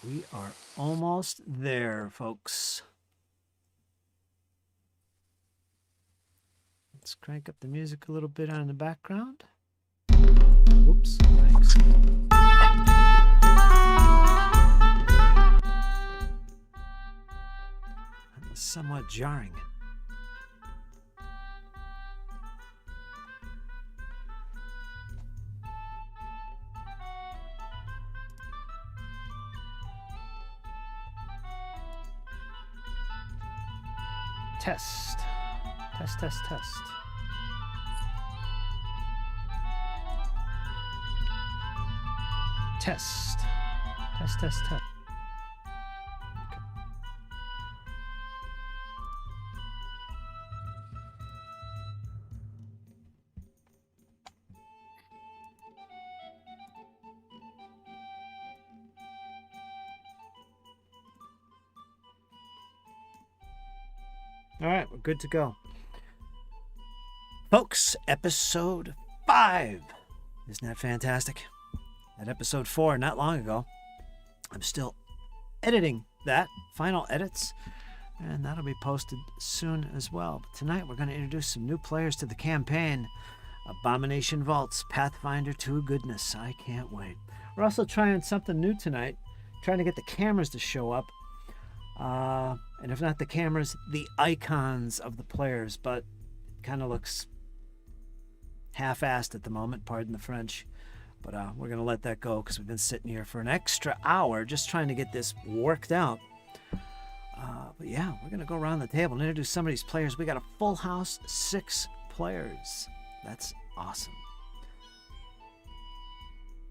We are almost there, folks. Let's crank up the music a little bit on the background. Oops, thanks. That was somewhat jarring. Test. Test, test, test. Test. Test, test, test. Okay. All right, we're good to go. Folks, episode 5. Isn't that fantastic? At episode 4, not long ago. I'm still editing that, final edits, and that'll be posted soon as well. But tonight we're going to introduce some new players to the campaign. Abomination Vaults, Pathfinder 2 goodness. I can't wait. We're also trying something new tonight, trying to get the cameras to show up. And if not the cameras, the icons of the players, but it kind of looks half-assed at the moment, pardon the French. But we're going to let that go because we've been sitting here for an extra hour just trying to get this worked out. But yeah, we're going to go around the table and introduce some of these players. We got a full house, 6 players. That's awesome.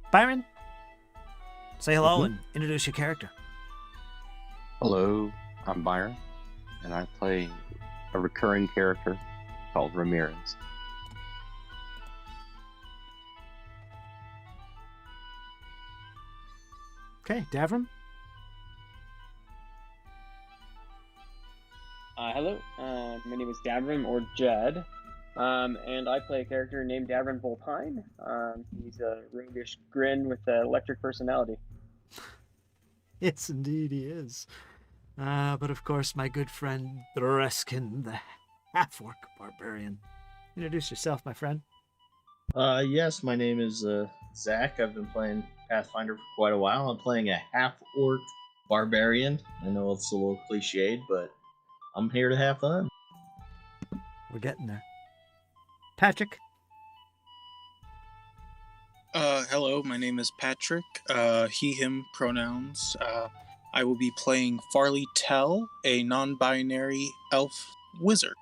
Byron, say hello and introduce your character. Hello, I'm Byron, and I play a recurring character called Ramirez. Okay, Davram. Hello, my name is Davram, or Jed, and I play a character named Davram Volpine. He's a roguish grin with an electric personality. Yes, indeed he is. But of course, my good friend Dreskin, the half-orc barbarian. Introduce yourself, my friend. Yes, my name is Zach. I've been playing Pathfinder for quite a while. I'm playing a half-orc barbarian. I know it's a little cliched, but I'm here to have fun. We're getting there. Patrick. Hello, my name is Patrick. He, him pronouns. I will be playing Farley Tell, a non-binary elf wizard.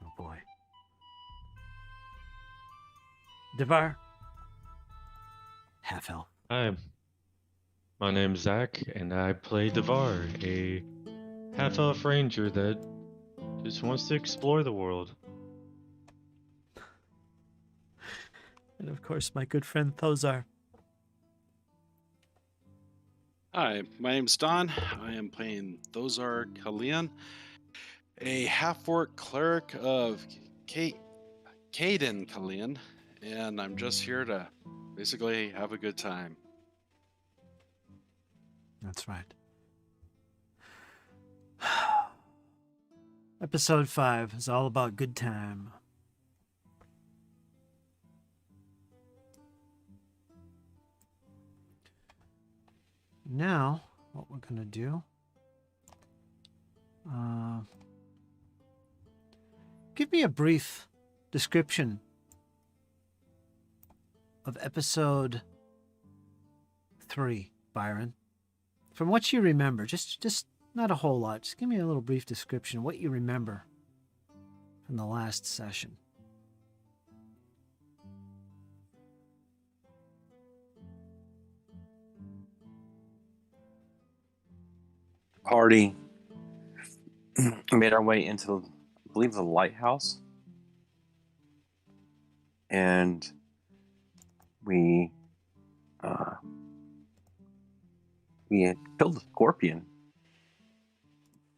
Oh boy. Devar. Half elf. Hi, my name's Zach, and I play Devar, a half-elf ranger that just wants to explore the world. And of course, my good friend Thozar. Hi, my name's Don. I am playing Thozar Kalian, a half-orc cleric of Caden Kalian, and I'm just here to basically have a good time. That's right. Episode 5 is all about good time. Now, what we're going to do, give me a brief description of episode 3, Byron. From what you remember, just not a whole lot. Just give me a little brief description of what you remember from the last session. Party made our way into, I believe, the lighthouse, and we had killed a scorpion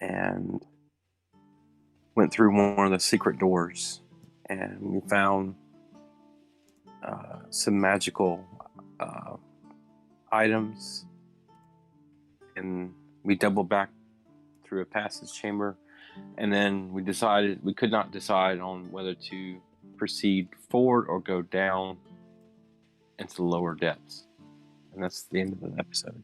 and went through one of the secret doors, and we found some magical items and we doubled back through a passage chamber, and then we could not decide on whether to proceed forward or go down into the lower depths. And that's the end of the episode.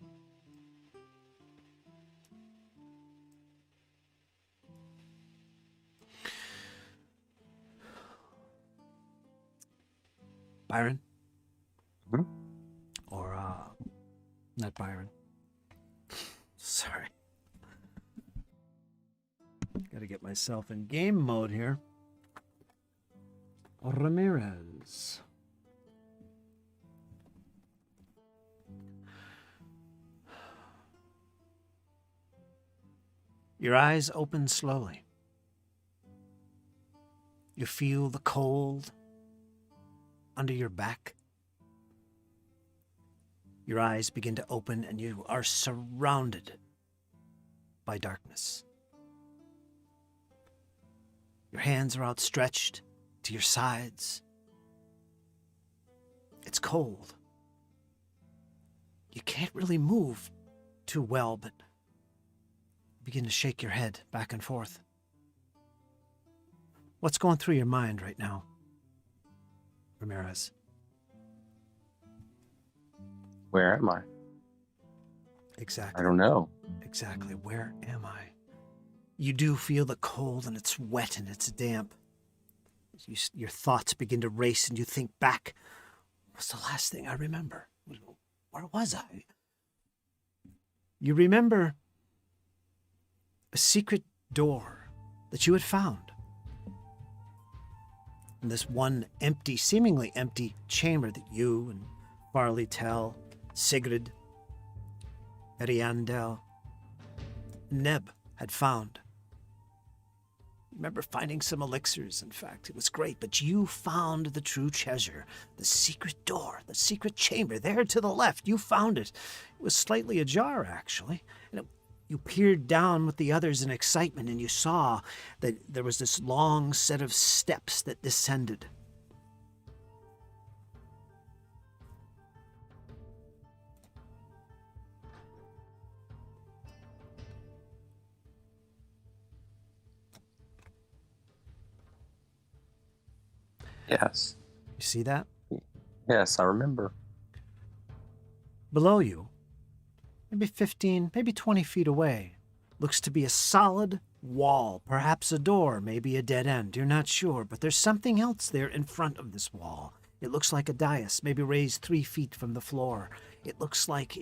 Byron? Mhm. Or, not Byron. Sorry. Gotta get myself in game mode here. Ramirez. Your eyes open slowly. You feel the cold under your back. Your eyes begin to open and you are surrounded by darkness. Your hands are outstretched to your sides. It's cold. You can't really move too well, but you begin to shake your head back and forth. What's going through your mind right now, Ramirez? Where am I? Exactly. I don't know. Exactly. Where am I? You do feel the cold, and it's wet and it's damp. Your thoughts begin to race, and you think back. What's the last thing I remember? Where was I? You remember a secret door that you had found in this one empty, seemingly empty chamber that you and Farley Tell, Sigrid, Eriandel, Neb had found. Remember finding some elixirs, in fact. It was great, but you found the true treasure, the secret door, the secret chamber, there to the left. You found it. It was slightly ajar, actually. And you peered down with the others in excitement, and you saw that there was this long set of steps that descended. Yes. You see that? Yes, I remember. Below you, maybe 15, maybe 20 feet away, looks to be a solid wall, perhaps a door, maybe a dead end. You're not sure, but there's something else there in front of this wall. It looks like a dais, maybe raised 3 feet from the floor. It looks like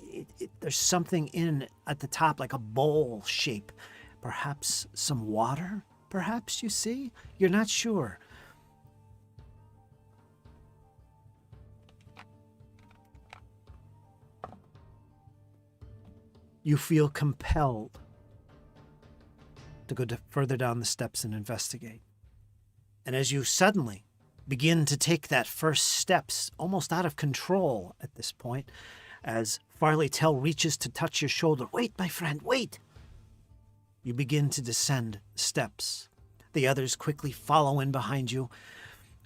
there's something in at the top, like a bowl shape. Perhaps some water, perhaps, you see? You're not sure. You feel compelled to go further down the steps and investigate. And as you suddenly begin to take that first steps, almost out of control at this point, as Farley Tell reaches to touch your shoulder, "Wait, my friend, wait!" You begin to descend steps. The others quickly follow in behind you.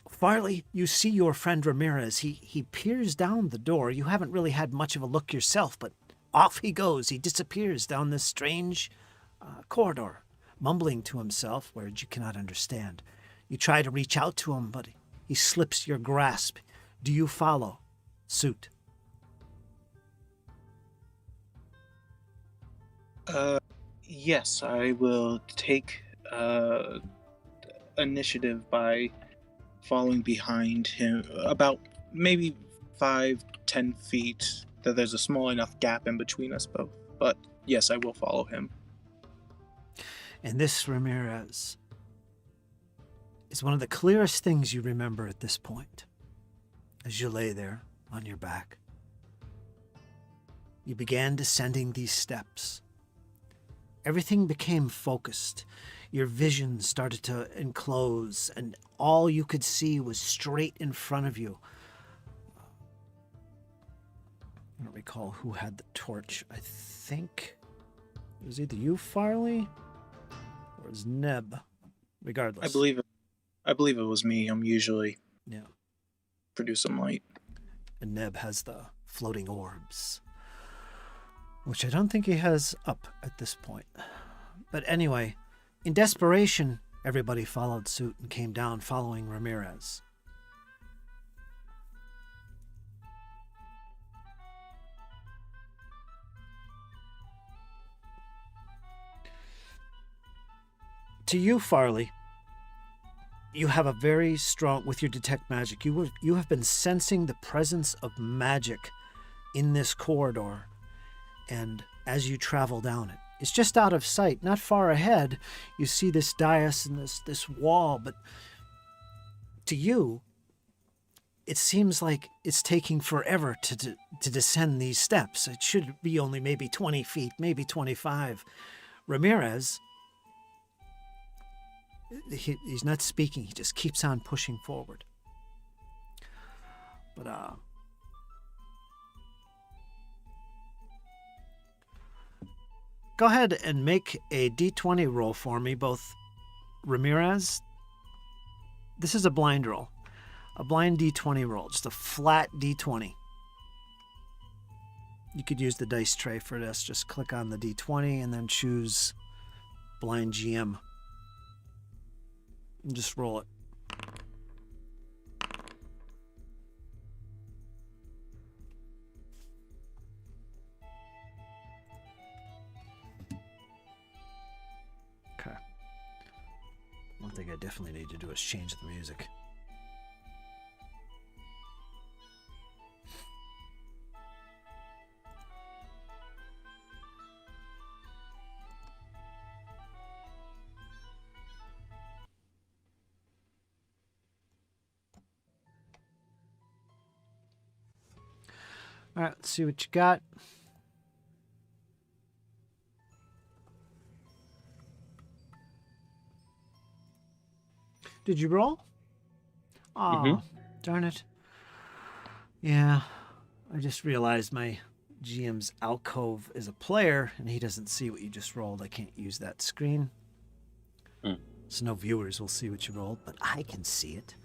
Farley, you see your friend Ramirez. He peers down the door. You haven't really had much of a look yourself, but off he goes. He disappears down this strange corridor, mumbling to himself words you cannot understand. You try to reach out to him, but he slips your grasp. Do you follow suit? Yes, I will take initiative by following behind him about maybe 5-10 feet. That there's a small enough gap in between us both. But yes, I will follow him. And this, Ramirez, is one of the clearest things you remember at this point. As you lay there on your back, you began descending these steps. Everything became focused. Your vision started to enclose, and all you could see was straight in front of you. I don't recall who had the torch. I think it was either you, Farley, or it was Neb. Regardless. I believe it was me. I'm usually produce some light. And Neb has the floating orbs. which I don't think he has up at this point. But anyway, in desperation, everybody followed suit and came down following Ramirez. To you, Farley, you have a very strong, with your detect magic, you have been sensing the presence of magic in this corridor, and as you travel down it, it's just out of sight, not far ahead. You see this dais and this wall, but to you, it seems like it's taking forever to descend these steps. It should be only maybe 20 feet, maybe 25. Ramirez, he's not speaking. He just keeps on pushing forward. But go ahead and make a d20 roll for me, both Ramirez. This is a blind roll. A blind d20 roll, just a flat d20. You could use the dice tray for this. Just click on the d20 and then choose blind GM. And just roll it. Okay. One thing I definitely need to do is change the music. All right, let's see what you got. Did you roll? Oh, darn it. Yeah, I just realized my GM's alcove is a player, and he doesn't see what you just rolled. I can't use that screen. So no viewers will see what you rolled, but I can see it.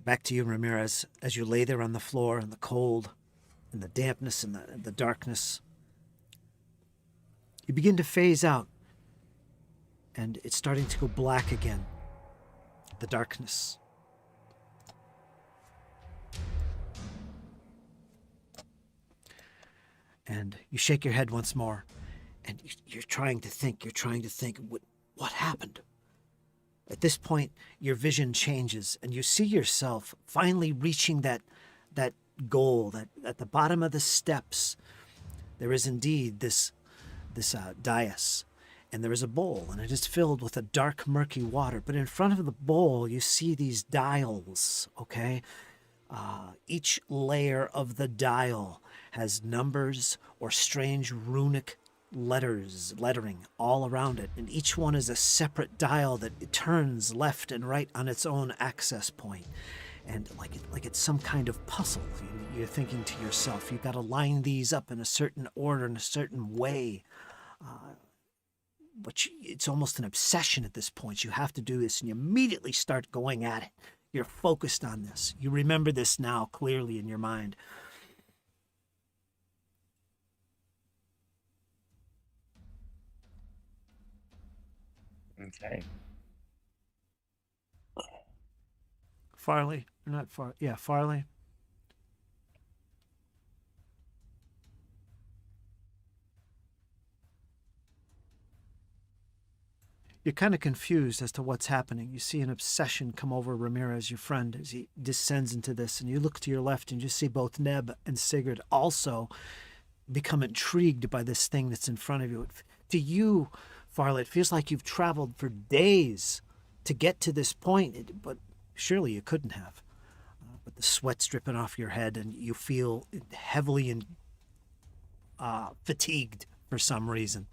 Back to you, Ramirez, as you lay there on the floor in the cold and the dampness and the darkness. You begin to phase out, and it's starting to go black again. The darkness. And you shake your head once more, and you're trying to think. What happened? At this point, your vision changes, and you see yourself finally reaching that goal. That at the bottom of the steps, there is indeed this dais, and there is a bowl, and it is filled with a dark, murky water. But in front of the bowl, you see these dials. Okay, each layer of the dial has numbers or strange runic lettering all around it, and each one is a separate dial that it turns left and right on its own access point. And like it's some kind of puzzle. You're thinking to yourself, you've got to line these up in a certain order, in a certain way. But it's almost an obsession at this point. You have to do this, and you immediately start going at it. You're focused on this. You remember this now clearly in your mind. Okay. Farley, not Far. Yeah, Farley. You're kind of confused as to what's happening. You see an obsession come over Ramirez, your friend, as he descends into this, and you look to your left and you see both Neb and Sigurd also become intrigued by this thing that's in front of you. To you, Farley, it feels like you've traveled for days to get to this point, but surely you couldn't have. But the sweat's dripping off your head, and you feel heavily and fatigued for some reason.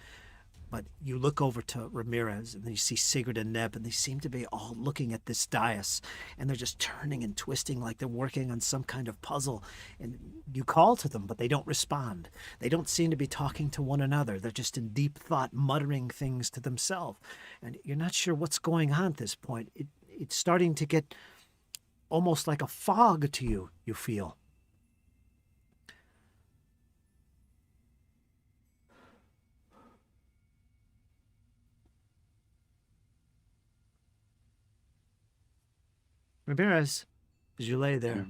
But you look over to Ramirez, and then you see Sigurd and Neb, and they seem to be all looking at this dais, and they're just turning and twisting like they're working on some kind of puzzle. And you call to them, but they don't respond. They don't seem to be talking to one another. They're just in deep thought, muttering things to themselves. And you're not sure what's going on at this point. It's starting to get almost like a fog to you, you feel. Ramirez, as you lay there,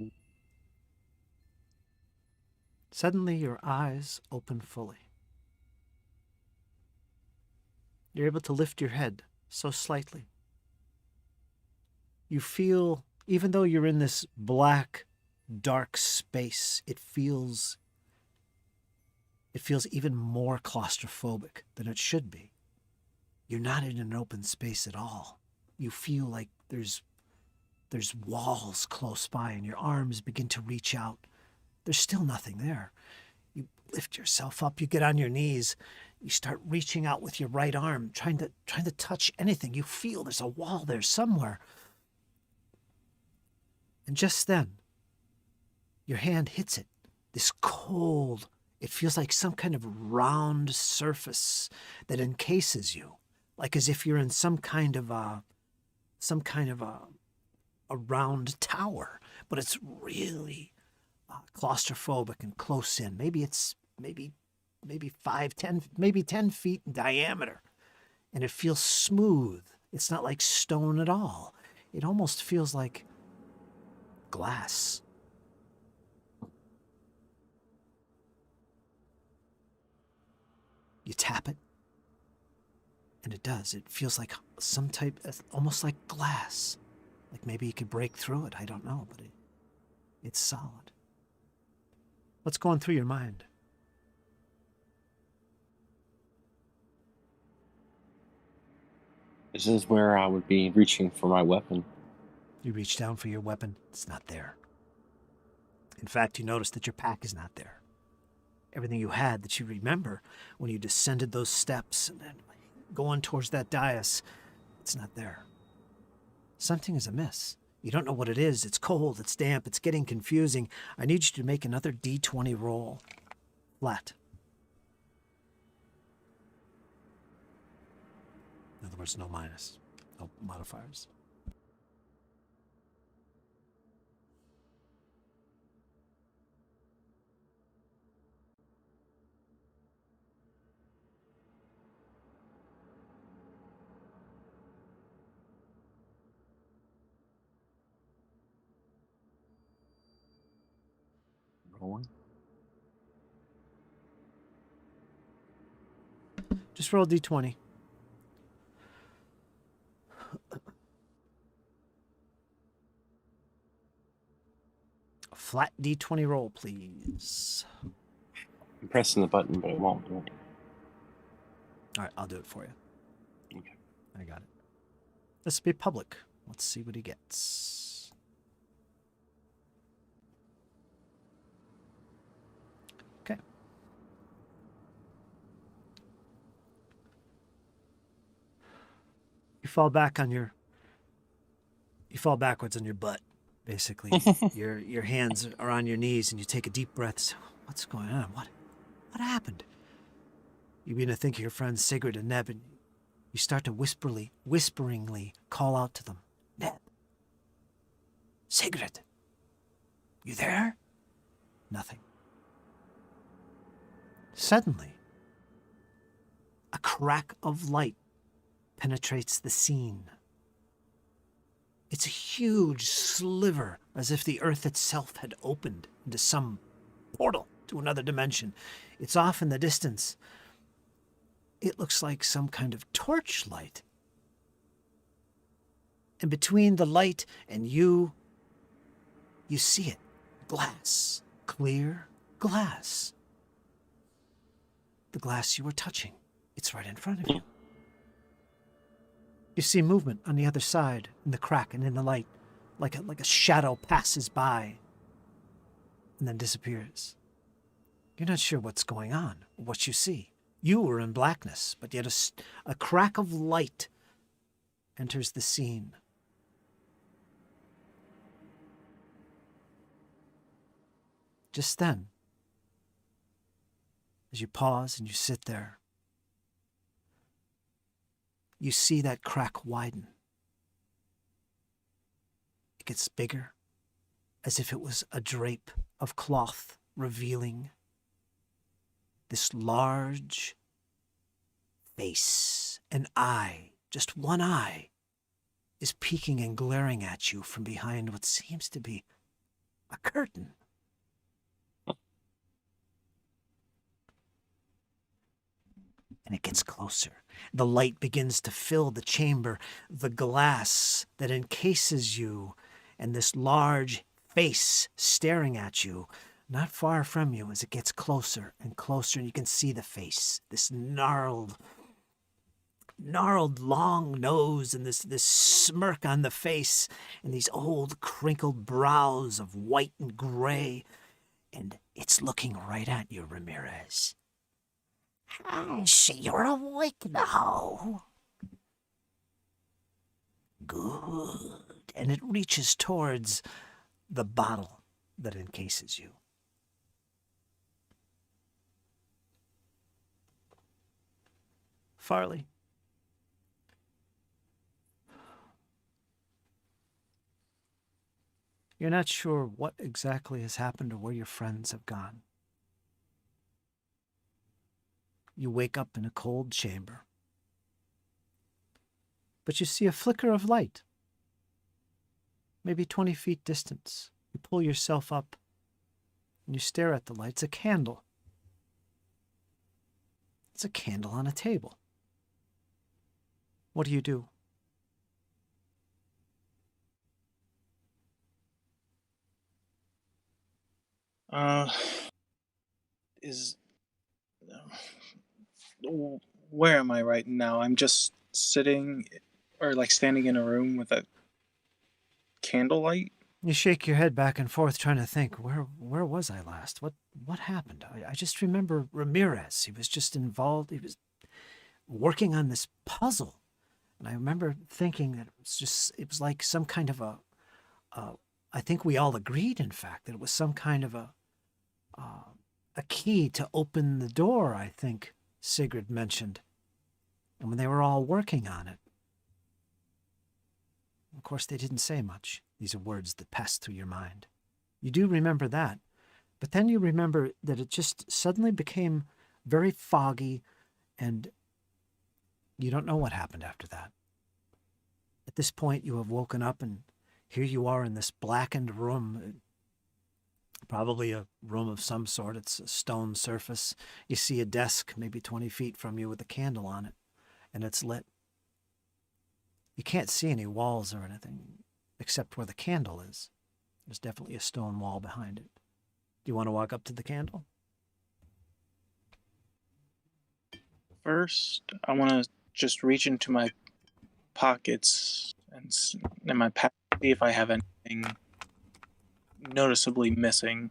suddenly your eyes open fully. You're able to lift your head so slightly. You feel, even though you're in this black, dark space, it feels even more claustrophobic than it should be. You're not in an open space at all. You feel like there's walls close by, and your arms begin to reach out. There's still nothing there. You lift yourself up, you get on your knees, you start reaching out with your right arm, trying to touch anything. You feel there's a wall there somewhere. And just then, your hand hits it. This cold, it feels like some kind of round surface that encases you, like as if you're in some kind of a round tower, but it's really claustrophobic and close in. Maybe it's maybe 10 feet in diameter, and it feels smooth. It's not like stone at all. It almost feels like glass. You tap it, and it does. It feels like some type, almost like glass. Like maybe you could break through it. I don't know, but it's solid. What's going through your mind? This is where I would be reaching for my weapon. You reach down for your weapon. It's not there. In fact, you notice that your pack is not there. Everything you had that you remember when you descended those steps and then going towards that dais, it's not there. Something is amiss. You don't know what it is. It's cold, it's damp, it's getting confusing. I need you to make another D20 roll. Flat. In other words, no minus. No modifiers. Rolling. Just roll D20. A flat D20 roll, please. I'm pressing the button, but it won't do it. All right, I'll do it for you. Okay. I got it. This will be public. Let's see what he gets. Okay. You fall backwards on your butt, basically. Your hands are on your knees, and you take a deep breath. So, what's going on? What happened? You begin to think of your friends Sigurd and Neb, and you start to whisperingly call out to them. Neb. Sigurd. You there? Nothing. Suddenly, a crack of light penetrates the scene. It's a huge sliver, as if the earth itself had opened into some portal to another dimension. It's off in the distance. It looks like some kind of torchlight. And between the light and you see it. Glass. Clear glass. The glass you were touching. It's right in front of you. You see movement on the other side, in the crack and in the light, like a shadow passes by and then disappears. You're not sure what's going on or what you see. You were in blackness, but yet a crack of light enters the scene. Just then, as you pause and you sit there, you see that crack widen. It gets bigger, as if it was a drape of cloth revealing this large face, an eye, just one eye, is peeking and glaring at you from behind what seems to be a curtain. And it gets closer. The light begins to fill the chamber, the glass that encases you, and this large face staring at you, not far from you as it gets closer and closer, and you can see the face, this gnarled long nose and this smirk on the face and these old crinkled brows of white and gray, and it's looking right at you, Ramirez. I see you're awake now. Good. And it reaches towards the bottle that encases you. Farley. You're not sure what exactly has happened or where your friends have gone. You wake up in a cold chamber. But you see a flicker of light. Maybe 20 feet distance. You pull yourself up and you stare at the light. It's a candle. It's a candle on a table. What do you do? Where am I right now? I'm just sitting or like standing in a room with a candlelight. You shake your head back and forth trying to think, where was I last? What happened? I just remember Ramirez. He was just involved. He was working on this puzzle. And I remember thinking that it was like some kind of I think we all agreed, in fact, that it was some kind of a key to open the door, I think Sigrid mentioned. And when they were all working on it. Of course, they didn't say much. These are words that passed through your mind. You do remember that. But then you remember that it just suddenly became very foggy, and you don't know what happened after that. At this point, you have woken up, and here you are in this blackened room, probably a room of some sort. It's a stone surface. You see a desk maybe 20 feet from you with a candle on it, and it's lit. You can't see any walls or anything except where the candle is. There's definitely a stone wall behind it. Do you want to walk up to the candle? First, I want to just reach into my pockets and in my pack, see if I have anything noticeably missing.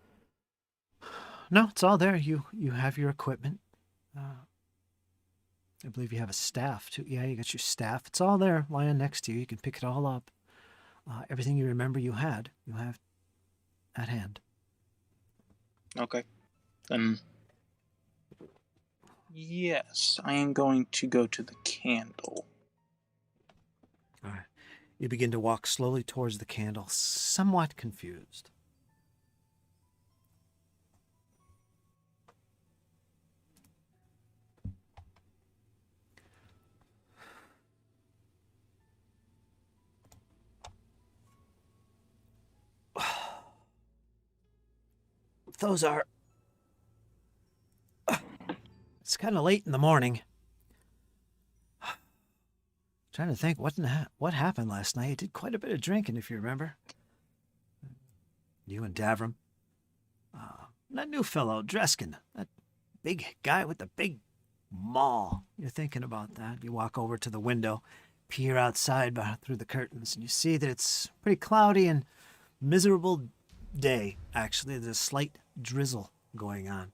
No, it's all there. You have your equipment. I believe you have a staff too. Yeah, you got your staff. It's all there lying next to you. You can pick it all up. Everything you remember you have at hand. Okay. Then, yes, I am going to go to the candle. All right. You begin to walk slowly towards the candle, somewhat confused. Those are... It's kind of late in the morning. Trying to think what happened last night. You did quite a bit of drinking, if you remember. You and Davram. That new fellow, Dreskin. That big guy with the big maul. You're thinking about that. You walk over to the window, peer outside through the curtains, and you see that it's pretty cloudy and miserable day, actually. There's a slight drizzle going on.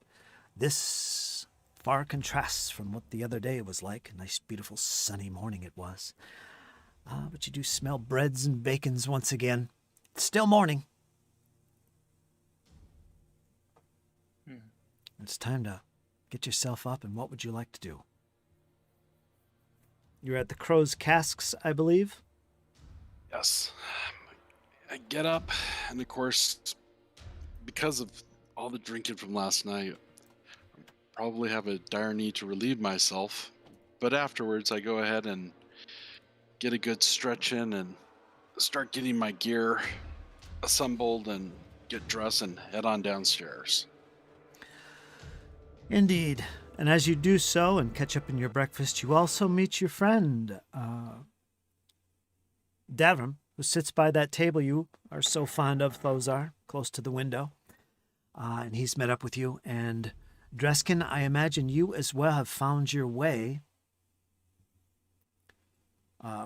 This far contrasts from what the other day was like. A nice, beautiful, sunny morning it was. But you do smell breads and bacons once again. It's still morning. It's time to get yourself up, and what would you like to do? You're at the Crow's Casks, I believe? Yes. I get up, and of course, because of all the drinking from last night, I probably have a dire need to relieve myself. But afterwards, I go ahead and get a good stretch in and start getting my gear assembled and get dressed and head on downstairs. Indeed. And as you do so and catch up in your breakfast, you also meet your friend, Davram, who sits by that table you are so fond of, Thozar, close to the window. And he's met up with you. And Dreskin, I imagine you as well have found your way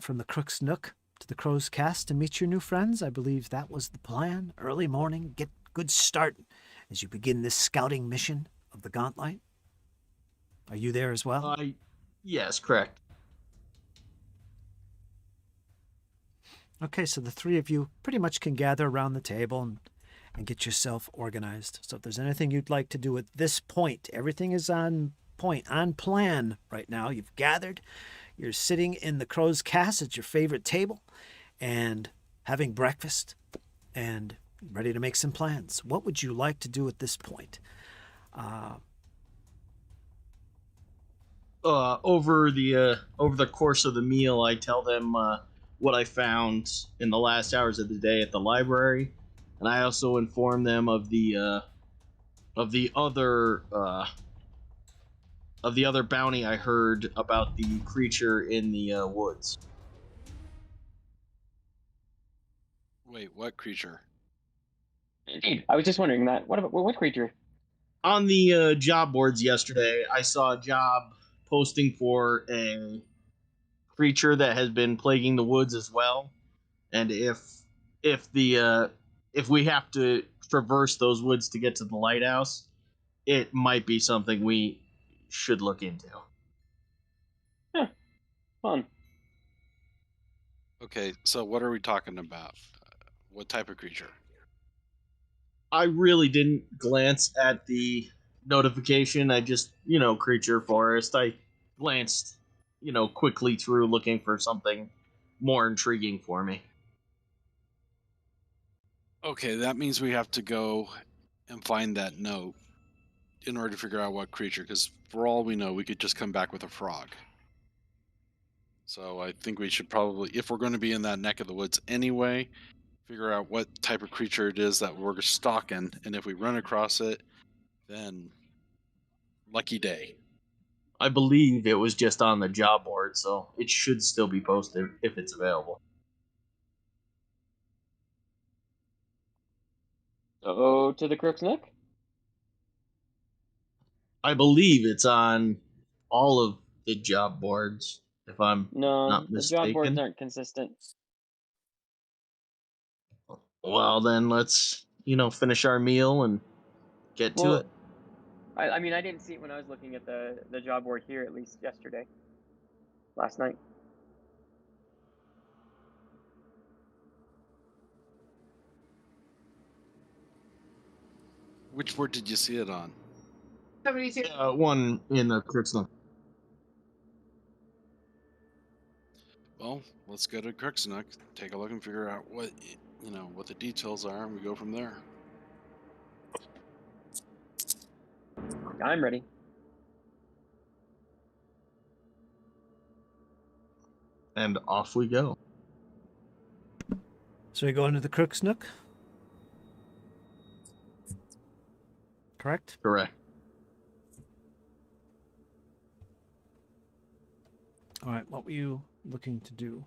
from the Crook's Nook to the Crow's Cast to meet your new friends. I believe that was the plan. Early morning, get good start as you begin this scouting mission of the Gauntlet. Are you there as well? Yes, correct. Okay, so the three of you pretty much can gather around the table and get yourself organized. So if there's anything you'd like to do at this point, everything is on point, on plan right now. You've gathered, you're sitting in the Crow's Cast at your favorite table and having breakfast and ready to make some plans. What would you like to do at this point? Over the course of the meal, I tell them what I found in the last hours of the day at the library, and I also inform them of the other bounty I heard about the creature in the woods. Wait, what creature? Indeed. I was just wondering that. What creature? On the job boards yesterday, I saw a job posting for a creature that has been plaguing the woods as well, and if we have to traverse those woods to get to the lighthouse, it might be something we should look into. Huh. Fun. Okay, so what are we talking about? What type of creature? I really didn't glance at the notification. I just, creature forest. I glanced, quickly through looking for something more intriguing for me. Okay, that means we have to go and find that note in order to figure out what creature, because for all we know, we could just come back with a frog. So I think we should probably, if we're going to be in that neck of the woods anyway, figure out what type of creature it is that we're stalking, and if we run across it, then lucky day. I believe it was just on the job board, so it should still be posted if it's available. So to the Crook's Nook? I believe it's on all of the job boards, if I'm No, not the mistaken. job boards aren't consistent. Well, then let's, finish our meal and get to it. I mean, I didn't see it when I was looking at the job board here, at least yesterday. Last night. Which board did you see it on? One in the Crooksnook. Well, let's go to Crooksnook, take a look and figure out what the details are, and we go from there. I'm ready. And off we go. So we go into the Crook's Nook? Correct? Correct. All right, what were you looking to do?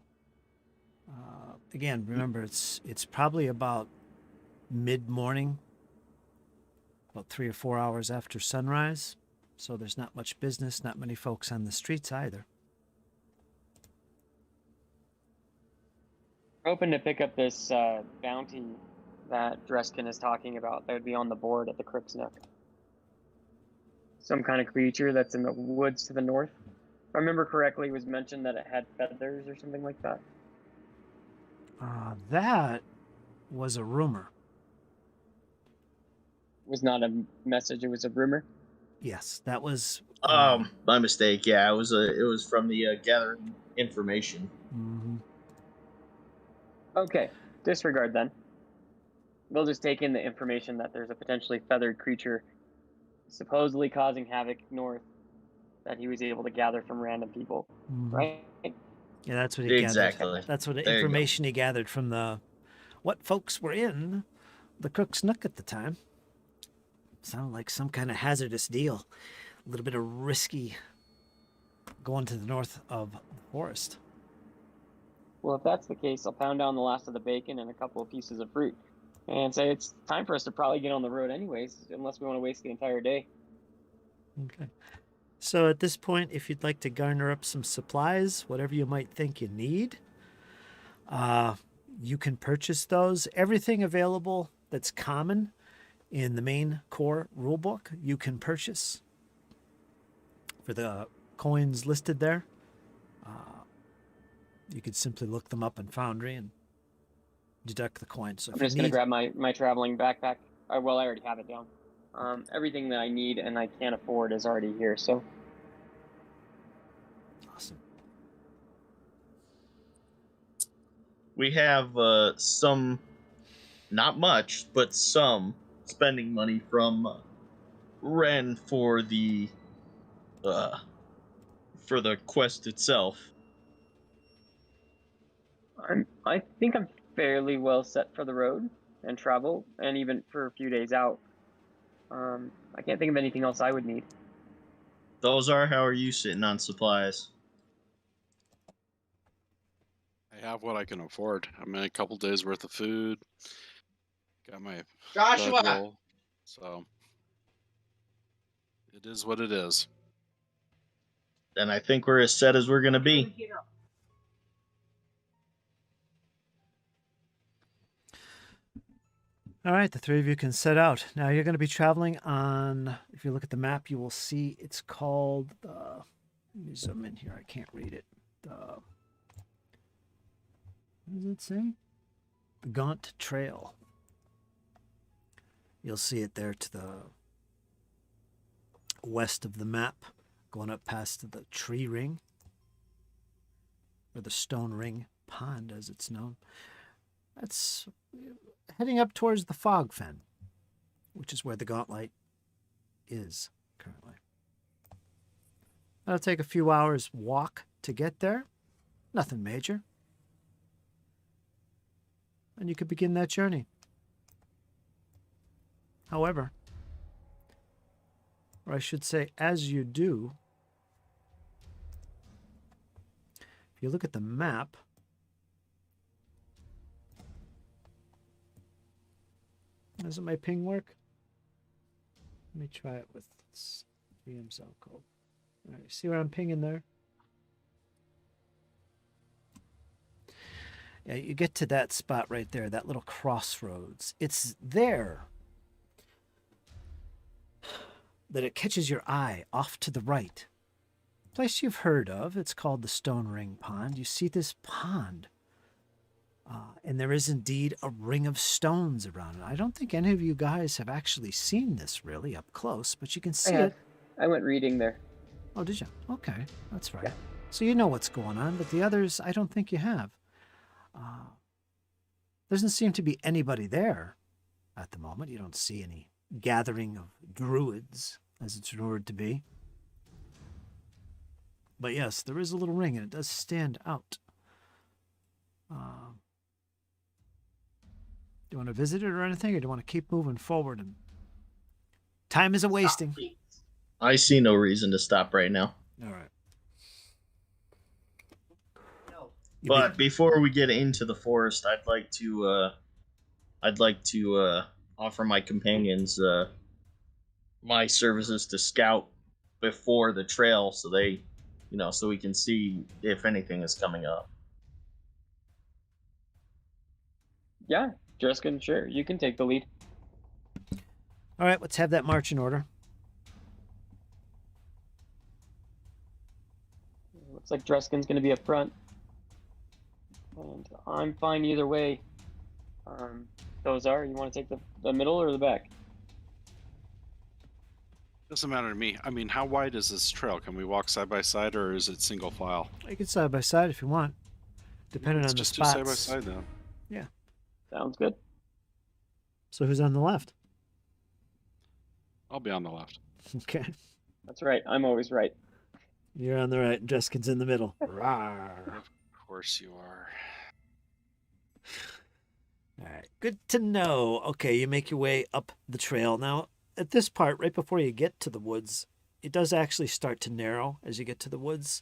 Again, remember, it's probably about mid-morning, about 3 or 4 hours after sunrise, so there's not much business, not many folks on the streets either. We're hoping to pick up this bounty that Dreskin is talking about that would be on the board at the Crook's Nook. some kind of creature that's in the woods to the north. If I remember correctly, it was mentioned that it had feathers or something like that. That was a rumor. It was not a message, it was a rumor. Yes, that was. My mistake. Yeah, it was from the gathering information. Mhm. Okay, disregard then. We'll just take in the information that there's a potentially feathered creature supposedly causing havoc north that he was able to gather from random people, Mhm. right? Yeah, that's what he Exactly. gathered. That's what the There you go. information he gathered from what folks were in the Crook's Nook at the time. Sounded like some kind of hazardous deal. A little bit of risky going to the north of the forest. Well, if that's the case, I'll pound down the last of the bacon and a couple of pieces of fruit and say it's time for us to probably get on the road anyways, unless we want to waste the entire day. Okay. So at this point, if you'd like to garner up some supplies, whatever you might think you need, you can purchase those. Everything available that's common in the main core rulebook, you can purchase for the coins listed there. You could simply look them up in Foundry and deduct the coins. So I'm just going to grab my traveling backpack. Well, I already have it down. Everything that I need and I can't afford is already here, so. Awesome. We have some, not much, but some spending money from Ren for the quest itself. I think I'm fairly well set for the road and travel, and even for a few days out. I can't think of anything else I would need. How are you sitting on supplies? I have what I can afford. I'm in a couple days worth of food. Got my Joshua! bedroll, so it is what it is. Then I think we're as set as we're going to be. All right, the three of you can set out. Now you're going to be traveling on, if you look at the map, you will see it's called, let me zoom in here, I can't read it. What does it say? The Gaunt Trail. You'll see it there to the west of the map, going up past the tree ring, or the stone ring pond as it's known. That's heading up towards the fog fen, which is where the Gauntlet is currently. That'll take a few hours walk to get there. Nothing major. And you could begin that journey. However, or I should say, as you do, if you look at the map, doesn't my ping work? Let me try it with 3M cell code. All right, see where I'm pinging there? Yeah, you get to that spot right there, that little crossroads. It's there that it catches your eye off to the right. Place you've heard of. It's called the Stone Ring Pond. You see this pond. And there is indeed a ring of stones around it. I don't think any of you guys have actually seen this really up close, but you can see it. I went reading there. Oh, did you? Okay, that's right. Yeah. So you know what's going on, but the others, I don't think you have. Doesn't seem to be anybody there at the moment. You don't see any gathering of druids, as it's rumored to be. But yes, there is a little ring, and it does stand out. Do you want to visit it or anything, or do you want to keep moving forward? And time isn't wasting. I see no reason to stop right now. All right. But before we get into the forest, I'd like to offer my companions my services to scout before the trail, so they, so we can see if anything is coming up. Yeah, Dreskin, sure. You can take the lead. All right, let's have that marching order. like Dreskin's going to be up front. And I'm fine either way. Thozar, you want to take the middle or the back? Doesn't matter to me. I mean, how wide is this trail? Can we walk side by side, or is it single file? You can side by side if you want, depending Let's on the just spots. do side by side then. Yeah. Sounds good. So who's on the left? I'll be on the left. Okay. That's right. I'm always right. You're on the right, and Dreskin's in the middle. Rawr. Of course you are. All right, good to know. Okay, you make your way up the trail. Now, at this part, right before you get to the woods, it does actually start to narrow as you get to the woods.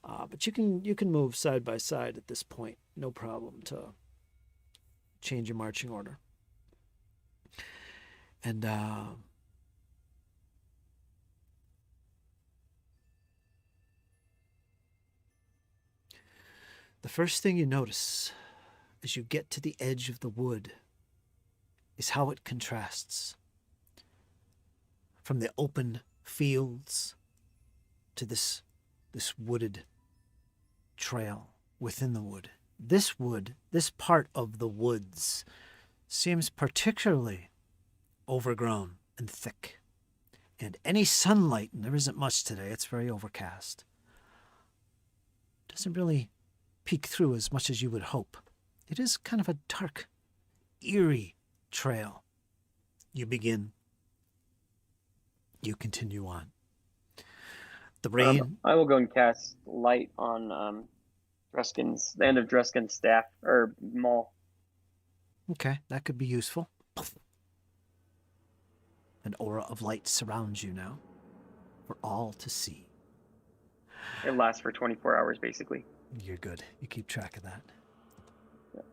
But you can move side by side at this point. No problem to change your marching order. And the first thing you notice as you get to the edge of the wood is how it contrasts from the open fields to this wooded trail within the wood. This wood, this part of the woods, seems particularly overgrown and thick. And any sunlight, and there isn't much today, it's very overcast, doesn't really peek through as much as you would hope. It is kind of a dark, eerie trail. You begin. You continue on. The rain. I will go and cast light on the end of Dreskin's staff or maul. Okay, that could be useful. An aura of light surrounds you now for all to see. It lasts for 24 hours, basically. You're good. You keep track of that. Yep.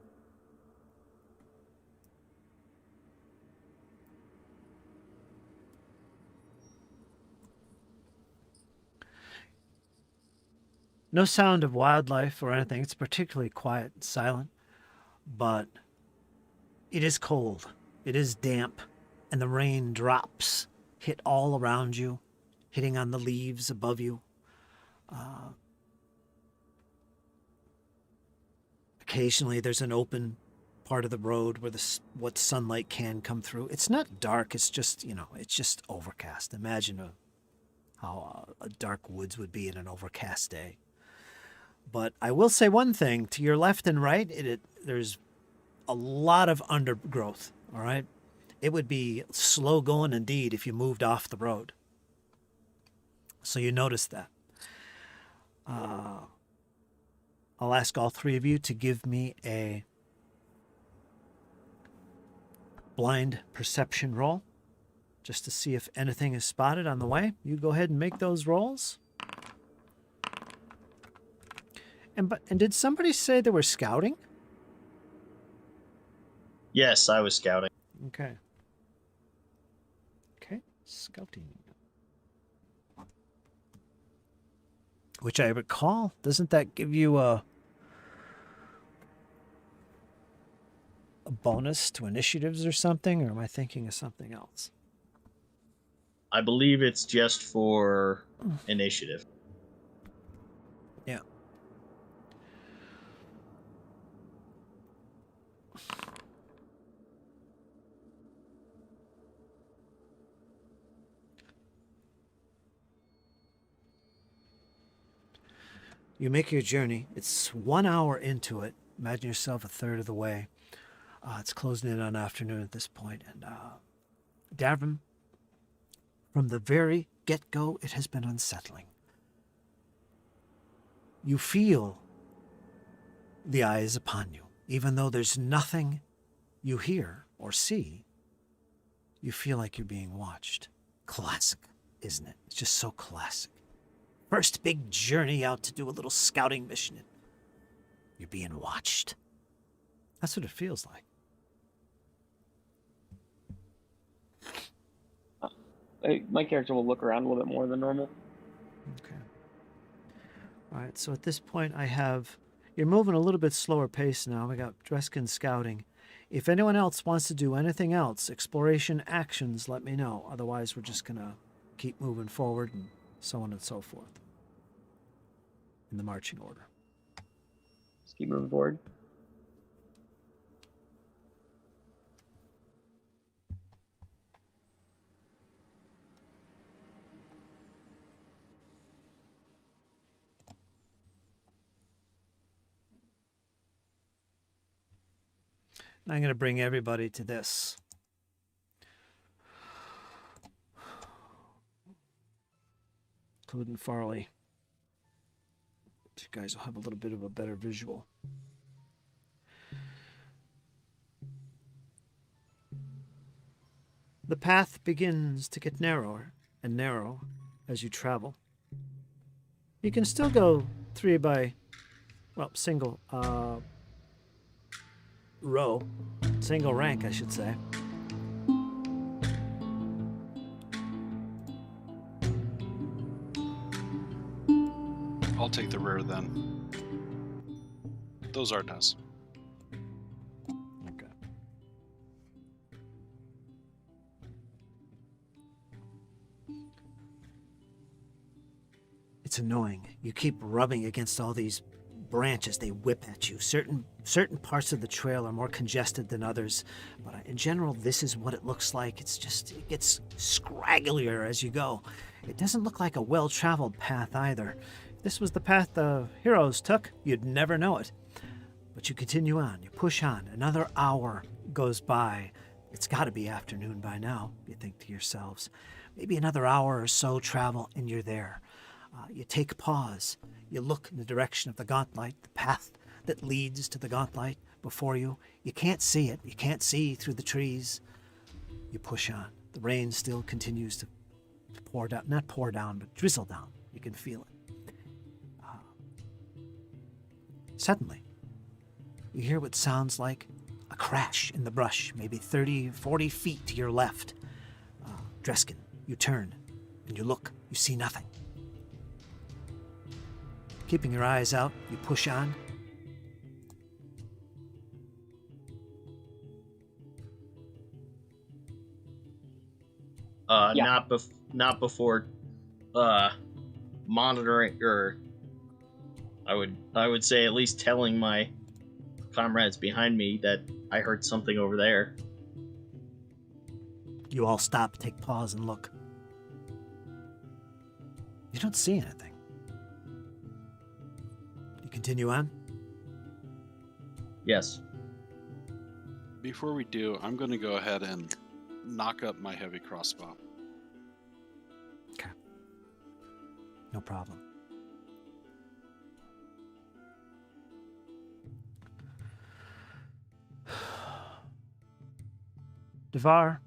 No sound of wildlife or anything. It's particularly quiet and silent, but it is cold. It is damp, and the rain drops hit all around you, hitting on the leaves above you. Occasionally, there's an open part of the road where what sunlight can come through. It's not dark. It's just, it's just overcast. Imagine how a dark woods would be in an overcast day. But I will say one thing. To your left and right, there's a lot of undergrowth, all right? It would be slow going indeed if you moved off the road. So you notice that. I'll ask all three of you to give me a blind perception roll, just to see if anything is spotted on the way. You go ahead and make those rolls. And did somebody say they were scouting? Yes, I was scouting. Okay. Okay, scouting. Which I recall, doesn't that give you a bonus to initiatives or something? Or am I thinking of something else? I believe it's just for initiative. Yeah. You make your journey. It's 1 hour into it. Imagine yourself a third of the way. It's closing in on afternoon at this point. And Davram, from the very get-go, it has been unsettling. You feel the eyes upon you. Even though there's nothing you hear or see, you feel like you're being watched. Classic, isn't it? It's just so classic. First big journey out to do a little scouting mission. You're being watched. That's what it feels like. My character will look around a little bit more than normal. Okay. All right, so at this point you're moving a little bit slower pace now. We got Dreskin scouting. If anyone else wants to do anything else, exploration actions, let me know. Otherwise, we're just going to keep moving forward and so on and so forth. in the marching order. Just keep moving forward. I'm going to bring everybody to this. Including Farley. You guys will have a little bit of a better visual. The path begins to get narrower and narrow as you travel. You can still go single row, single rank, I should say. I'll take the rear then. Those are does. Okay. It's annoying. You keep rubbing against all these branches. They whip at you. Certain parts of the trail are more congested than others, but in general, this is what it looks like. It gets scragglier as you go. It doesn't look like a well-traveled path either. If this was the path the heroes took, you'd never know it. But you continue on. You push on. Another hour goes by. It's got to be afternoon by now, you think to yourselves. Maybe another hour or so travel, and you're there. You take pause. You look in the direction of the gauntlet, the path that leads to the gauntlet before you. You can't see it. You can't see through the trees. You push on. The rain still continues to pour down. Not pour down, but drizzle down. You can feel it. Suddenly, you hear what sounds like a crash in the brush, maybe 30, 40 feet to your left. Dreskin, you turn, and you look. You see nothing. Keeping your eyes out, you push on. Yeah. Not before monitoring, or I would say at least telling my comrades behind me that I heard something over there. You all stop, take pause, and look. You don't see anything. You continue on? Yes. Before we do, I'm going to go ahead and knock up my heavy crossbow. Okay. No problem. Devar,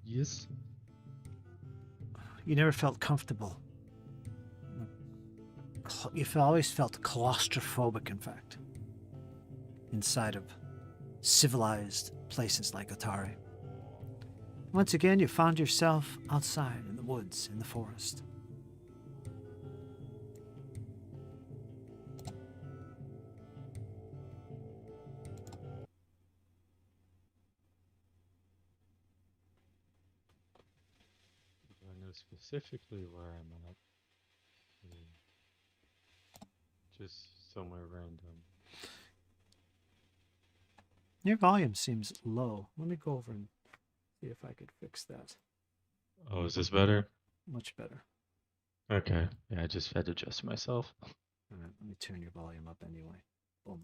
Yes. you never felt comfortable. You've always felt claustrophobic, in fact, inside of civilized places like Atari. Once again, you found yourself outside in the woods, in the forest. Do I know specifically where I'm at? Just somewhere random. Your volume seems low. Let me go over and see if I could fix that. Oh, is this better? Much better. Okay. Yeah, I just had to adjust myself. All right, let me turn your volume up anyway. Boom.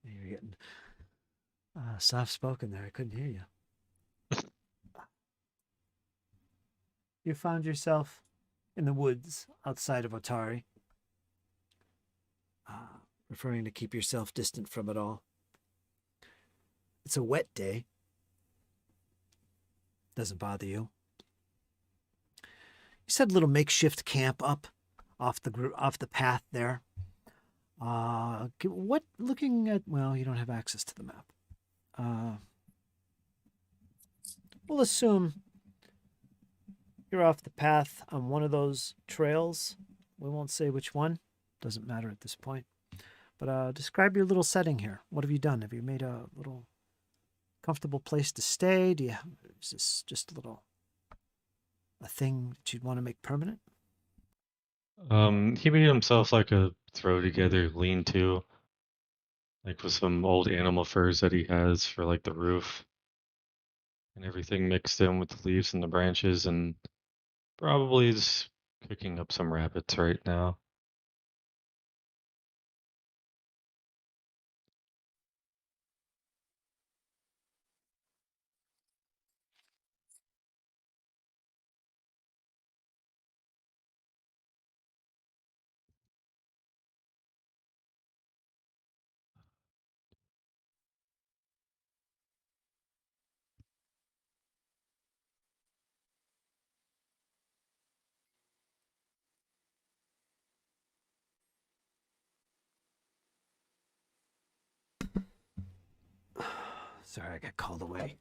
You're getting soft-spoken there. I couldn't hear you. You found yourself in the woods outside of Otari, preferring to keep yourself distant from it all. It's a wet day. Doesn't bother you. You set a little makeshift camp up off the path there. Looking at, well, you don't have access to the map. We'll assume you're off the path on one of those trails. We won't say which one. Doesn't matter at this point. But describe your little setting here. What have you done? Have you made a little comfortable place to stay? Is this just a thing that you'd want to make permanent? He made himself like a throw together lean-to, like with some old animal furs that he has for like the roof and everything mixed in with the leaves and the branches, and probably just cooking up some rabbits right now. Sorry, I got called away.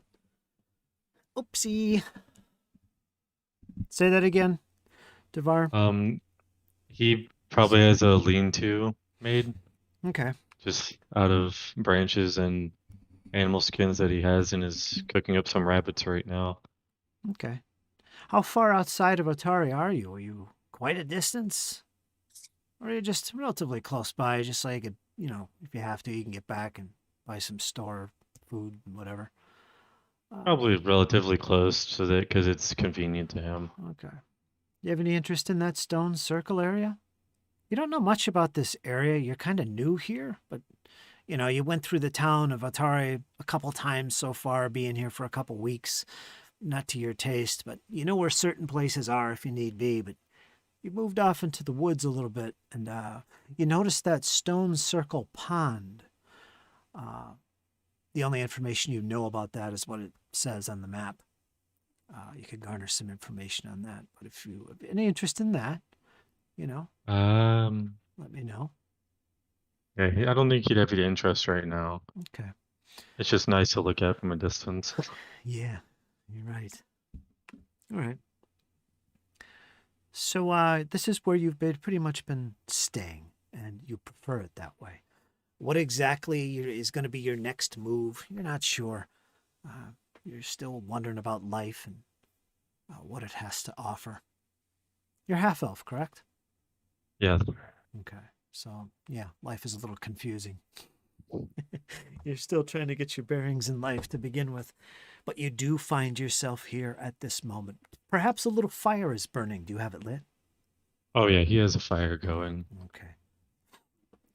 Oopsie. Say that again, Devar. He probably has a lean-to made Okay. just out of branches and animal skins that he has, and is cooking up some rabbits right now. Okay. How far outside of Atari are you? Are you quite a distance? Or are you just relatively close by, just so you could, if you have to, you can get back and buy some store food and whatever? Probably relatively close, so that because it's convenient to him. Okay. You have any interest in that stone circle area? You don't know much about this area. You're kind of new here, but, you went through the town of Atari a couple times so far, being here for a couple weeks. Not to your taste, but you know where certain places are if you need be. But you moved off into the woods a little bit, and you noticed that stone circle pond. The only information you know about that is what it says on the map. You could garner some information on that. But if you have any interest in that, let me know. Yeah, I don't think he'd have any interest right now. Okay. It's just nice to look at from a distance. Yeah, you're right. All right. So this is where you've pretty much been staying, and you prefer it that way. What exactly is going to be your next move? You're not sure. You're still wondering about life and what it has to offer. You're half-elf, correct? Yeah. Okay. So, yeah, life is a little confusing. You're still trying to get your bearings in life to begin with, but you do find yourself here at this moment. Perhaps a little fire is burning. Do you have it lit? Oh yeah, he has a fire going. Okay.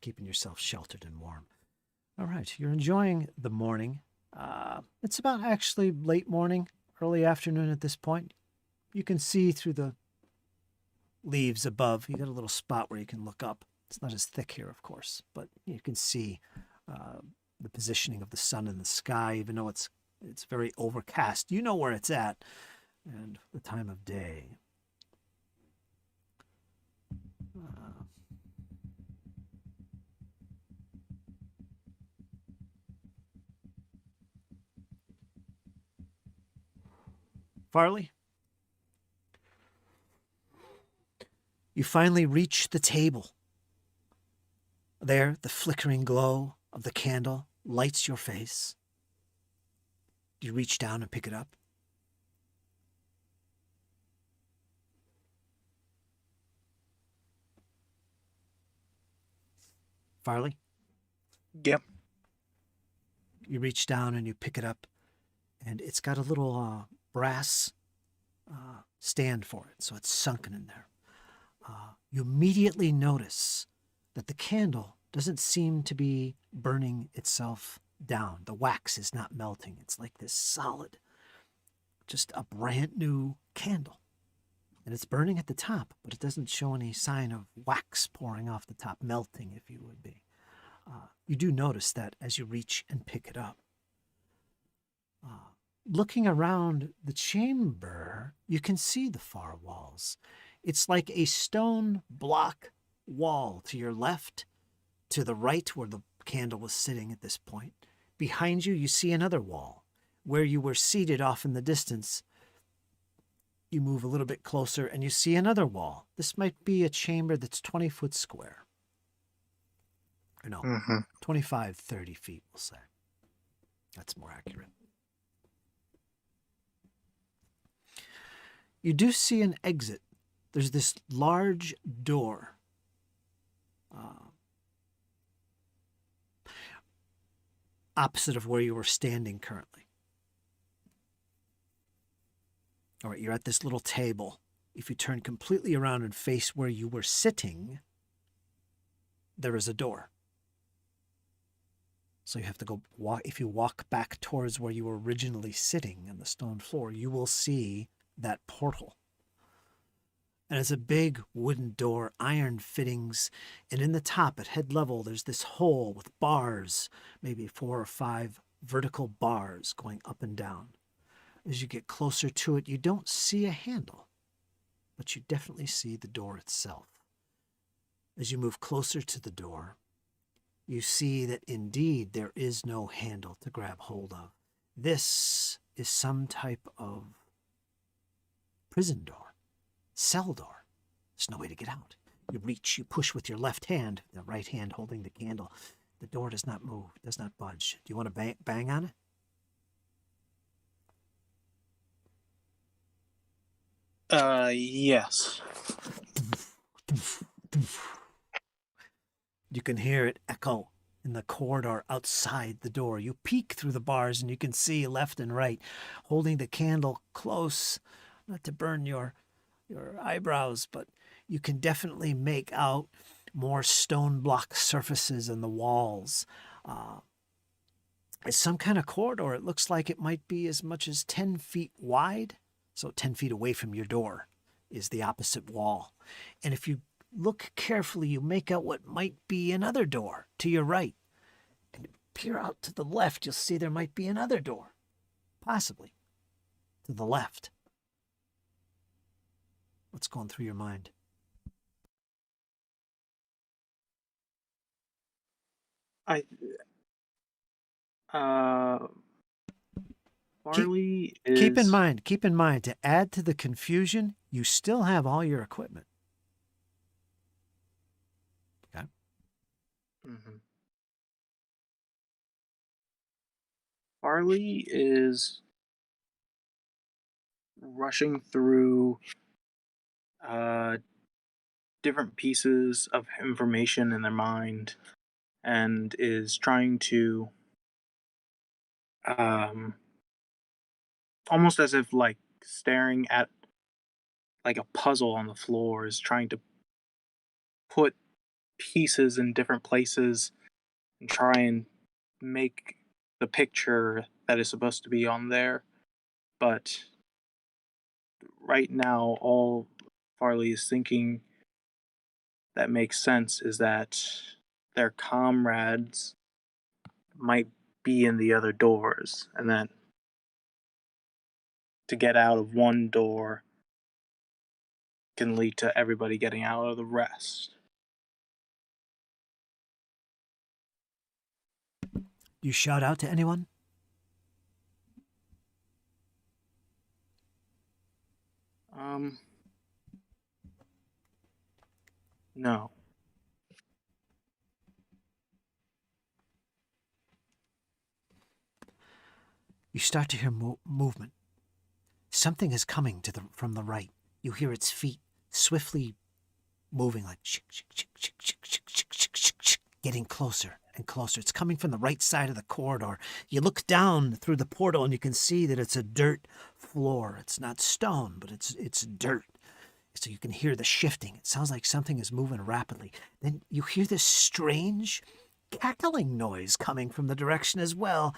Keeping yourself sheltered and warm. All right. You're enjoying the morning. It's about actually late morning, early afternoon at this point. You can see through the leaves above. You got a little spot where you can look up. It's not as thick here, of course, but you can see the positioning of the sun in the sky, even though it's very overcast. You know where it's at and the time of day. Farley? You finally reach the table. There, the flickering glow of the candle lights your face. You reach down and pick it up. Farley? Yep. You reach down and you pick it up, and it's got a little brass stand for it, so it's sunken in there. You immediately notice that the candle doesn't seem to be burning itself down. The wax is not melting. It's like this solid, just a brand new candle. And it's burning at the top, but it doesn't show any sign of wax pouring off the top, melting, if you would be. You do notice that as you reach and pick it up. Looking around the chamber, you can see the far walls. It's like a stone block wall to your left, to the right where the candle was sitting at this point. Behind you, you see another wall. Where you were seated off in the distance, you move a little bit closer and you see another wall. This might be a chamber that's 20 foot square. Or no, 25, 30 feet, we'll say. That's more accurate. You do see an exit. There's this large door. Opposite of where you were standing currently. All right, you're at this little table. If you turn completely around and face where you were sitting, there is a door. So you have to go walk. If you walk back towards where you were originally sitting on the stone floor, you will see that portal. And it's a big wooden door, iron fittings, and in the top at head level, there's this hole with bars, maybe 4 or 5 vertical bars going up and down. As you get closer to it, you don't see a handle, but you definitely see the door itself. As you move closer to the door, you see that indeed there is no handle to grab hold of. This is some type of prison door, cell door. There's no way to get out. You reach, you push with your left hand, the right hand holding the candle. The door does not move, does not budge. Do you want to bang on it? Yes. You can hear it echo in the corridor outside the door. You peek through the bars and you can see left and right, holding the candle close, not to burn your eyebrows, but you can definitely make out more stone block surfaces in the walls. It's some kind of corridor. It looks like it might be as much as 10 feet wide. So 10 feet away from your door is the opposite wall. And if you look carefully, you make out what might be another door to your right. And peer out to the left, you'll see there might be another door, possibly to the left. What's going through your mind? Farley is. Keep in mind, to add to the confusion, you still have all your equipment. Okay. Mm-hmm. Farley is rushing through different pieces of information in their mind and is trying to almost as if like staring at like a puzzle on the floor, is trying to put pieces in different places and try and make the picture that is supposed to be on there. But right now, all Farley is thinking that makes sense is that their comrades might be in the other doors, and that to get out of one door can lead to everybody getting out of the rest. You shout out to anyone? No. You start to hear movement. Something is coming from the right. You hear its feet swiftly moving, like getting closer and closer. It's coming from the right side of the corridor. You look down through the portal and you can see that it's a dirt floor. It's not stone, but it's dirt. So you can hear the shifting. It sounds like something is moving rapidly. Then you hear this strange cackling noise coming from the direction as well.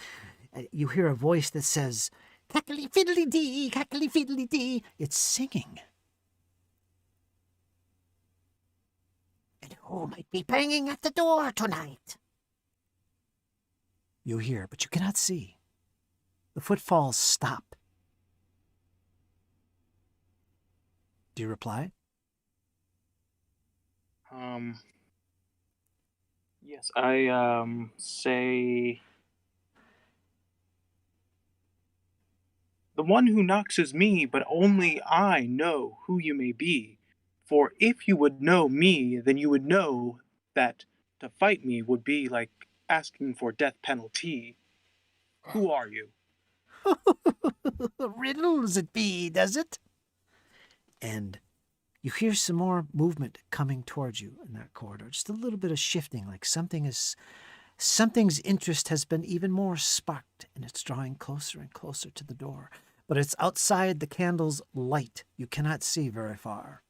You hear a voice that says, "Cackly fiddly dee, cackly fiddly dee." It's singing. "And who might be banging at the door tonight?" You hear, but you cannot see. The footfalls stop. Do you reply? Yes, I say, "The one who knocks is me, but only I know who you may be. For if you would know me, then you would know that to fight me would be like asking for death penalty. Who are you?" Riddles it be, does it? And you hear some more movement coming towards you in that corridor. Just a little bit of shifting, like something's interest has been even more sparked, and it's drawing closer and closer to the door. But it's outside the candle's light. You cannot see very far.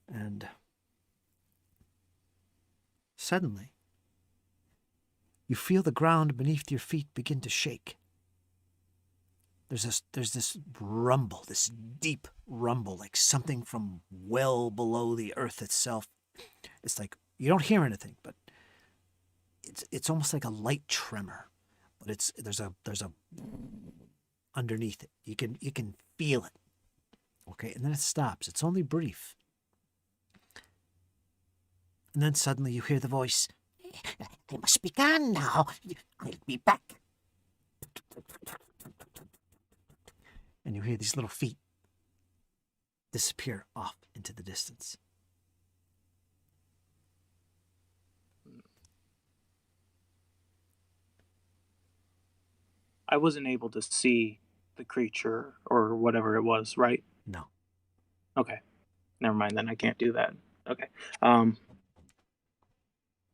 And suddenly, you feel the ground beneath your feet begin to shake. There's this rumble, this deep rumble, like something from well below the earth itself. It's like you don't hear anything, but it's almost like a light tremor. But there's a underneath it. You can feel it. Okay, and then it stops. It's only brief. And then suddenly you hear the voice. "I must be gone now. I'll be back." And you hear these little feet disappear off into the distance. I wasn't able to see the creature or whatever it was, right? No. Okay. Never mind, then I can't do that. Okay.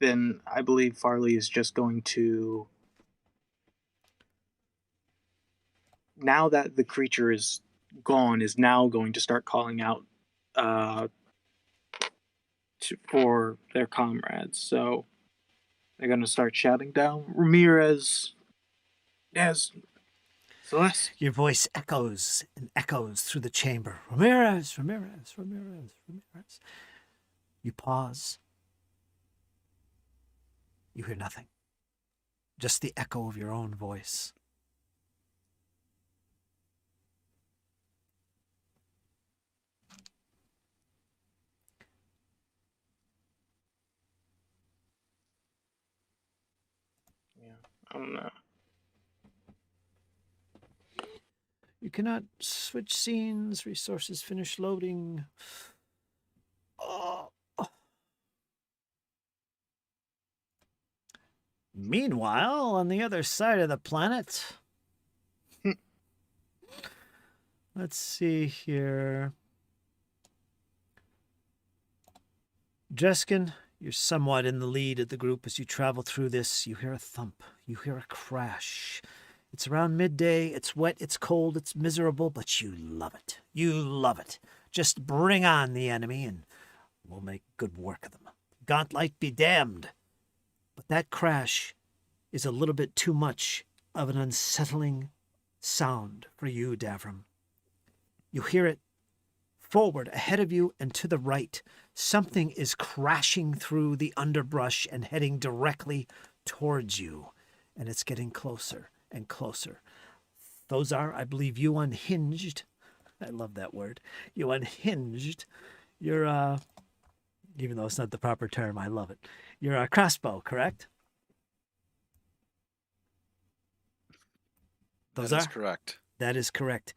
Then I believe Farley is just going to... Now that the creature is gone, is now going to start calling out for their comrades. So they're going to start shouting down, "Ramirez, yes, Celeste." Your voice echoes and echoes through the chamber. "Ramirez, Ramirez, Ramirez, Ramirez." You pause. You hear nothing. Just the echo of your own voice. Yeah, You cannot switch scenes. Resources finish loading. Oh. Meanwhile, on the other side of the planet, let's see here. Jeskin, you're somewhat in the lead of the group as you travel through this. You hear a thump. You hear a crash. It's around midday. It's wet. It's cold. It's miserable, but you love it. You love it. Just bring on the enemy and we'll make good work of them. Gauntlet be damned. But that crash is a little bit too much of an unsettling sound for you, Davram. You hear it forward, ahead of you, and to the right. Something is crashing through the underbrush and heading directly towards you. And it's getting closer and closer. Those are, I believe, you unhinged. I love that word. You unhinged your, even though it's not the proper term, I love it. Your crossbow, correct? Those That is are? correct. That is correct.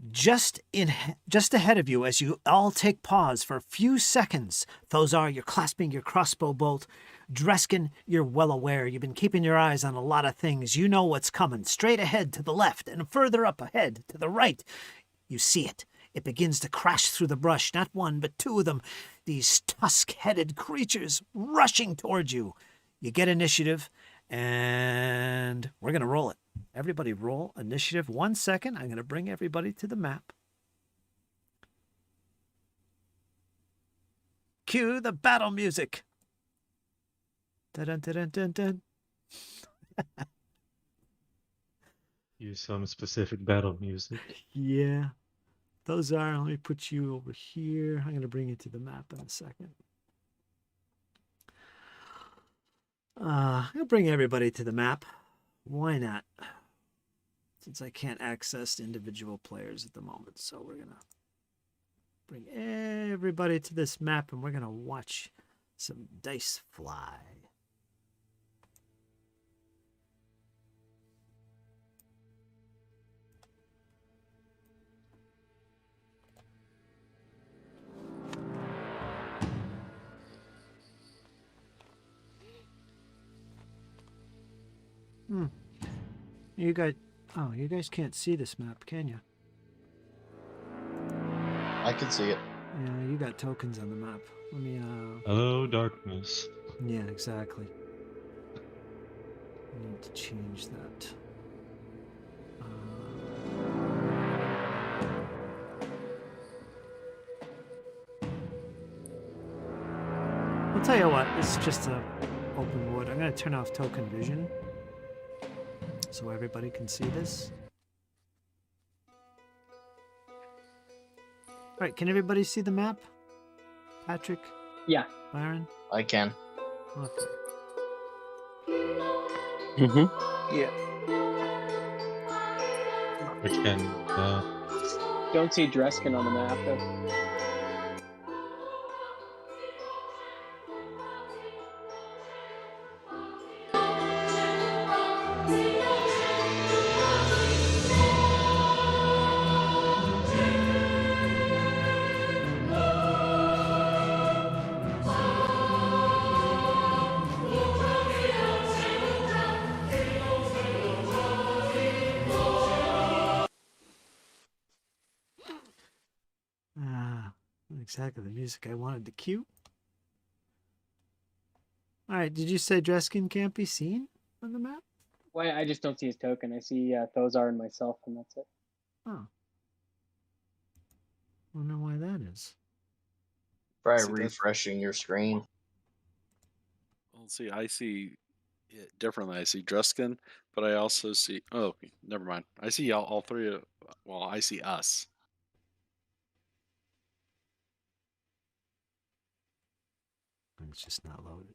Just ahead of you, as you all take pause for a few seconds, Thozar, you're clasping your crossbow bolt. Dreskin, you're well aware. You've been keeping your eyes on a lot of things. You know what's coming. Straight ahead to the left and further up ahead to the right. You see it. It begins to crash through the brush. Not one, but two of them. These tusk-headed creatures rushing towards you. You get initiative, and we're going to roll it. Everybody roll initiative. 1 second. I'm going to bring everybody to the map. Cue the battle music. Dun, dun, dun, dun. Use some specific battle music. Yeah. Those are, let me put you over here. I'm going to bring you to the map in a second. I'm going to bring everybody to the map. Why not? Since I can't access individual players at the moment. So we're going to bring everybody to this map and we're going to watch some dice fly. You guys can't see this map, can you? I can see it. Yeah, you got tokens on the map. Let me, Hello, darkness. yeah, exactly. I need to change that. I'll tell you what, it's just a open wood. I'm going to turn off token vision so everybody can see this. All right, can everybody see the map? Patrick? Yeah. Byron? I can. Okay. Mm-hmm. Yeah. Again, Don't see Dreskin on the map, though. Not exactly the music I wanted to cue. All right, did you say Dreskin can't be seen on the map? Well, I just don't see his token. I see Thozar and myself, and that's it. Oh. Wonder why that is. Try See, that- refreshing your screen. Well, see, I see it differently. I see Druskin, but I also see. Oh, never mind. I see all three of. Well, I see us. It's just not loaded.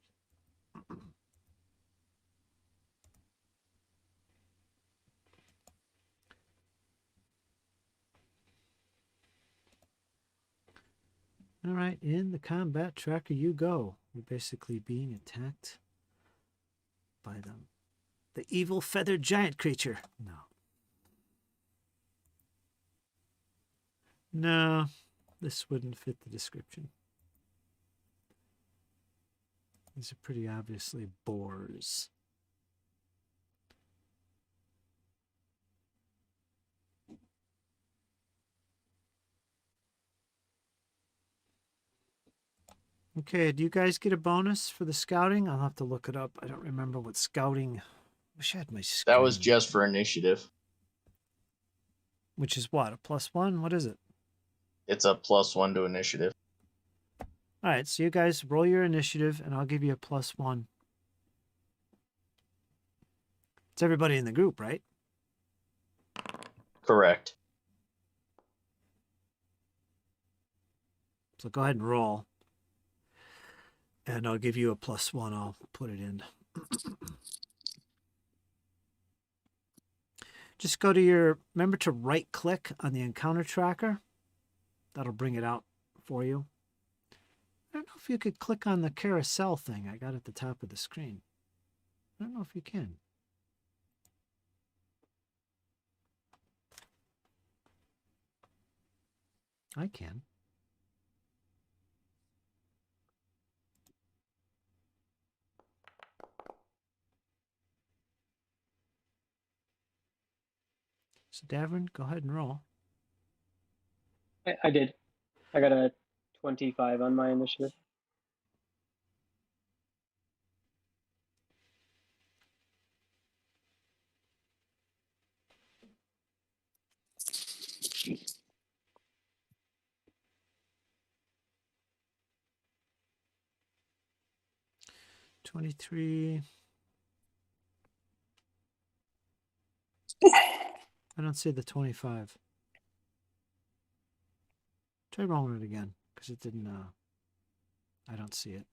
All right, in the combat tracker you go. You're basically being attacked by them. The evil feathered giant creature. No. No, this wouldn't fit the description. These are pretty obviously boars. Okay, do you guys get a bonus for the scouting? I'll have to look it up. I don't remember what scouting. Wish I had my screen. That was just for initiative. Which is what? A +1? What is it? It's a +1 to initiative. All right, so you guys roll your initiative, and I'll give you a +1. It's everybody in the group, right? Correct. So go ahead and roll. And I'll give you a +1. I'll put it in. Just go to your, remember to right click on the encounter tracker. That'll bring it out for you. I don't know if you could click on the carousel thing I got at the top of the screen. I don't know if you can. I can. So Davern, go ahead and roll. I did. I got a 25 on my initiative. $23. I don't see the 25. Try rolling it again, because it didn't, I don't see it.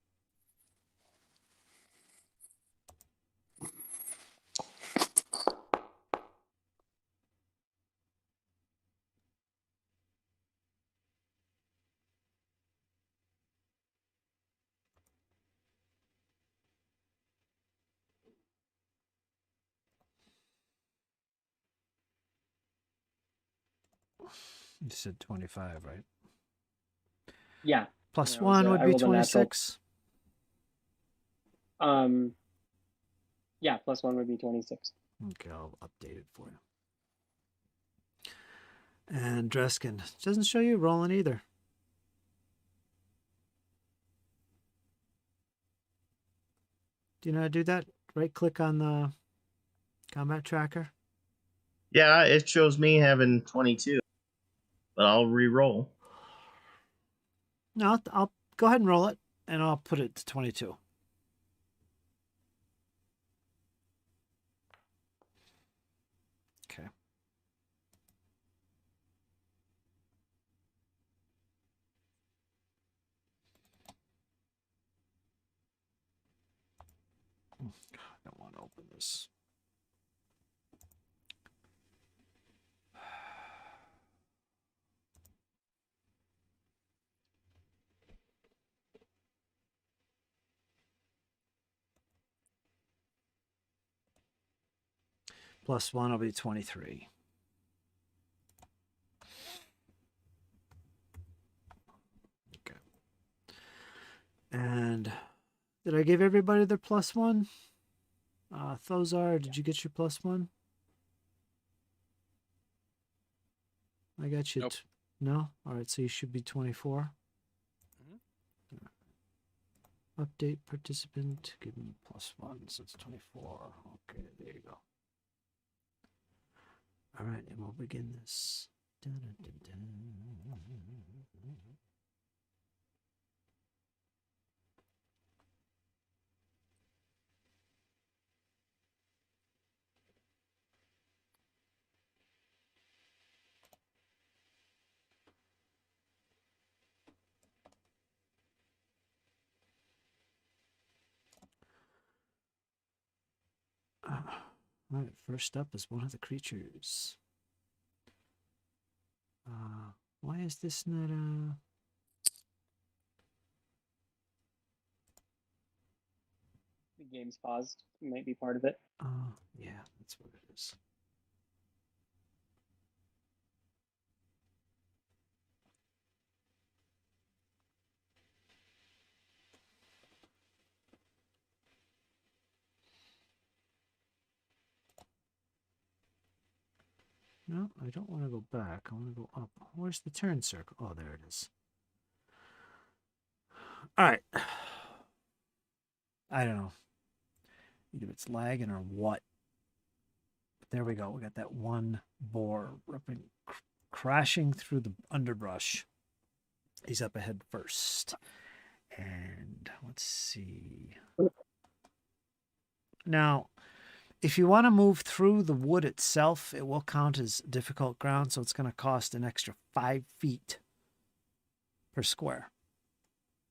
You said 25, right? Yeah. Plus Yeah, it was, one would I be rolled a natural. 26. Yeah, +1 would be 26. Okay, I'll update it for you. And Dreskin doesn't show you rolling either. Do you know how to do that? Right click on the combat tracker. Yeah, it shows me having 22, but I'll re-roll. No, I'll go ahead and roll it, and I'll put it to 22. Okay. I don't want to open this. +1 will be 23. Okay. And did I give everybody their +1? Thozar, did you get your +1? I got you. Nope. No? All right, so you should be 24. Update participant, give me +1, so it's 24. Okay, there you go. All right, and we'll begin this. Dun, dun, dun, dun. All right, first up is one of the creatures. Why is this not The game's paused. Might be part of it. yeah, that's what it is. No, I don't want to go back. I want to go up. Where's the turn circle? Oh, there it is. All right. I don't know. Either it's lagging or what. But there we go. We got that one boar crashing through the underbrush. He's up ahead first. And let's see. Now, if you want to move through the wood itself, it will count as difficult ground, so it's going to cost an extra 5 feet per square.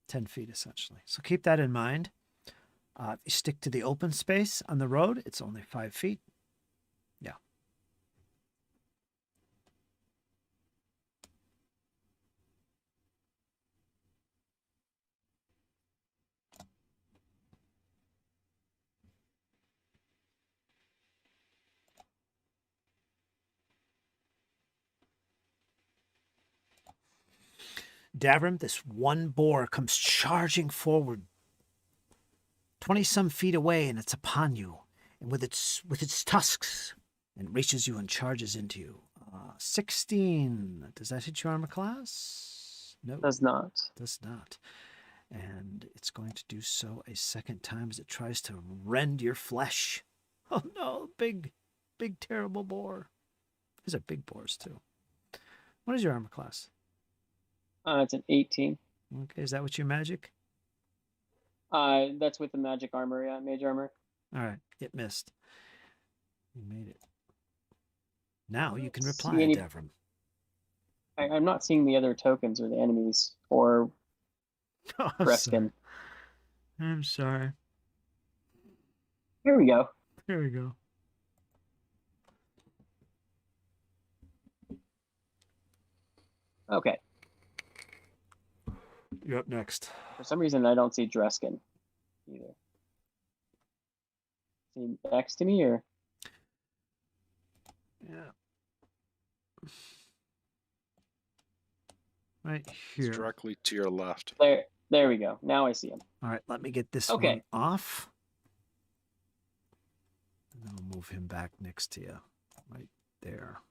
10 feet, essentially. So keep that in mind. If you stick to the open space on the road, it's only 5 feet. Yeah. Davram, this one boar comes charging forward 20-some feet away, and it's upon you. And with its tusks, it reaches you and charges into you. 16. Does that hit your armor class? No. Does not. Does not. And it's going to do so a second time as it tries to rend your flesh. Oh no, big, terrible boar. These are big boars too. What is your armor class? It's an 18. Okay, is that what your magic? That's with the magic armor, yeah, mage armor. All right, it missed. You made it. Now you can reply, Davram. I'm not seeing the other tokens or the enemies or Breskin. I'm sorry. Here we go. Here we go. Okay. You're up next. For some reason, I don't see Dreskin either. Is he next to me or? Yeah. Right here. It's directly to your left. There we go. Now I see him. All right, let me get this Okay. one off. And then I'll move him back next to you. Right there.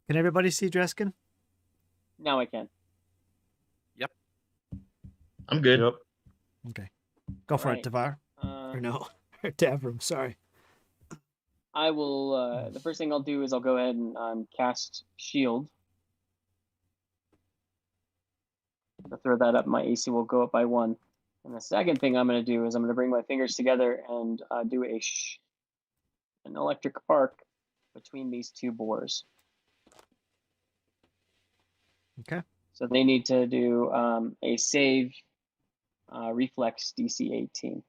Can everybody see Dreskin? Now I can. I'm good. Yep. Okay. Go for it, Right. Tavar. Or no? Davram, sorry. I will. The first thing I'll do is I'll go ahead and cast Shield. I'll throw that up. My AC will go up by 1. And the second thing I'm going to do is I'm going to bring my fingers together and do an electric arc between these 2 boars. Okay. So they need to do a save reflex DC 18.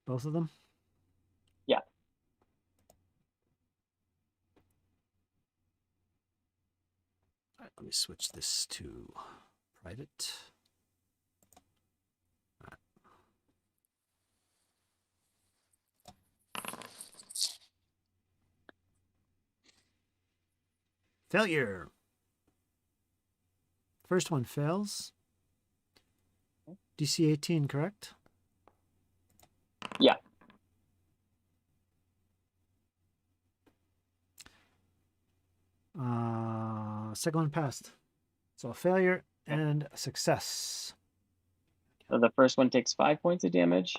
Both of them? Yeah. All right, let me switch this to private. All right. Failure. First one fails. DC 18, correct? Yeah. Second one passed. So a failure and a success. So the first one takes 5 points of damage,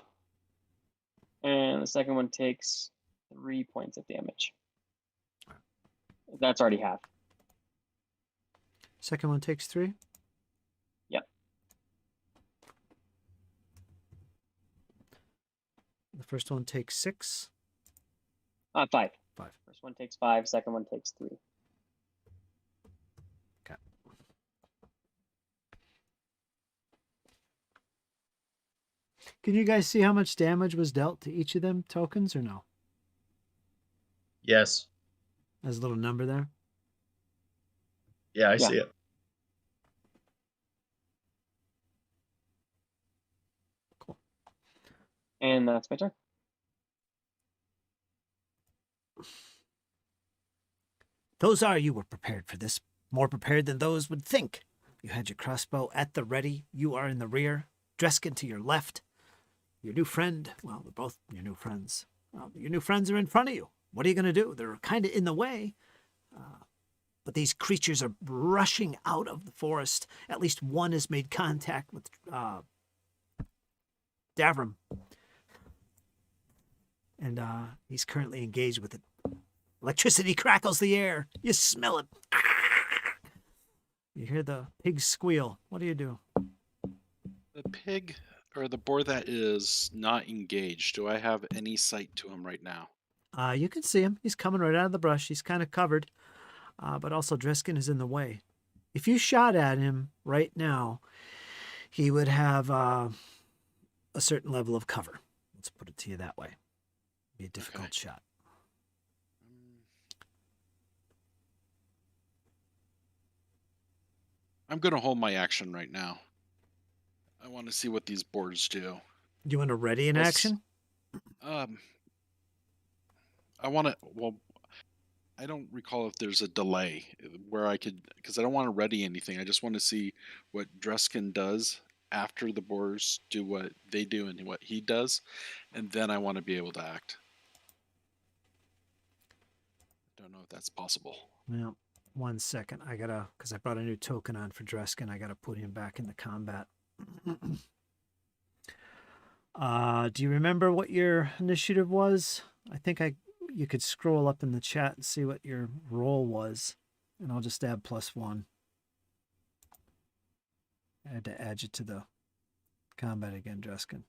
and the second one takes 3 points of damage. That's already half. Second one takes 3? Yep. The first one takes 6? 5. 5. First one takes 5, second one takes 3. Okay. Can you guys see how much damage was dealt to each of them tokens or no? Yes. There's a little number there. Yeah, I Yeah. see it. And that's my turn. Those are, you were prepared for this, more prepared than those would think. You had your crossbow at the ready. You are in the rear. Dreskin to your left. Your new friend, well, they're both your new friends. Well, your new friends are in front of you. What are you going to do? They're kind of in the way. But these creatures are rushing out of the forest. At least one has made contact with Davram. And he's currently engaged with it. Electricity crackles the air. You smell it. You hear the pig squeal. What do you do? The pig or the boar that is not engaged, do I have any sight to him right now? You can see him. He's coming right out of the brush. He's kind of covered. But also Dreskin is in the way. If you shot at him right now, he would have a certain level of cover. Let's put it to you that way. Be a difficult shot. I'm going to hold my action right now. I want to see what these boards do. Do you want to ready an Let's- action? I want to, well, I don't recall if there's a delay where I could, because I don't want to ready anything. I just want to see what Dreskin does after the boars do what they do and what he does, and then I want to be able to act. Don't know if that's possible. Well, 1 second. I gotta, because I brought a new token on for Dreskin. I gotta put him back in the combat. Do you remember what your initiative was? I think you could scroll up in the chat and see what your roll was, and I'll just add +1. I had to add you to the combat again, Dreskin.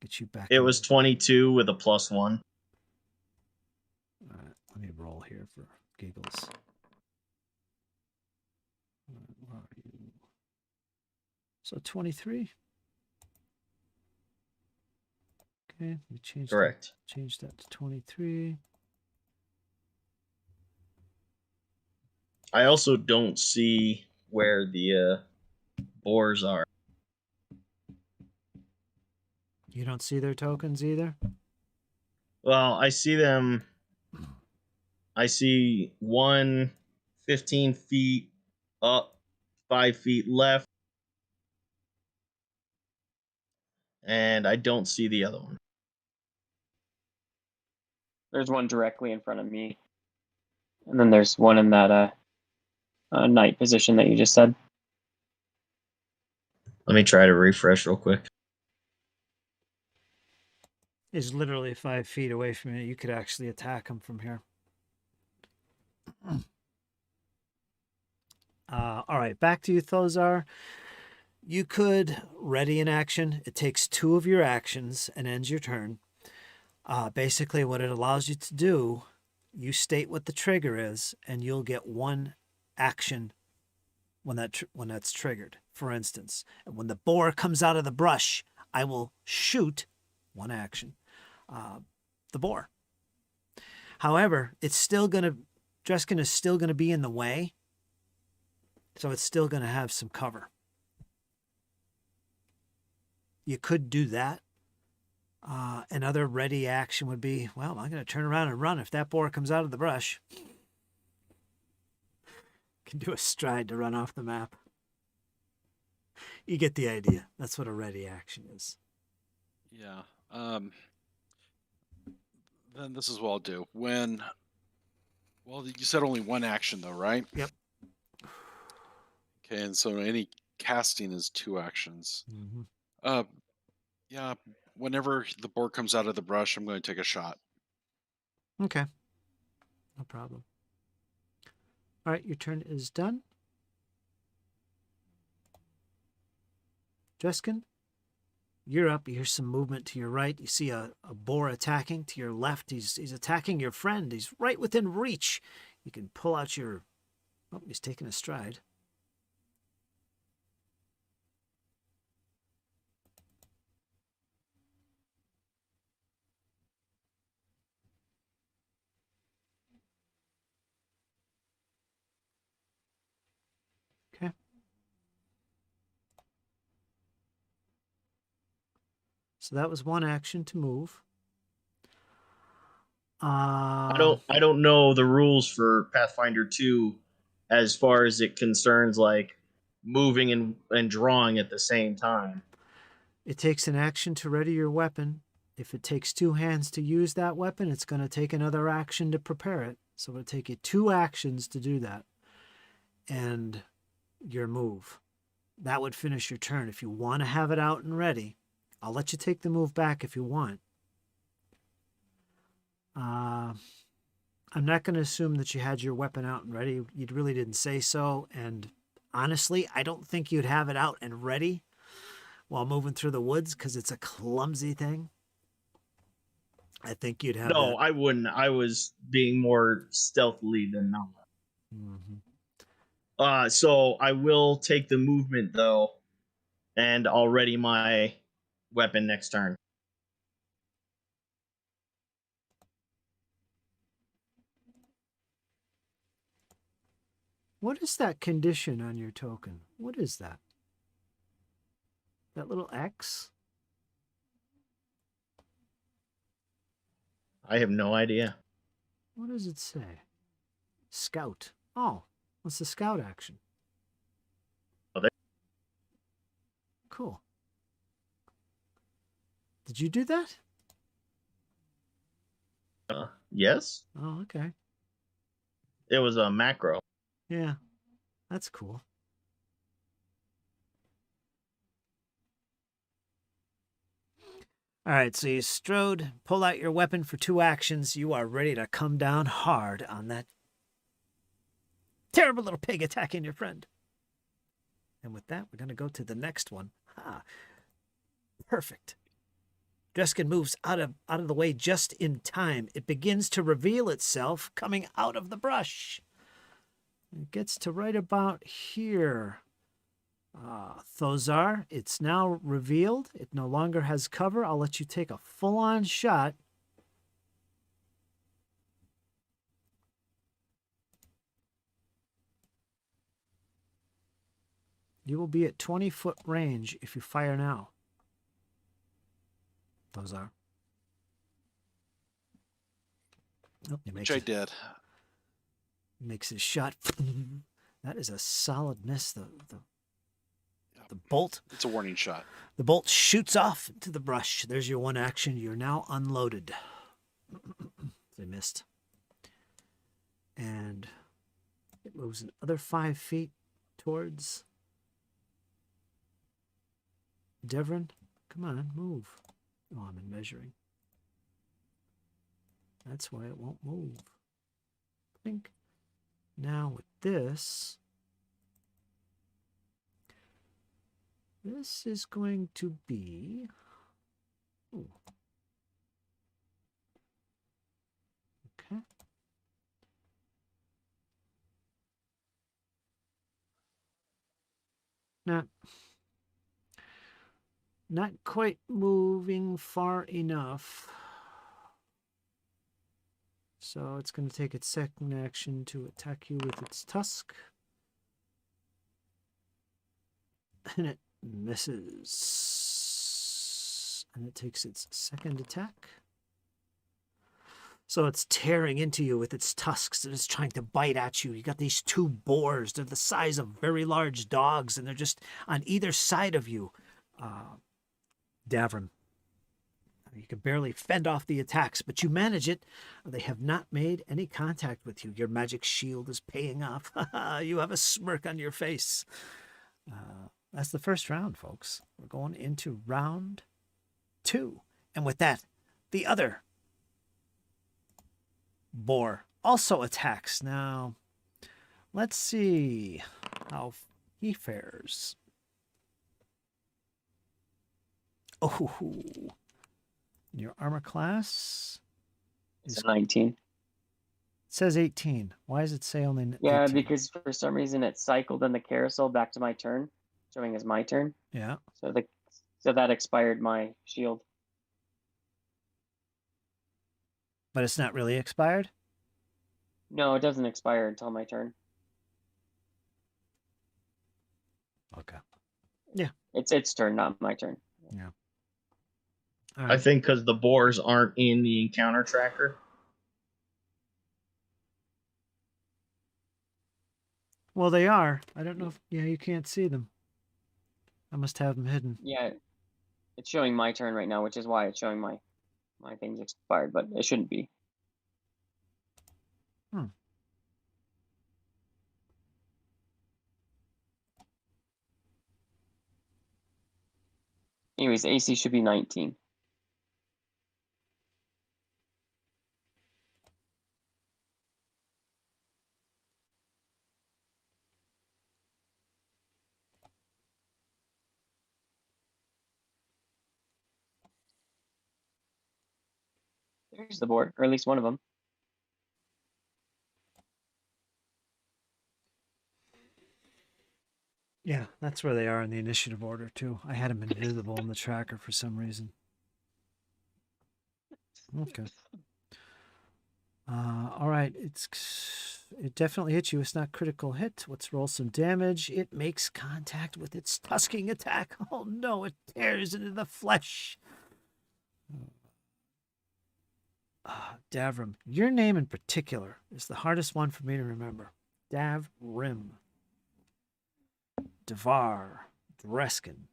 Get you back. It in. was 22 with a +1. All right, let me roll here for giggles. Where are you? So 23. Okay, we changed Correct. Change that to 23. I also don't see where the boars are. You don't see their tokens either? Well, I see them. I see one 15 feet up, 5 feet left, and I don't see the other one. There's one directly in front of me. And then there's one in that knight position that you just said. Let me try to refresh real quick. He's literally 5 feet away from you. You could actually attack him from here. All right, back to you, Thozar. You could ready an action. It takes 2 of your actions and ends your turn. Basically, what it allows you to do, you state what the trigger is, and you'll get 1 action when that's triggered. For instance, when the boar comes out of the brush, I will shoot 1 action, the boar. However, Dreskin is still gonna be in the way, so it's still gonna have some cover. You could do that. Another ready action would be, well, I'm going to turn around and run if that boar comes out of the brush. Can do a stride to run off the map. You get the idea. That's what a ready action is. Yeah. Then this is what I'll do. Well, you said only 1 action though, right? Yep. Okay, and so any casting is 2 actions. Mm-hmm. Yeah. Whenever the boar comes out of the brush, I'm going to take a shot. Okay. No problem. All right, your turn is done. Dreskin, you're up. You hear some movement to your right. You see a boar attacking to your left. He's attacking your friend. He's right within reach. You can pull out your... Oh, he's taking a stride. Okay. So that was 1 action to move. I don't know the rules for Pathfinder 2 as far as it concerns like moving and drawing at the same time. It takes an action to ready your weapon. If it takes 2 hands to use that weapon, it's going to take another action to prepare it. So it'll take you 2 actions to do that. And your move. That would finish your turn. If you want to have it out and ready, I'll let you take the move back if you want. I'm not going to assume that you had your weapon out and ready. You really didn't say so. And honestly, I don't think you'd have it out and ready while moving through the woods because it's a clumsy thing. I think you'd have No, that. I wouldn't. I was being more stealthily than not. Mm-hmm. So I will take the movement though, and I'll ready my weapon next turn. What is that condition on your token? What is that? That little X? I have no idea. What does it say? Scout. Oh, what's the scout action? Oh, there. Cool. Did you do that? Yes. Oh, okay. It was a macro. Yeah, that's cool. All right, so you strode, pull out your weapon for 2 actions. You are ready to come down hard on that terrible little pig attacking your friend. And with that, we're going to go to the next one. Perfect. Dreskin moves out of the way just in time. It begins to reveal itself coming out of the brush. It gets to right about here. Thozar, it's now revealed. It no longer has cover. I'll let you take a full-on shot. You will be at 20-foot range if you fire now. Thozar. Oh, Which I did. Makes his shot. That is a solid miss. The bolt. It's a warning shot. The bolt shoots off into the brush. There's your 1 action. You're now unloaded. They missed. And it moves another 5 feet towards Devrin, come on, move. Oh, I'm in measuring. That's why it won't move. Think. Now with this, this is going to be. Ooh. Okay. Not quite moving far enough. So it's going to take its second action to attack you with its tusk. And it misses. And it takes its second attack. So it's tearing into you with its tusks and it's trying to bite at you. You got these two boars. They're the size of very large dogs, and they're just on either side of you. Davram, you can barely fend off the attacks, but you manage it. They have not made any contact with you. Your magic shield is paying off. You have a smirk on your face. That's the first round, folks. We're going into round 2. And with that, the other boar also attacks. Now, let's see how he fares. Oh, your armor class It's a 19. It says 18. Why does it say only 18? Yeah, because for some reason it cycled in the carousel back to my turn, showing as my turn. Yeah. So that expired my shield. But it's not really expired? No, it doesn't expire until my turn. Okay. Yeah. It's its turn, not my turn. Yeah. I All right. think because the boars aren't in the encounter tracker. Well, they are. I don't know if... Yeah, you can't see them. I must have them hidden. Yeah, it's showing my turn right now, which is why it's showing my thing's expired, but it shouldn't be. Anyways, AC should be 19. There's the board, or at least one of them. Yeah, that's where they are in the initiative order, too. I had them invisible in the tracker for some reason. Okay. All right. It definitely hits you. It's not critical hit. Let's roll some damage. It makes contact with its tusking attack. Oh, no. It tears into the flesh. Davrim, your name in particular is the hardest one for me to remember. Davrim. Devar. Dreskin.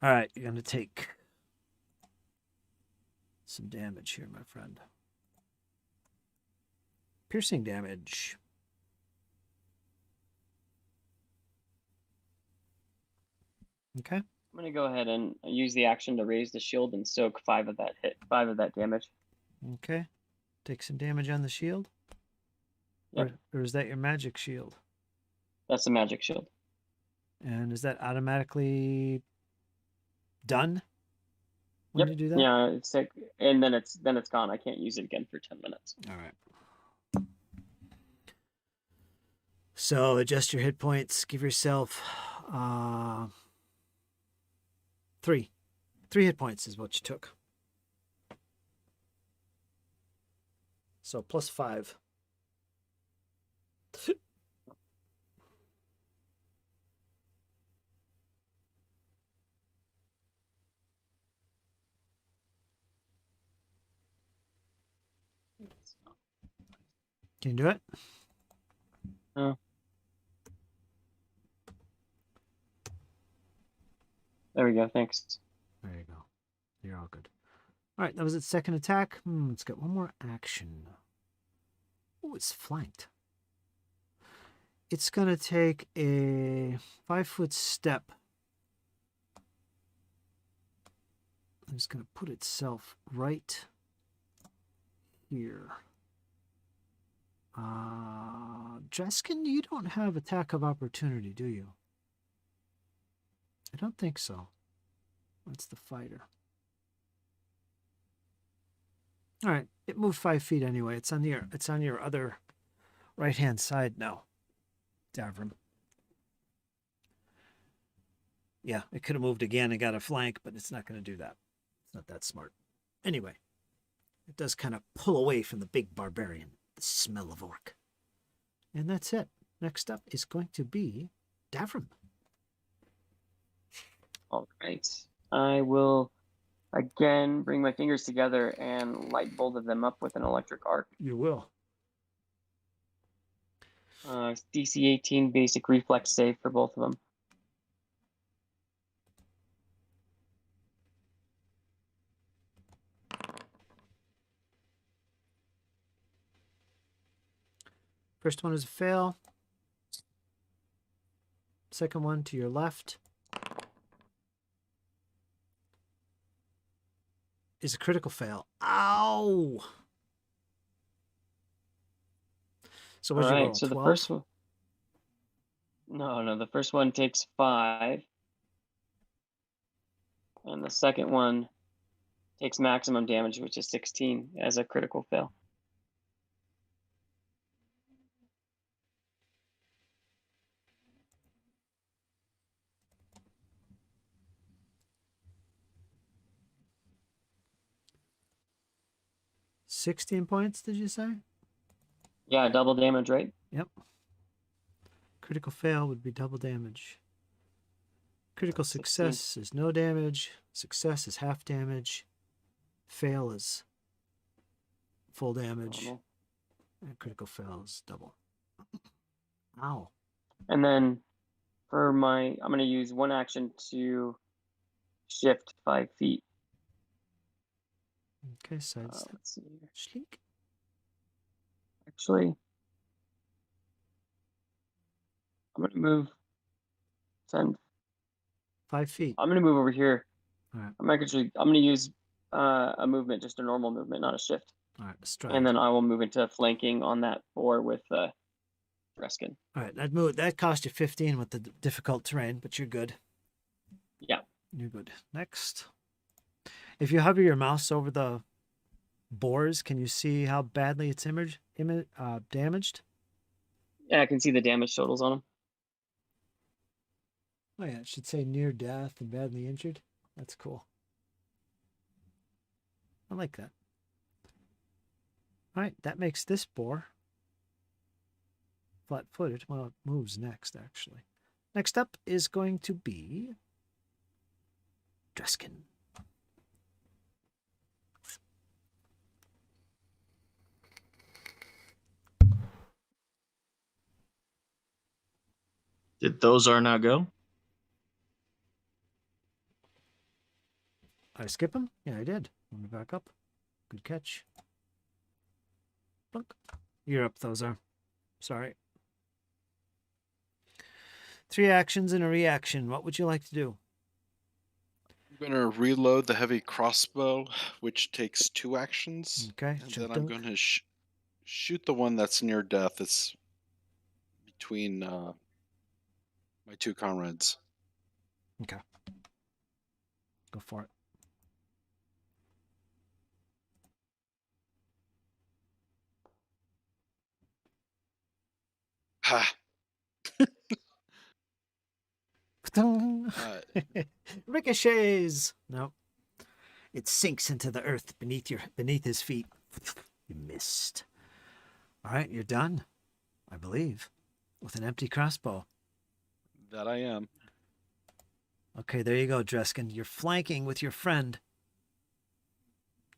All right, you're going to take some damage here, my friend. Piercing damage. Okay. I'm gonna go ahead and use the action to raise the shield and soak 5 of that damage. Okay. Take some damage on the shield. Yep. Or is that your magic shield? That's the magic shield. And is that automatically done when you do that? Yeah, it's like, and then it's gone. I can't use it again for 10 minutes. All right. So adjust your hit points. Give yourself 3. 3 hit points is what you took. So plus 5. Can you do it? Oh. There we go. Thanks. There you go. You're all good. All right, that was its second attack. Let's get one more action. Oh, it's flanked. It's going to take a 5-foot step I'm just going to put itself right here. Dreskin, you don't have attack of opportunity, do you? I don't think so. That's the fighter. All right, it moved 5 feet anyway. It's on your other right-hand side now, Davram. Yeah, it could have moved again and got a flank, but it's not going to do that. It's not that smart. Anyway, it does kind of pull away from the big barbarian, the smell of orc. And that's it. Next up is going to be Davram. All right. I will again bring my fingers together and light both of them up with an electric arc. You will. DC 18 basic reflex save for both of them. First one is a fail. Second one to your left is a critical fail. Ow! So what'd you roll? So 12? the first one. No, the first one takes 5. And the second one takes maximum damage, which is 16 as a critical fail. $16 points, did you say? Yeah, double damage, right? Yep. Critical fail would be double damage. Critical 16. success is no damage. Success is half damage. Fail is full damage. Normal. And critical fail is double. Ow. And then for I'm going to use one action to shift 5 feet. Okay, sidestep. Let's see here. Schleek. Actually, I'm going to move 10. 5 feet. I'm going to move over here. All right. I'm going to use a movement, just a normal movement, not a shift. All right, stride. And then I will move into flanking on that 4 with Reskin. All right, that cost you 15 with the difficult terrain, but you're good. Yeah. You're good. Next. If you hover your mouse over the boars, can you see how badly it's damaged? Yeah, I can see the damage totals on them. Oh yeah, it should say near death and badly injured. That's cool. I like that. All right, that makes this boar flat-footed. Well, it moves next, actually. Next up is going to be Dreskin. Did Thozar not go? I skip him? Yeah, I did. Let me back up. Good catch. Blunk. You're up, Thozar. Sorry. 3 actions and a reaction. What would you like to do? I'm going to reload the heavy crossbow, which takes 2 actions. Okay. And then I'm going to shoot the one that's near death. It's between my 2 comrades. Okay. Go for it. Ha! Ricochets. No. It sinks into the earth beneath his feet. You missed. All right, you're done, I believe, with an empty crossbow. That I am. Okay, there you go, Dreskin. You're flanking with your friend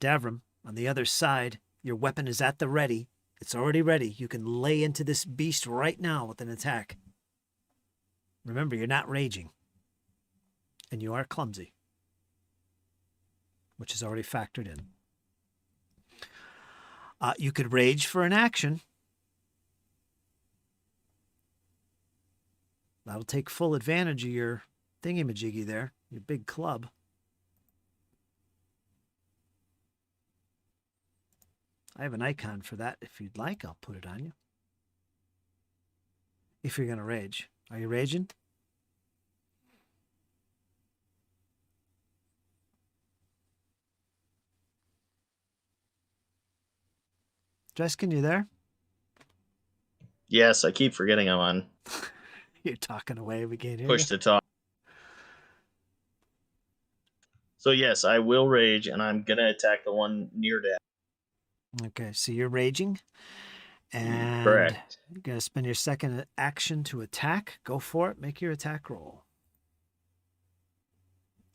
Davram on the other side. Your weapon is at the ready. It's already ready. You can lay into this beast right now with an attack. Remember, you're not raging. And you are clumsy, which is already factored in. You could rage for an action. That'll take full advantage of your thingamajiggy there, your big club. I have an icon for that. If you'd like, I'll put it on you. If you're going to rage. Are you raging? Dreskin, you there? Yes, I keep forgetting I'm on You're talking away. We can't hear push you. to talk. So yes, I will rage, and I'm gonna attack the one near death. Okay, so you're raging. And Correct. you're going to spend your second action to attack. Go for it. Make your attack roll.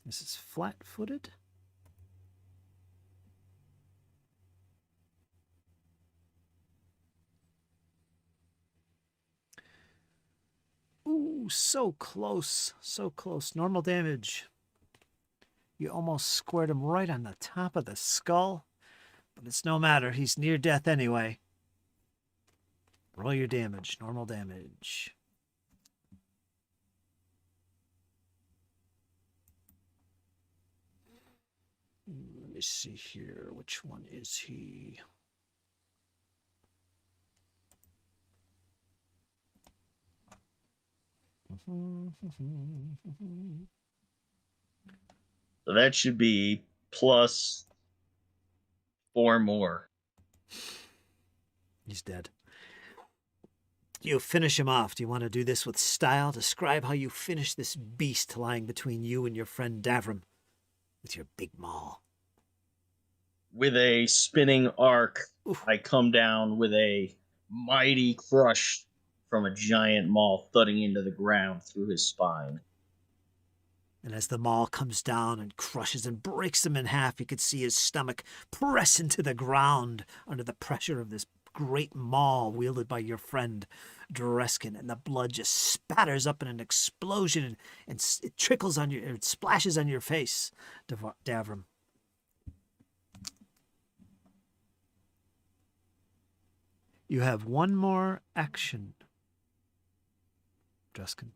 This is flat-footed. Ooh, so close. So close. Normal damage. You almost squared him right on the top of the skull. But it's no matter. He's near death anyway. Roll your damage. Normal damage. Let me see here. Which one is he? So that should be plus 4 more. He's dead. You finish him off. Do you want to do this with style? Describe how you finish this beast lying between you and your friend Davram with your big maul. With a spinning arc, Oof. I come down with a mighty crush from a giant maul thudding into the ground through his spine. And as the maul comes down and crushes and breaks him in half, you could see his stomach press into the ground under the pressure of this great maul wielded by your friend Dreskin, and the blood just spatters up in an explosion, and it trickles on your, it splashes on your face, Davram. You have one more action, Dreskin.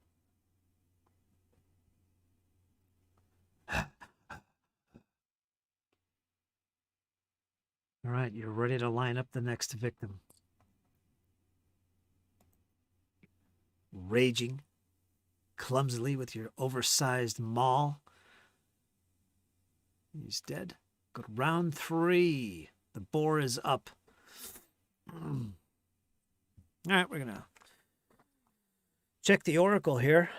All right, you're ready to line up the next victim. Raging clumsily with your oversized maul. He's dead. Go to round 3. The boar is up. All right, we're going to check the oracle here.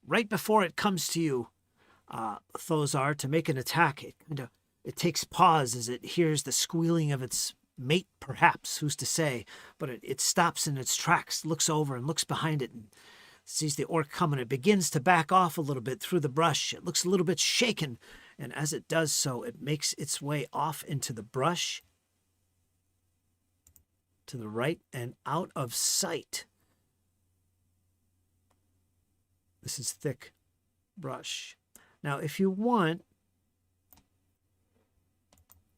Right before it comes to you, Thozar, to make an attack, it takes pause as it hears the squealing of its mate, perhaps, who's to say, but it stops in its tracks, looks over and looks behind it, and sees the orc coming. It begins to back off a little bit through the brush. It looks a little bit shaken, and as it does so, it makes its way off into the brush to the right and out of sight. This is thick brush. Now, if you want,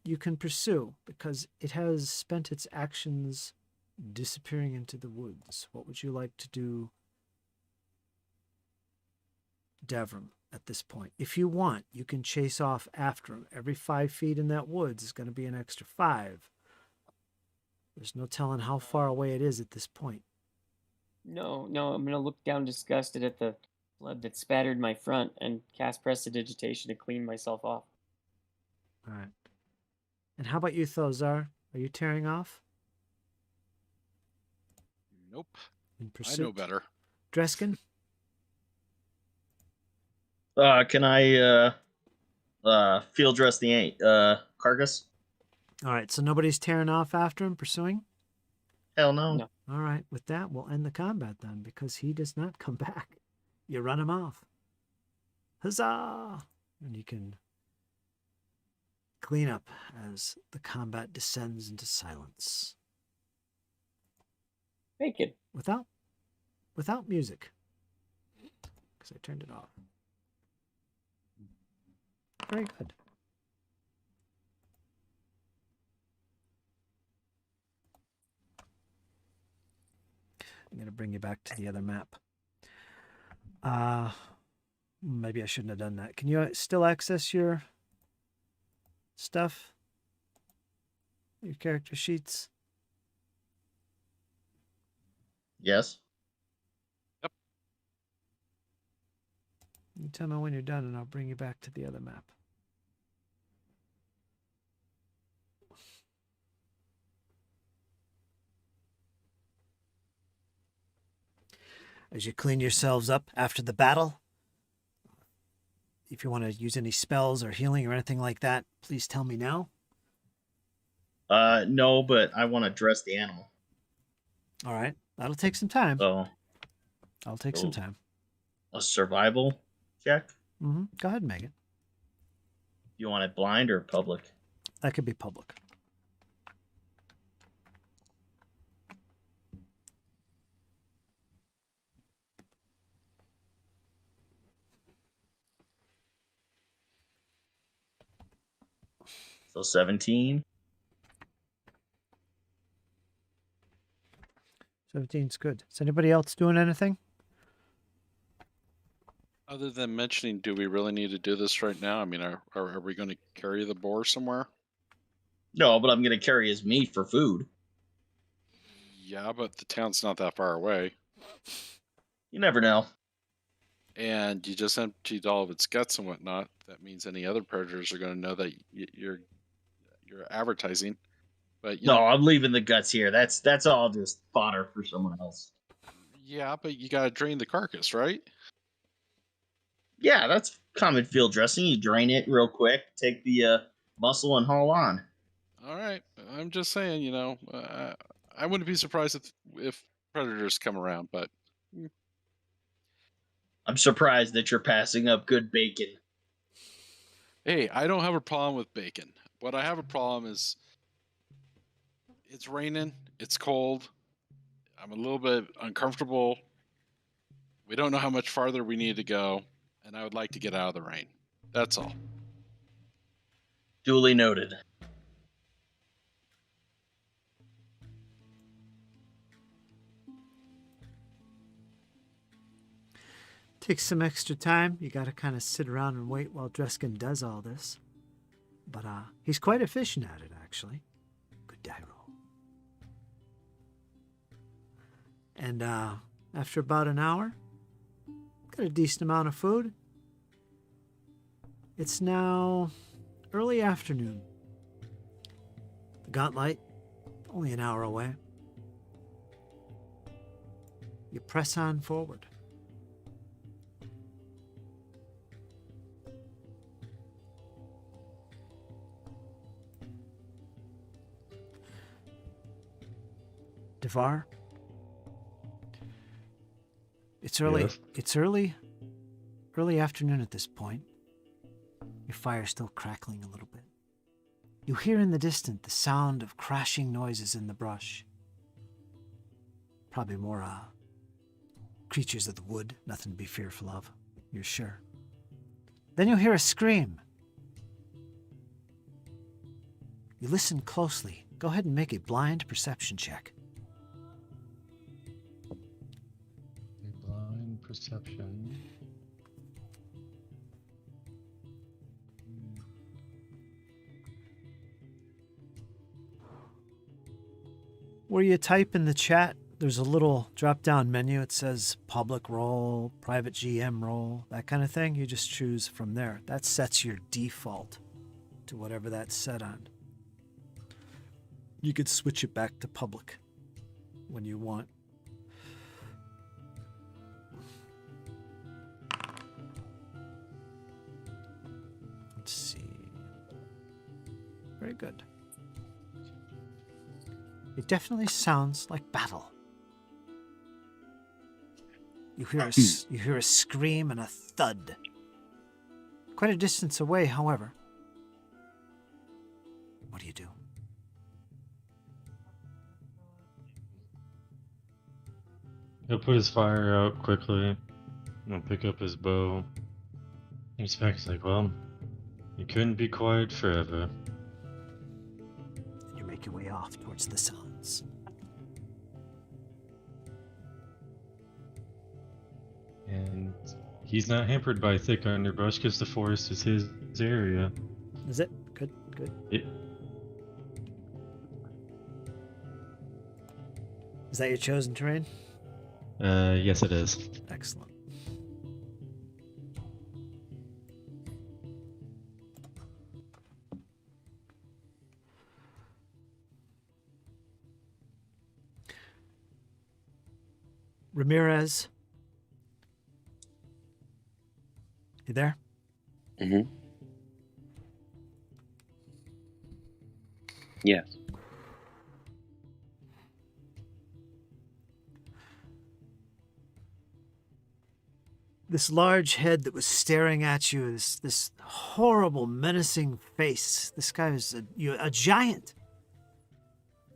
you can pursue, because it has spent its actions disappearing into the woods. What would you like to do, Davram, at this point? If you want, you can chase off after him. Every 5 feet in that woods is going to be an extra 5. There's no telling how far away it is at this point. No, I'm gonna look down disgusted at the blood that spattered my front and cast prestidigitation to clean myself off. All right. And how about you, Thozar? Are you tearing off Nope. in I pursuit? know better. Dreskin? Can I field dress the carcass? All right, so nobody's tearing off after him, pursuing? Hell no. No. All right, with that, we'll end the combat then, because he does not come back. You run him off. Huzzah! And you can clean up as the combat descends into silence. Bacon. Without music, because I turned it off. Very good. I'm going to bring you back to the other map. Maybe I shouldn't have done that. Can you still access your stuff? Your character sheets? Yes. You tell me when you're done and I'll bring you back to the other map. As you clean yourselves up after the battle, if you want to use any spells or healing or anything like that, please tell me now. No, but I want to dress the animal. All right. That'll take some time. So I'll take some time. a survival check. Go ahead and make it. You want it blind or public? That could be public. So 17. 17's good. Is anybody else doing anything? Other than mentioning, do we really need to do this right now? I mean, are we going to carry the boar somewhere? No, but I'm going to carry his meat for food. Yeah, but the town's not that far away. You never know. And you just emptied all of its guts and whatnot. That means any other predators are going to know that you're advertising. But No, I'm leaving the guts here. That's all just fodder for someone else. Yeah, but you got to drain the carcass, right? Yeah, that's common field dressing. You drain it real quick, take the muscle, and haul on. All right. I'm just saying, I wouldn't be surprised if predators come around, but I'm surprised that you're passing up good bacon. hey, I don't have a problem with bacon. What I have a problem is it's raining, it's cold, I'm a little bit uncomfortable. We don't know how much farther we need to go, and I would like to get out of the rain. That's all. Duly noted. Takes some extra time. You got to kind of sit around and wait while Dreskin does all this. But he's quite efficient at it, actually. Good die roll. And after about an hour, got a decent amount of food. It's now early afternoon. The Gauntlet, only an hour away. You press on forward. Devar, it's early. Yes. It's early afternoon at this point. Your fire's still crackling a little bit. You hear in the distance the sound of crashing noises in the brush. Probably more creatures of the wood, nothing to be fearful of, you're sure. Then you'll hear a scream. You listen closely. Go ahead and make a blind perception check. Blind perception. Where you type in the chat, there's a little drop-down menu. It says public role, private GM role, that kind of thing. You just choose from there. That sets your default to whatever that's set on. You could switch it back to public when you want. Let's see. Very good. It definitely sounds like battle. You hear a scream and a thud. Quite a distance away, however. What do you do? He'll put his fire out quickly. He'll pick up his bow. He's back. He's like, well, you couldn't be quiet forever. And you make your way off towards the sounds. And he's not hampered by thick underbrush because the forest is his area. Is it? Good, good. Is that your chosen terrain? Yes, it is. Excellent. Ramirez, you there? Mm-hmm. Yes. This large head that was staring at you, this horrible, menacing face. This guy was a giant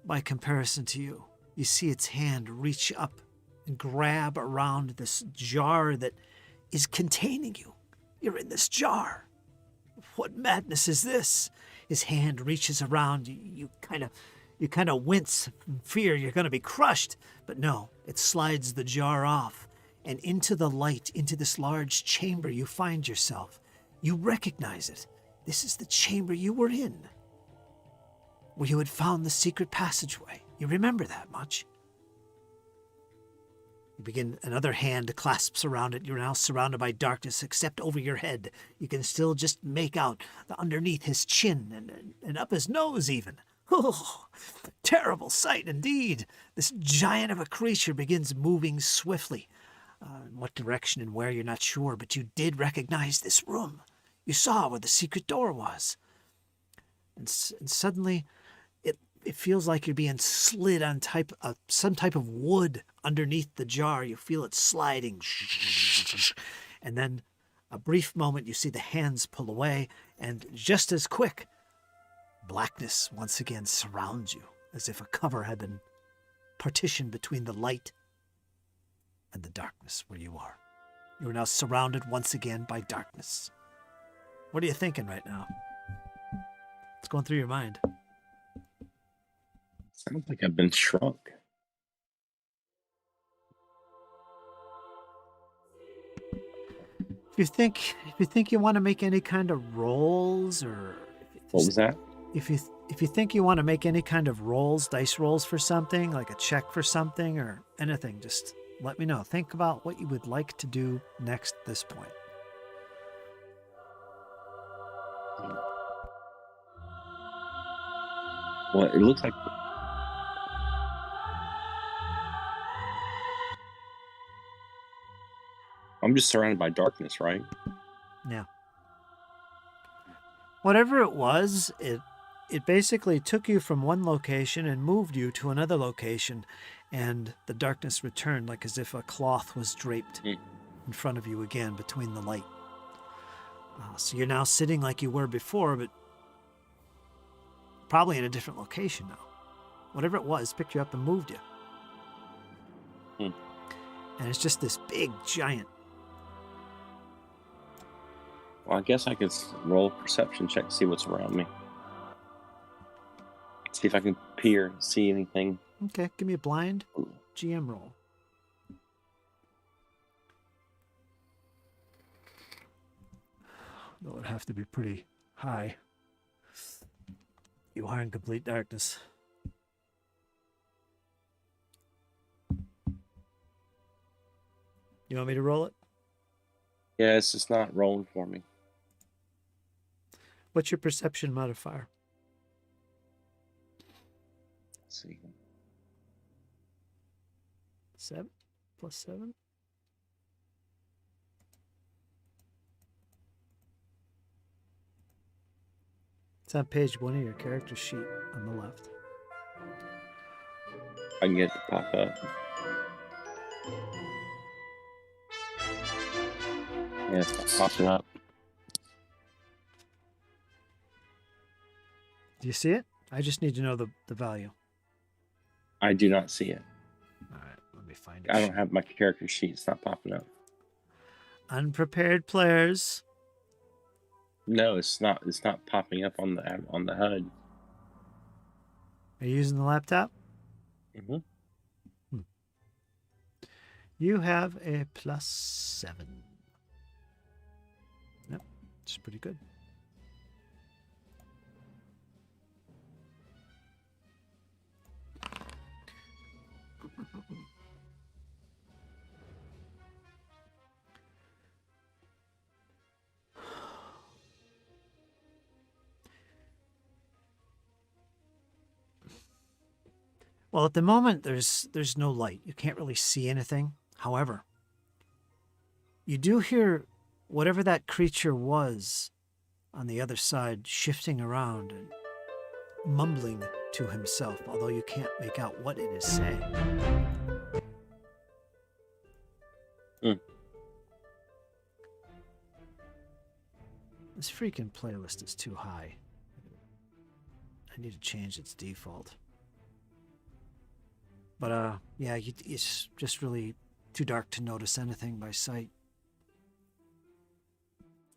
by comparison to you. You see its hand reach up and grab around this jar that is containing you. You're in this jar. What madness is this? His hand reaches around you. You kind of wince in fear you're going to be crushed. But no, it slides the jar off. And into the light, into this large chamber you find yourself. You recognize it. This is the chamber you were in, where you had found the secret passageway. You remember that much? You begin, another hand clasps around it. You're now surrounded by darkness, except over your head. You can still just make out the underneath his chin and up his nose even. Oh, terrible sight indeed. This giant of a creature begins moving swiftly. In what direction and where, you're not sure, but you did recognize this room. You saw where the secret door was. And suddenly, it feels like you're being slid on some type of wood underneath the jar. You feel it sliding. And then, a brief moment, you see the hands pull away, and just as quick, blackness once again surrounds you, as if a cover had been partitioned between the light and the darkness where you are. You are now surrounded once again by darkness. What are you thinking right now? What's going through your mind? Sounds like I've been shrunk. If you think you want to make any kind of rolls, or What was that? if you think you want to make any kind of rolls, dice rolls for something, like a check for something or anything, just let me know. Think about what you would like to do next at this point. Well, it looks like I'm just surrounded by darkness, right? Yeah. Whatever it was, it basically took you from one location and moved you to another location, and the darkness returned like as if a cloth was draped in front of you again between the light. So you're now sitting like you were before, but probably in a different location now. Whatever it was picked you up and moved you. And it's just this big giant. Well, I guess I could roll a perception check to see what's around me. See if I can peer, see anything. Okay, give me a blind GM roll. That would have to be pretty high. You are in complete darkness. You want me to roll it? Yeah, it's just not rolling for me. What's your perception modifier? Let's see. 7 plus 7? It's on page 1 of your character sheet on the left. I can get it to pop up. Yeah, it's not popping up. Do you see it? I just need to know the value. I do not see it. All right, let me find it. I don't have my character sheet. It's not popping up. Unprepared players. No, it's not. It's not popping up on the HUD. Are you using the laptop? Mm-hmm. You have a +7. Yep, it's pretty good. Well, at the moment, there's no light. You can't really see anything. However, you do hear whatever that creature was on the other side shifting around and mumbling to himself, although you can't make out what it is saying. This freaking playlist is too high. I need to change its default. But, yeah, it's just really too dark to notice anything by sight.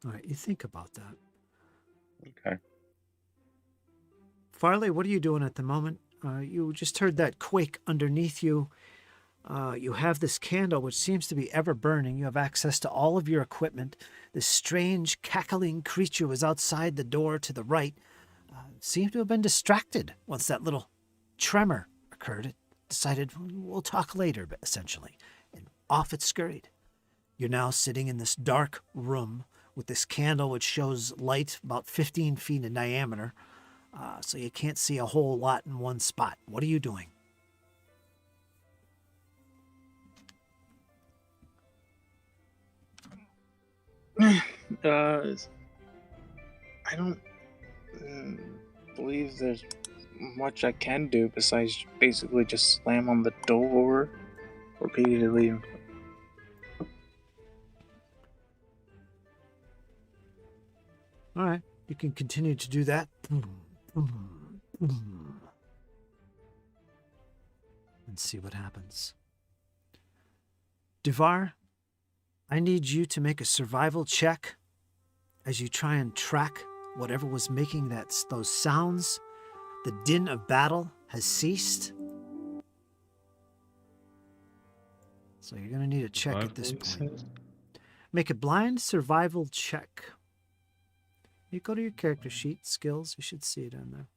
All right, you think about that. Okay. Farley, what are you doing at the moment? You just heard that quake underneath you. You have this candle, which seems to be ever burning. You have access to all of your equipment. This strange, cackling creature was outside the door to the right. Seemed to have been distracted once that little tremor occurred. It decided, we'll talk later, essentially. And off it scurried. You're now sitting in this dark room with this candle which shows light about 15 feet in diameter. So you can't see a whole lot in one spot. What are you doing? I don't believe there's much I can do besides basically just slam on the door repeatedly. All right, you can continue to do that. And see what happens. Duvar, I need you to make a survival check as you try and track whatever was making those sounds. The din of battle has ceased. So you're going to need a check at this point. Make a blind survival check. You go to your character sheet, skills, you should see it on there.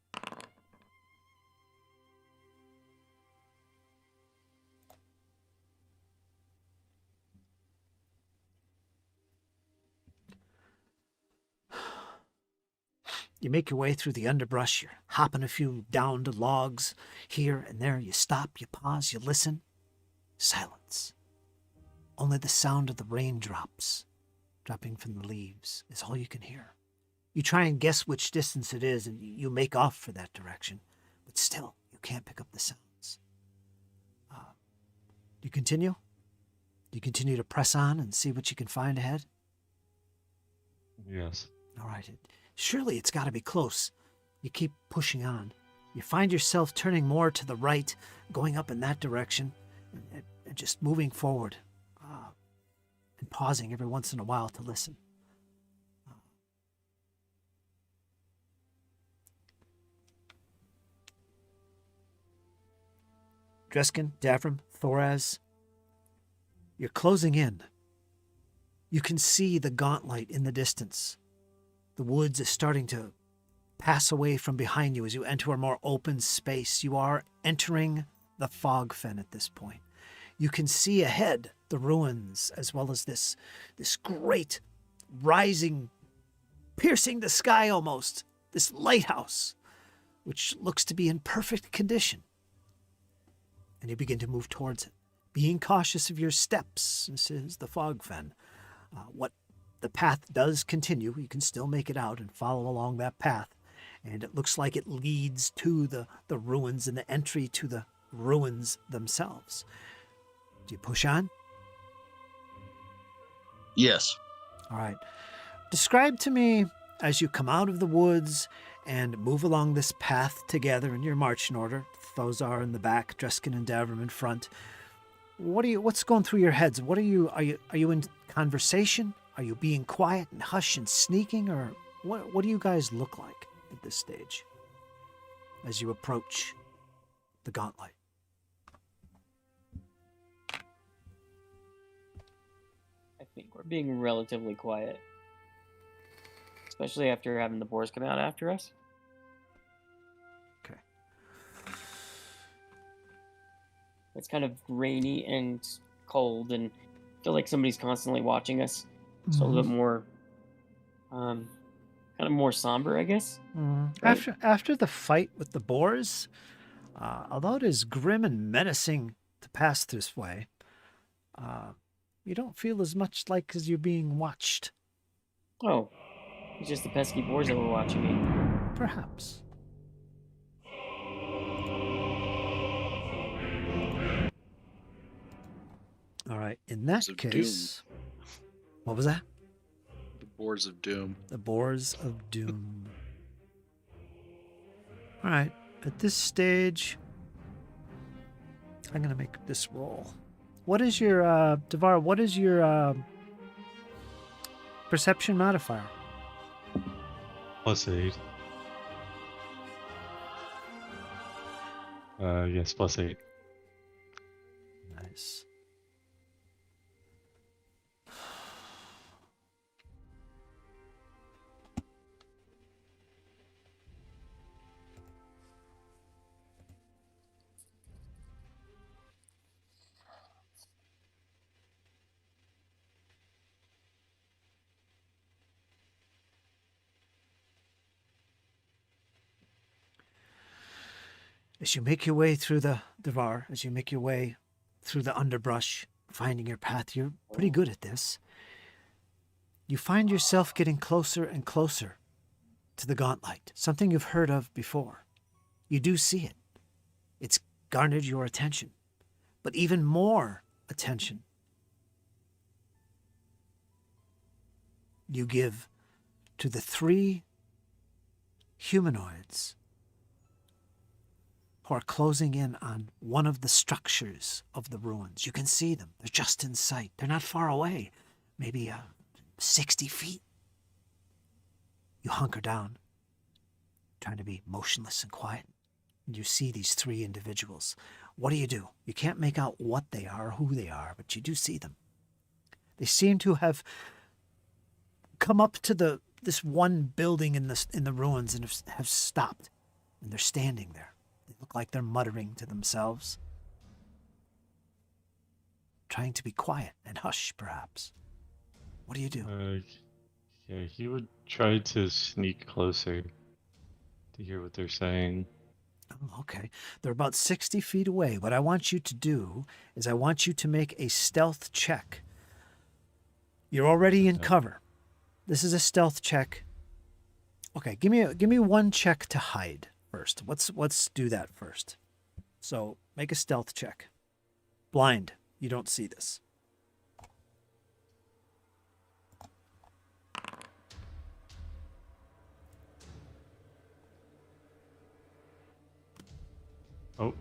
You make your way through the underbrush, you're hopping a few downed logs here and there. You stop, you pause, you listen. Silence. Only the sound of the raindrops dropping from the leaves is all you can hear. You try and guess which distance it is, and you make off for that direction, but still, you can't pick up the sounds. Do you continue? Do you continue to press on and see what you can find ahead? Yes. All right. Surely it's got to be close. You keep pushing on. You find yourself turning more to the right, going up in that direction, and just moving forward, and pausing every once in a while to listen. Dreskin, Davram, Thoraz, you're closing in. You can see the gauntlet in the distance. The woods is starting to pass away from behind you as you enter a more open space. You are entering the fog fen at this point. You can see ahead the ruins as well as this great rising, piercing the sky almost, this lighthouse, which looks to be in perfect condition. And you begin to move towards it, being cautious of your steps. This is the fog fen. What the path does continue. You can still make it out and follow along that path. And it looks like it leads to the ruins and the entry to the ruins themselves. Do you push on? Yes. All right. Describe to me, as you come out of the woods and move along this path together in your marching order, Thozar in the back, Dreskin and Davram in front. What's going through your heads? Are you in conversation? Are you being quiet and hush and sneaking, or what do you guys look like at this stage as you approach the gauntlet? think we're being relatively quiet. Especially after having the boars come out after us. Okay. It's kind of rainy and cold, and I feel like somebody's constantly watching us. It's a little bit more, kind of more somber, I guess. Right? After the fight with the boars, although it is grim and menacing to pass this way, you don't feel as much like as you're being watched. Oh, it's just the pesky boars that were watching me. Perhaps. All right. In that Boars of case, what was that? The Boars of Doom. The Boars of Doom. All right. At this stage, I'm going to make this roll. What is your, Devar, what is your perception modifier? +8. Yes, +8. Nice. As you make your way through the Devar, as you make your way through the underbrush, finding your path, you're pretty good at this. You find yourself getting closer and closer to the gauntlet, something you've heard of before. You do see it. It's garnered your attention, but even more attention you give to the 3 humanoids who are closing in on one of the structures of the ruins. You can see them. They're just in sight. They're not far away. Maybe 60 feet. You hunker down, trying to be motionless and quiet. And you see these 3 individuals. What do? You can't make out what they are or who they are, but you do see them. They seem to have come up to this one building in the ruins and have stopped. And they're standing there. They look like they're muttering to themselves, trying to be quiet and hush, perhaps. What do? Yeah, he would try to sneak closer to hear what they're saying. Oh, okay. They're about 60 feet away. What I want you to do is I want you to make a stealth check. You're already in cover. This is a stealth check. Okay, give me one check to hide first. Let's do that first. So make a stealth check. Blind. You don't see this. Oh,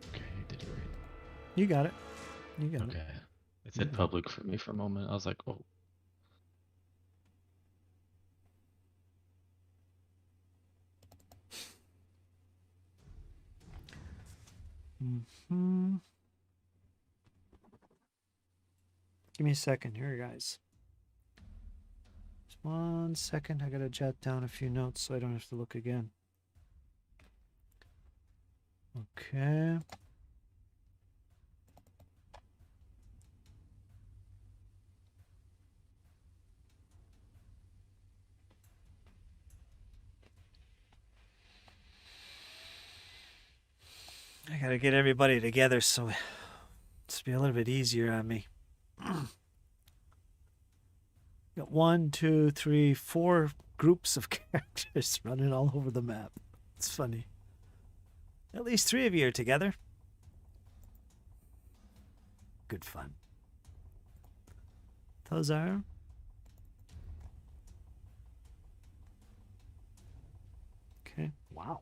okay, you did it right. You got it. You got it. Okay, it said public for me for a moment. I was like, oh. Give me a second here, guys. Just 1 second. I gotta jot down a few notes so I don't have to look again. Okay. I gotta get everybody together so it's be a little bit easier on me. Got 1, 2, 3, 4 groups of characters running all over the map. It's funny. At least 3 of you are together. Good fun. Those are. Okay. Wow.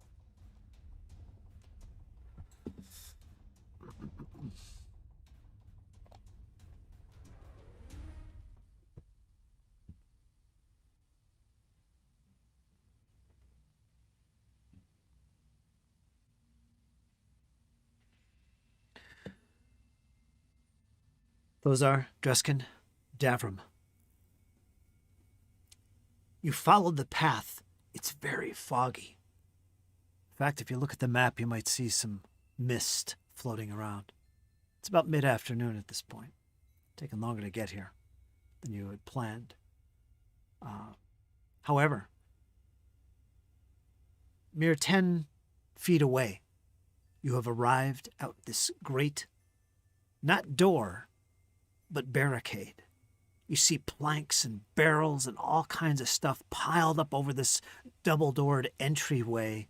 Those are Dreskin, Davram, you followed the path. It's very foggy. In fact, if you look at the map, you might see some mist floating around. It's about mid-afternoon at this point. Taking longer to get here than you had planned. However, mere 10 feet away, you have arrived at this great, not door, but barricade. You see planks and barrels and all kinds of stuff piled up over this double-doored entryway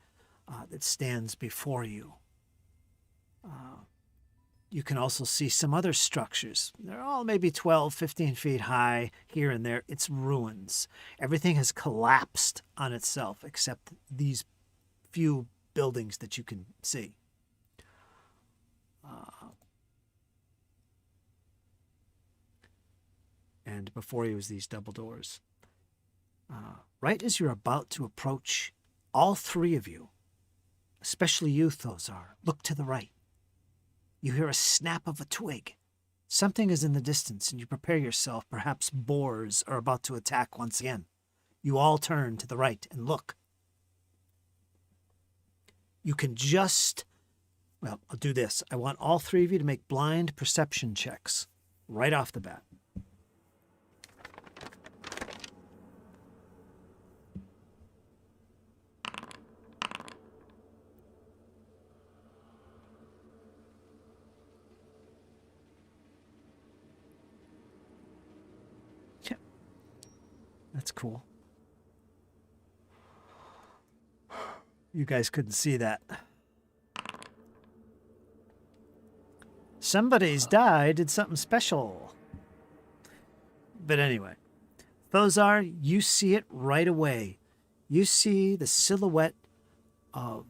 that stands before you. You can also see some other structures. They're all maybe 12, 15 feet high here and there. It's ruins. Everything has collapsed on itself except these few buildings that you can see. And before you is these double doors. Right as you're about to approach, all three of you, especially you, Thozar, look to the right. You hear a snap of a twig. Something is in the distance, and you prepare yourself. Perhaps boars are about to attack once again. You all turn to the right and look. You can just... Well, I'll do this. I want all three of you to make blind perception checks right off the bat. That's cool. You guys couldn't see that. Somebody's died, did something special. But anyway, Thozar, you see it right away. You see the silhouette of...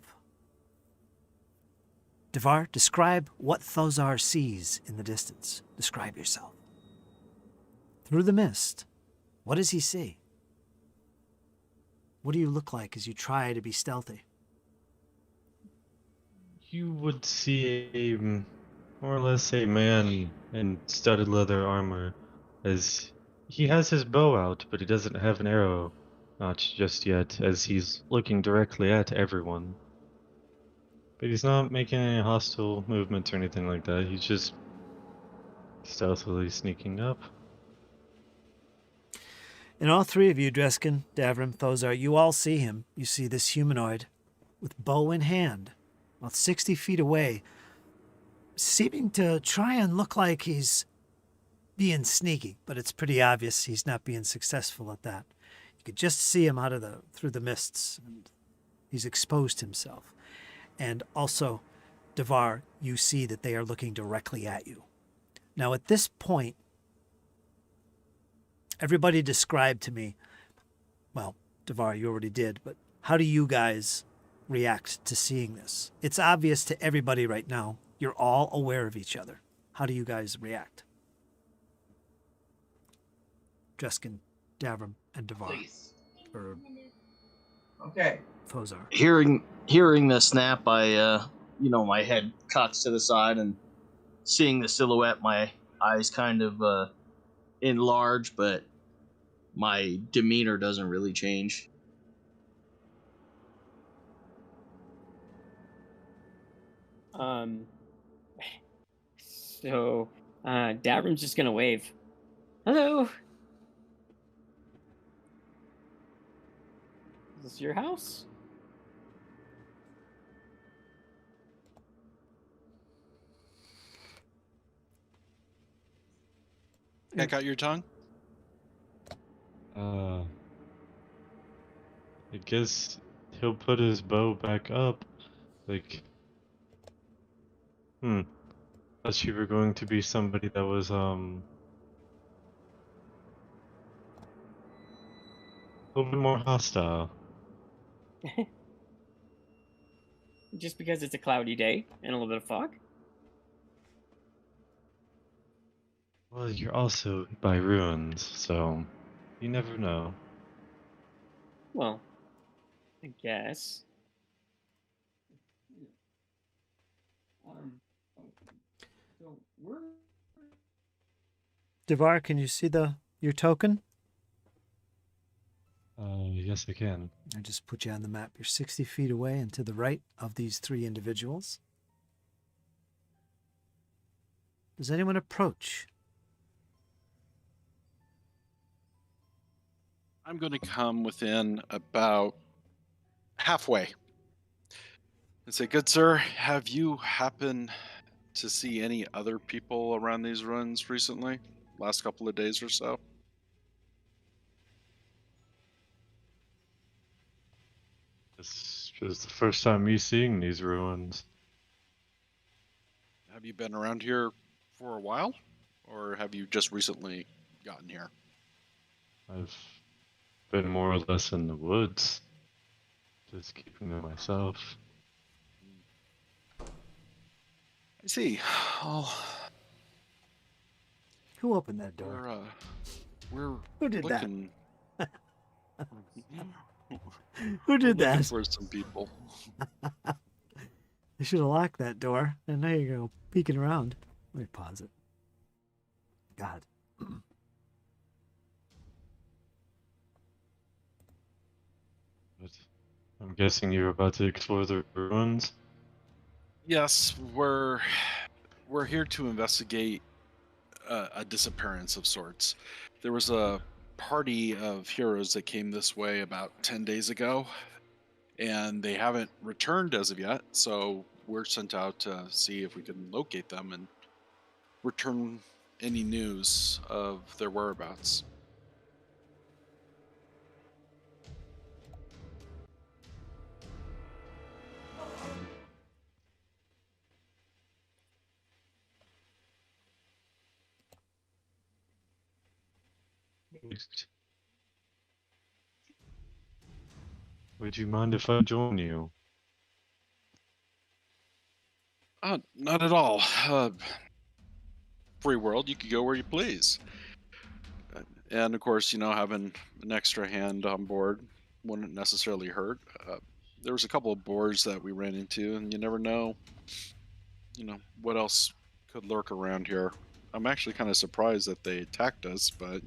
Devar, describe what Thozar sees in the distance. Describe yourself. Through the mist, what does he see? What do you look like as you try to be stealthy? You would see a more or less a man in studded leather armor, as he has his bow out, but he doesn't have an arrow notch just yet, as he's looking directly at everyone. But he's not making any hostile movements or anything like that. He's just stealthily sneaking up. And all three of you, Dreskin, Davram, Thozar, you all see him. You see this humanoid with bow in hand, about 60 feet away, seeming to try and look like he's being sneaky, but it's pretty obvious he's not being successful at that. You could just see him through the mists, and he's exposed himself. And also, Devar, you see that they are looking directly at you. Now, at this point, everybody describe to me, well, Devar, you already did, but how do you guys react to seeing this? It's obvious to everybody right now. You're all aware of each other. How do you guys react? Dreskin, Davram, and Devar. Please. Or Okay. Thozar. Hearing the snap, I my head cocks to the side, and seeing the silhouette, my eyes kind of enlarge, but my demeanor doesn't really change. So Davram's just gonna wave. Hello. Is this your house? Check out your tongue. I guess he'll put his bow back up. Like, thought you were going to be somebody that was, a little bit more hostile. Just because it's a cloudy day and a little bit of fog? Well, you're also by ruins, so you never know. Well, I guess. So we're Devar, can you see your token? Yes, I can. I just put you on the map. You're 60 feet away and to the right of these 3 individuals. Does anyone approach? I'm going to come within about halfway and say, "Good sir, have you happened to see any other people around these ruins recently? Last couple of days or so?" This is the first time me seeing these ruins. Have you been around here for a while? Or have you just recently gotten here? I've been more or less in the woods, just keeping to myself. I see. Oh, Who opened that door? we're Who did that? looking. Who did We're looking that? for some people. I should have locked that door. And there you go, peeking around. Let me pause it. God. But I'm guessing you're about to explore the ruins? Yes, we're here to investigate a disappearance of sorts. There was a party of heroes that came this way about 10 days ago, and they haven't returned as of yet. So we're sent out to see if we can locate them and return any news of their whereabouts. Would you mind if I join you? Not at all. Free world, you could go where you please. And of course, having an extra hand on board wouldn't necessarily hurt. There was a couple of boars that we ran into, and you never know, what else could lurk around here. I'm actually kind of surprised that they attacked us, but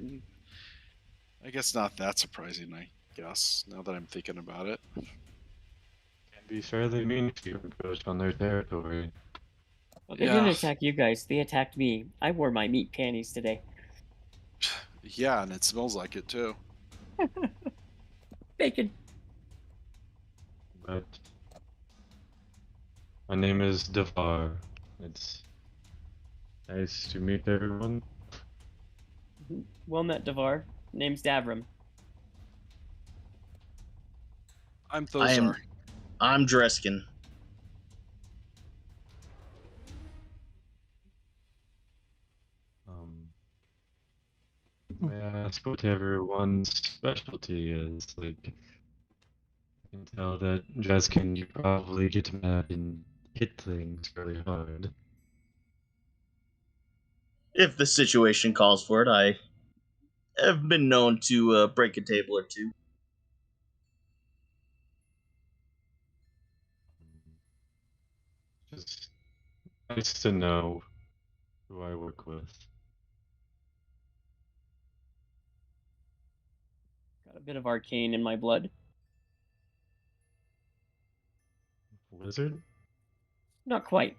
I guess not that surprising, I guess, now that I'm thinking about it. Can be fairly mean to you encroach on their territory. Well, they Yeah. didn't attack you guys. They attacked me. I wore my meat panties today. Yeah, and it smells like it too. Bacon. But my name is Devar. It's nice to meet everyone. Well met, Devar. Name's Davram. I'm Thozar. I'm Dreskin. May I ask what everyone's specialty is? Like, I can tell that Jeskin, you probably get mad and hit things really hard. If the situation calls for it, I have been known to break a table or two. Just nice to know who I work with. Got a bit of arcane in my blood. Wizard? Not quite,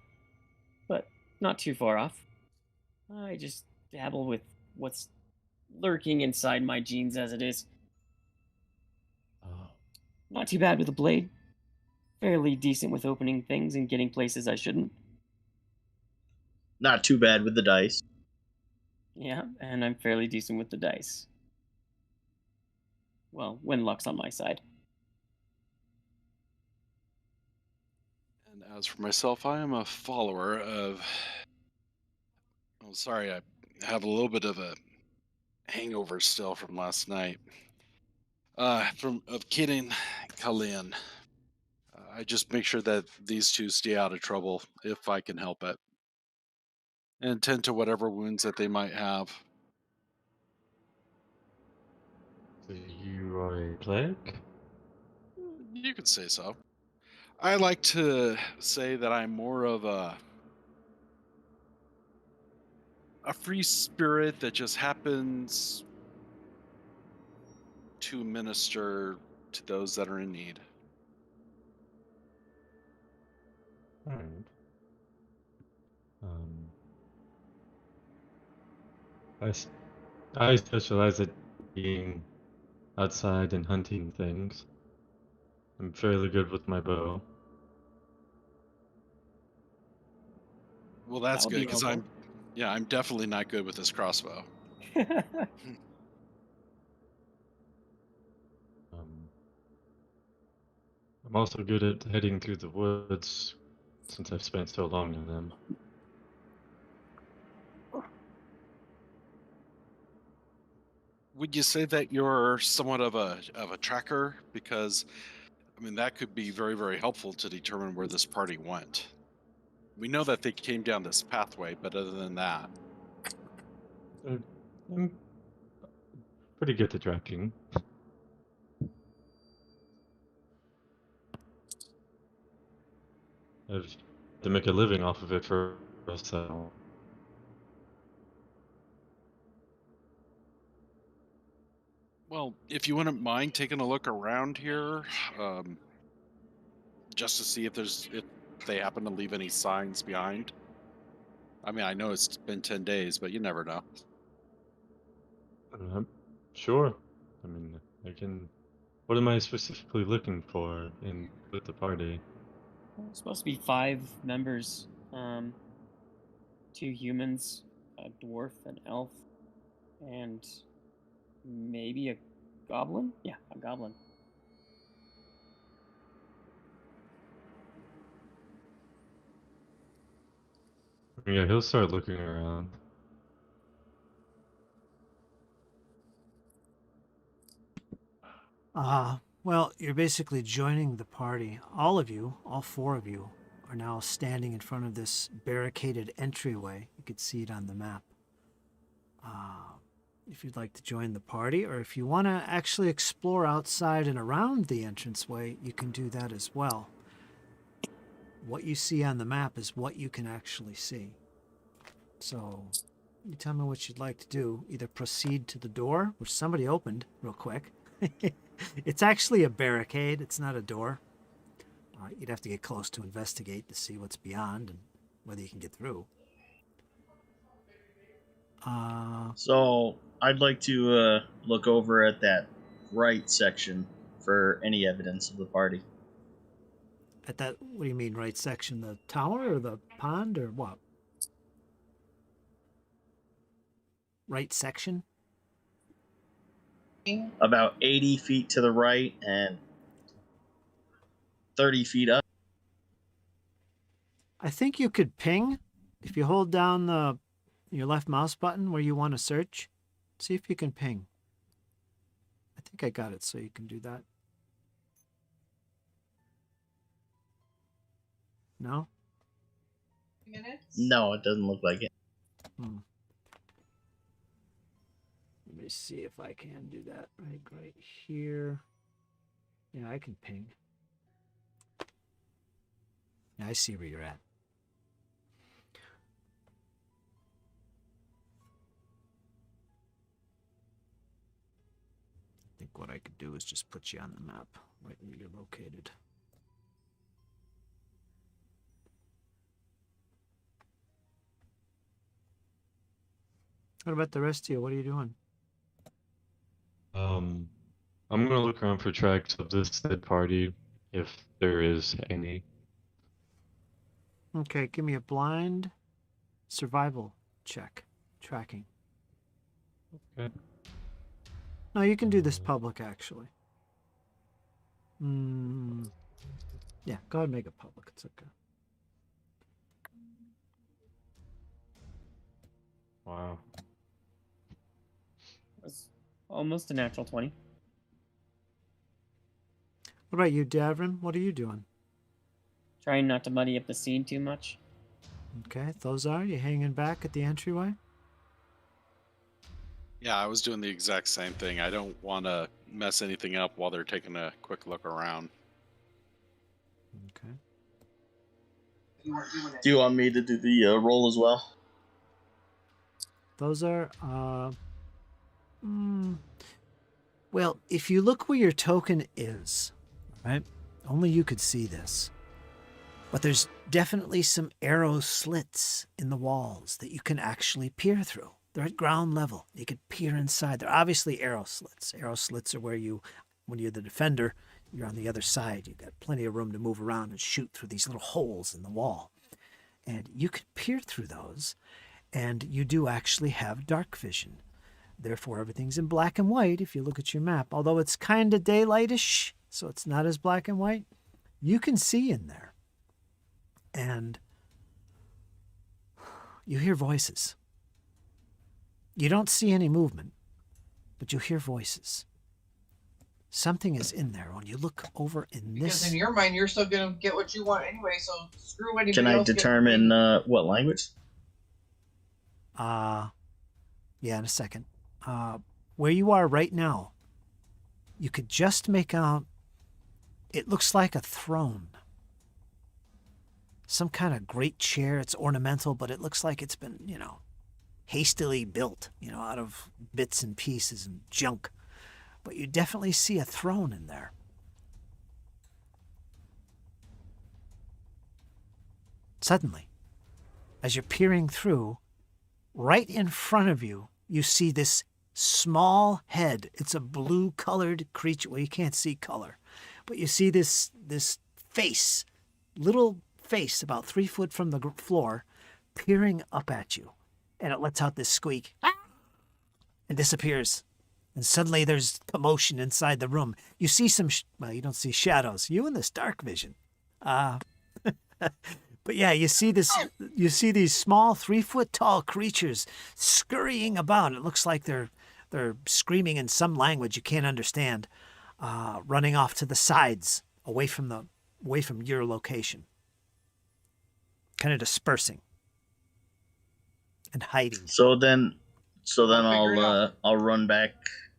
but not too far off. I just dabble with what's lurking inside my genes as it is. Oh, Not too bad with a blade. Fairly decent with opening things and getting places I shouldn't. Not too bad with the dice. Yeah, and I'm fairly decent with the dice. Well, when luck's on my side. And as for myself, I am a follower of. Oh, sorry, I have a little bit of a hangover still from last night. Of kidding, Kalin. I just make sure that these two stay out of trouble if I can help it, and tend to whatever wounds that they might have. so you are a cleric? You could say so. I like to say that I'm more of a a free spirit that just happens to minister to those that are in need. All right. I, s- I specialize at being outside and hunting things. I'm fairly good with my bow. Well, that's That would good be because helpful. I'm definitely not good with this crossbow. Um, I'm also good at heading through the woods since I've spent so long in them. Would you say that you're somewhat of a tracker? Because I mean that could be very, very helpful to determine where this party went. We know that they came down this pathway, but other than that, I'm pretty good at tracking. I've had to make a living off of it for us, so well, if you wouldn't mind taking a look around here, um, just to see if they happen to leave any signs behind. I mean, I know it's been 10 days, but you never know. sure. I mean, I can. What am I specifically looking for in with the party? It's supposed to be 5 members. 2 humans, a dwarf, an elf, and maybe a goblin? Yeah, a goblin. Yeah, he'll start looking around. Well, you're basically joining the party. All of you, all 4 of you, are now standing in front of this barricaded entryway. You can see it on the map. If you'd like to join the party, or if you want to actually explore outside and around the entranceway, you can do that as well. What you see on the map is what you can actually see. So, you tell me what you'd like to do. Either proceed to the door, which somebody opened real quick. It's actually a barricade, it's not a door. You'd have to get close to investigate to see what's beyond and whether you can get through. So I'd like to look over at that right section for any evidence of the party. At that, what do you mean, right section? The tower or the pond or what? Right section? About 80 feet to the right and 30 feet up. I think you could ping if you hold down your left mouse button where you want to search. See if you can ping. I think I got it so you can do that. No? No, it doesn't look like it. Let me see if I can do that right here. Yeah, I can ping. Yeah, I see where you're at. I think what I could do is just put you on the map right where you're located. What about the rest of you? What are you doing? I'm gonna look around for tracks of this dead party, if there is any. Okay, give me a blind survival check. Tracking. Okay. No, you can do this public, actually. Yeah, go ahead and make it public. It's okay. Wow. Was almost a natural 20. What about you, Davrin? What are you doing? Trying not to muddy up the scene too much. Okay, Thozar, you hanging back at the entryway? Yeah, I was doing the exact same thing. I don't want to mess anything up while they're taking a quick look around. Okay. Do you want me to do the roll as well? Those are, well, if you look where your token is, right? Only you could see this. But there's definitely some arrow slits in the walls that you can actually peer through. They're at ground level. You could peer inside. They're obviously arrow slits. Arrow slits are where you, when you're the defender, you're on the other side. You've got plenty of room to move around and shoot through these little holes in the wall. And you could peer through those, and you do actually have dark vision. Therefore, everything's in black and white if you look at your map. Although it's kind of daylightish, so it's not as black and white, you can see in there. And you hear voices. You don't see any movement, but you hear voices. Something is in there when you look over in Because this. in your mind, you're still gonna get what you want anyway. So screw anybody Can I else. determine what language? Yeah, in a second. Where you are right now, you could just make out, it looks like a throne. Some kind of great chair. It's ornamental, but it looks like it's been, hastily built, out of bits and pieces and junk. But you definitely see a throne in there. Suddenly, as you're peering through, right in front of you, you see this small head. It's a blue-colored creature. Well, you can't see color, but you see this face, little face about 3 foot from the floor, peering up at you, and it lets out this squeak and disappears. And suddenly there's commotion inside the room. You see some, you don't see shadows. You in this dark vision. But yeah, you see these small 3 foot tall creatures scurrying about. It looks like they're screaming in some language you can't understand, running off to the sides, away from your location. Kind of dispersing and hiding. So then figure it out. I'll run back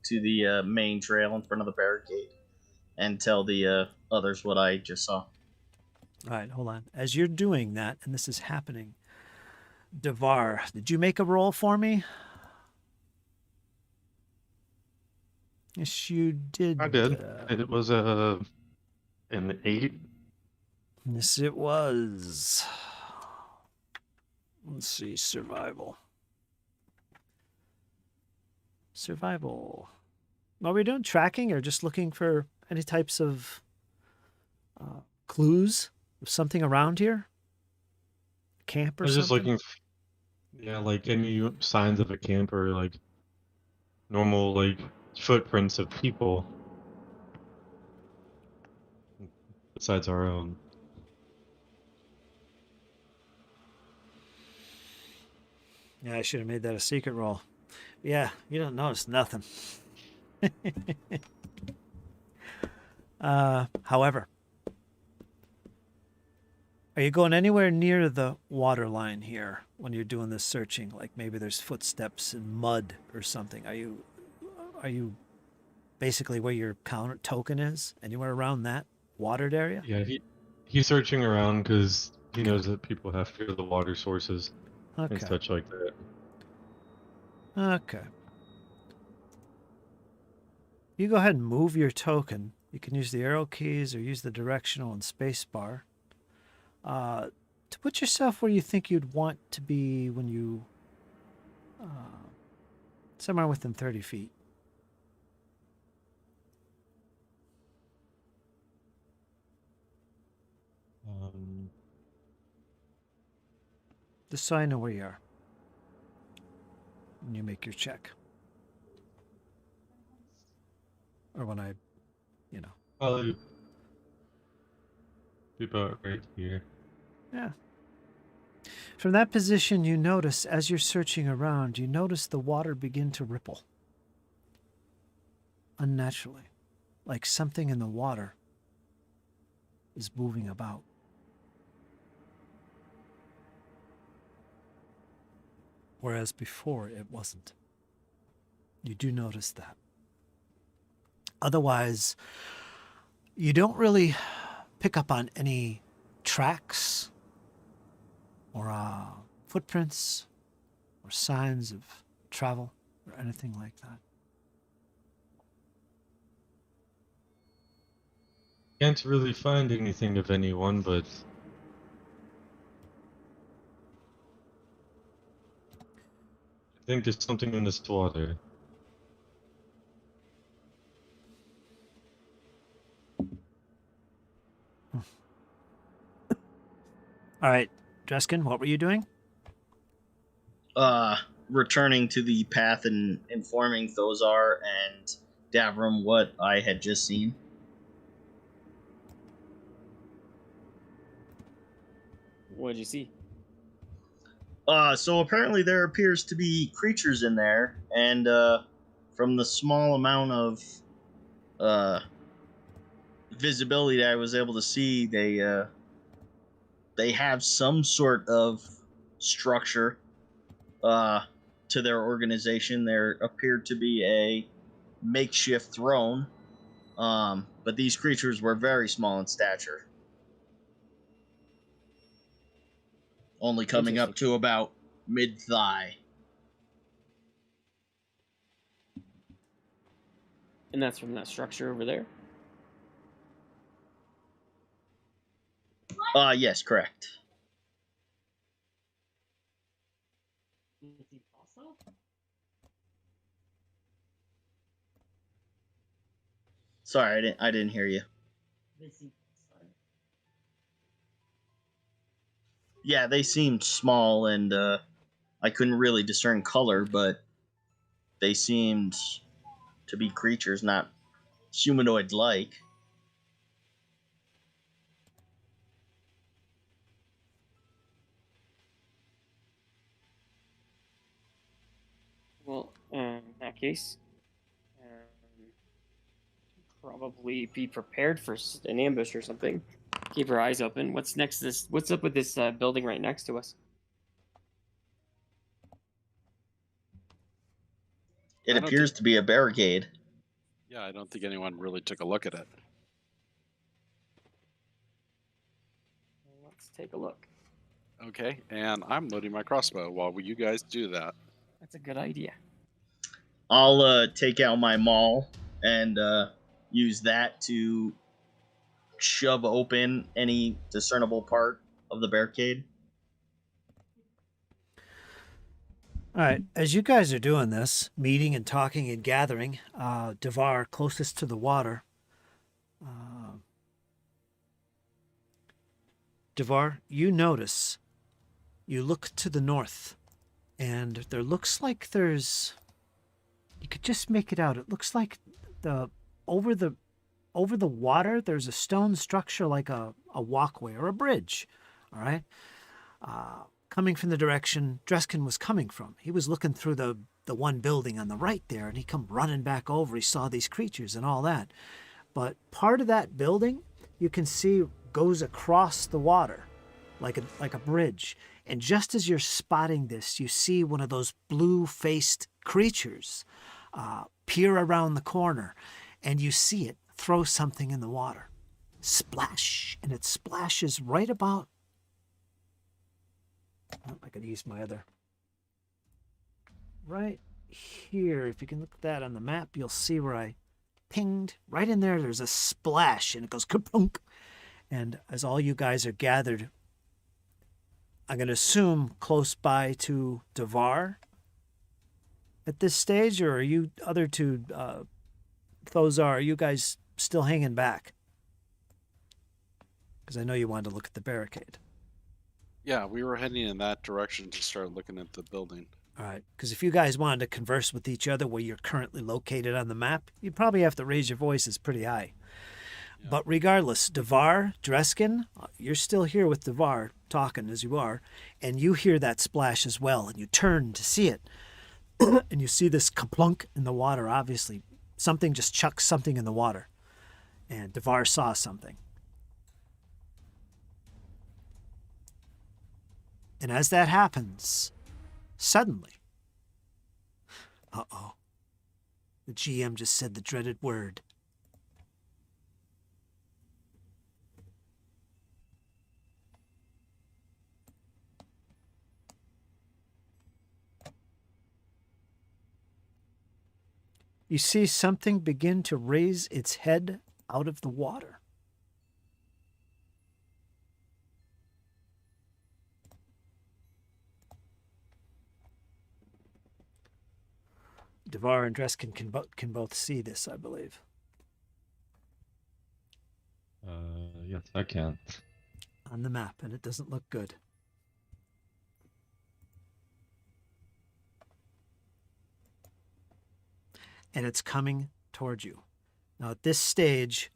to the main trail in front of the barricade and tell the others what I just saw. All right, hold on. As you're doing that, and this is happening, Devar, did you make a roll for me? Yes, you did. I did. It was an 8. Yes, it was. Let's see, survival. Are we doing tracking or just looking for any types of clues of something around here? Camp or I was just something? looking, like any signs of a camp or like normal like footprints of people besides our own. Yeah, I should have made that a secret roll. Yeah, you don't notice nothing. However, are you going anywhere near the water line here when you're doing this searching? Like maybe there's footsteps in mud or something. Are you basically where your counter token is? Anywhere around that watered area? Yeah, he's searching around because he knows that people have fear of the water sources and Okay. such like that. Okay. You go ahead and move your token. You can use the arrow keys or use the directional and space bar to put yourself where you think you'd want to be when you somewhere within 30 feet. Just so I know where you are when you make your check. Or when I, Probably be about right here. Yeah. From that position, you notice, as you're searching around, you notice the water begin to ripple. Unnaturally. Like something in the water is moving about. Whereas before, it wasn't. You do notice that. Otherwise, you don't really pick up on any tracks or footprints or signs of travel or anything like that? Can't really find anything of anyone, but I think there's something in this water. All right, Dreskin, what were you doing? Returning to the path and informing Thozar and Davram what I had just seen. What did you see? So apparently there appears to be creatures in there, and from the small amount of visibility that I was able to see, they have some sort of structure to their organization. There appeared to be a makeshift throne, but these creatures were very small in stature, only coming up to about mid-thigh. And that's from that structure over there? Yes, correct. Sorry, I didn't hear you. Yeah, they seemed small, and I couldn't really discern color, but they seemed to be creatures, not humanoid-like. Well, in that case, probably be prepared for an ambush or something. Keep our eyes open. What's next? What's up with this building right next to us? It appears to be a barricade. Yeah, I don't think anyone really took a look at it. Let's take a look. Okay, and I'm loading my crossbow while you guys do that. That's a good idea. I'll take out my maul and use that to shove open any discernible part of the barricade. All right, as you guys are doing this, meeting and talking and gathering, Devar, closest to the water. Devar, you notice, you look to the north, and there looks like there's, you could just make it out. It looks like over the water, there's a stone structure like a walkway or a bridge. All right. Coming from the direction Dreskin was coming from. He was looking through the one building on the right there, and he come running back over. He saw these creatures and all that. But part of that building, you can see, goes across the water like a bridge. And just as you're spotting this, you see one of those blue-faced creatures peer around the corner, and you see it throw something in the water. Splash! And it splashes right about... Oh, I could use my other... Right here, if you can look at that on the map, you'll see where I pinged. Right in there, there's a splash, and it goes kaplunk. And as all you guys are gathered, I'm going to assume close by to Devar at this stage, or are you other two, Thozar, are you guys still hanging back? Because I know you wanted to look at the barricade. Yeah, we were heading in that direction to start looking at the building. All right, because if you guys wanted to converse with each other where you're currently located on the map, you'd probably have to raise your voices pretty high. Yeah. But regardless, Devar, Dreskin, you're still here with Devar, talking as you are, and you hear that splash as well, and you turn to see it, and you see this kaplunk in the water, obviously. Something just chucks something in the water, and Devar saw something. And as that happens, suddenly, uh-oh, the GM just said the dreaded word. you see something begin to raise its head out of the water. Devar and Dreskin can both see this, I believe. Yes, I can. On the map, and it doesn't look good. And it's coming towards you. Now, at this stage,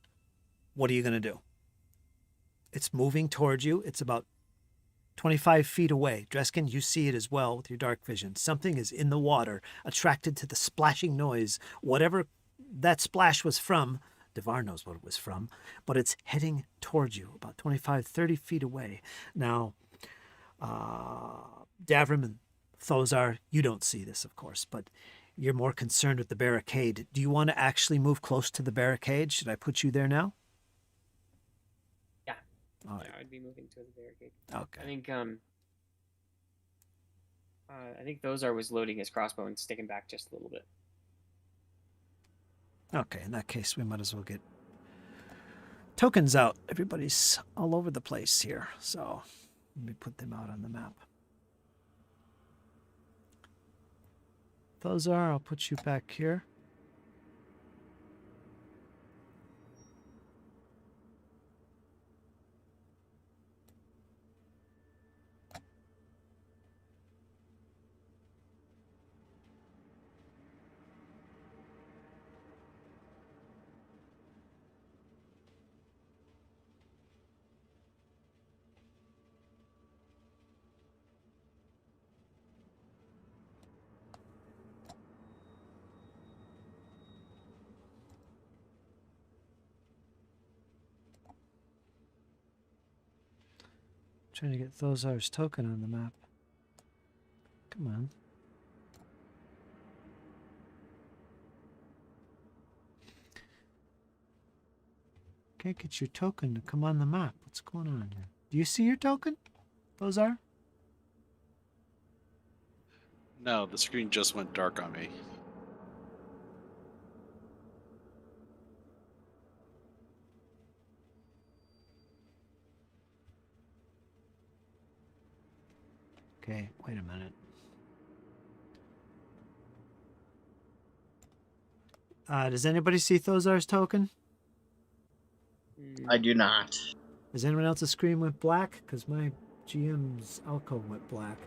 what are you going to do? It's moving towards you. It's about 25 feet away. Dreskin, you see it as well with your dark vision. Something is in the water, attracted to the splashing noise. Whatever that splash was from, Devar knows what it was from, but it's heading towards you, about 25, 30 feet away. Now, Davrim and Thozar, you don't see this, of course, but you're more concerned with the barricade. Do you want to actually move close to the barricade? Should I put you there now? Yeah. All right. Yeah, I'd be moving towards the barricade. Okay. I think Thozar was loading his crossbow and sticking back just a little bit. Okay, in that case, we might as well get tokens out. Everybody's all over the place here, so let me put them out on the map. Thozar, I'll put you back here. Trying to get Thozar's token on the map. Come on. Can't get your token to come on the map. What's going on here? Do you see your token, Thozar? No, the screen just went dark on me. Okay, wait a minute. Does anybody see Thozar's token? I do not. Does anyone else's screen went black? Because my GM's alcove went black.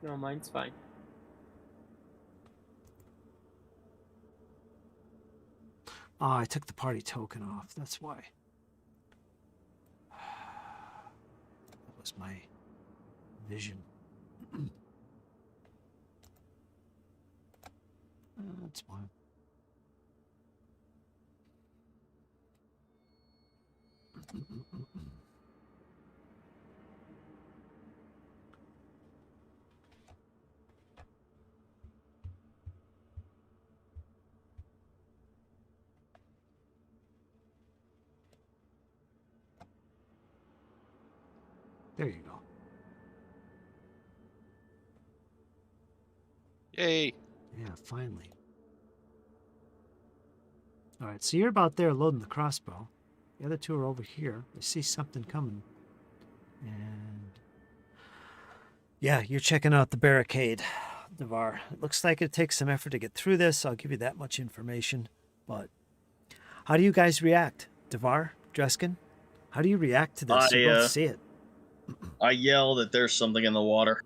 No, mine's fine. Oh, I took the party token off. That's why. That was my vision. That's fine. There you go. Yay! Yeah, finally. All right, so you're about there loading the crossbow. The other two are over here. They see something coming. And yeah, you're checking out the barricade, Devar. It looks like it takes some effort to get through this. I'll give you that much information. But how do you guys react? Devar, Dreskin? How do you react to this? You both see it. I yell that there's something in the water.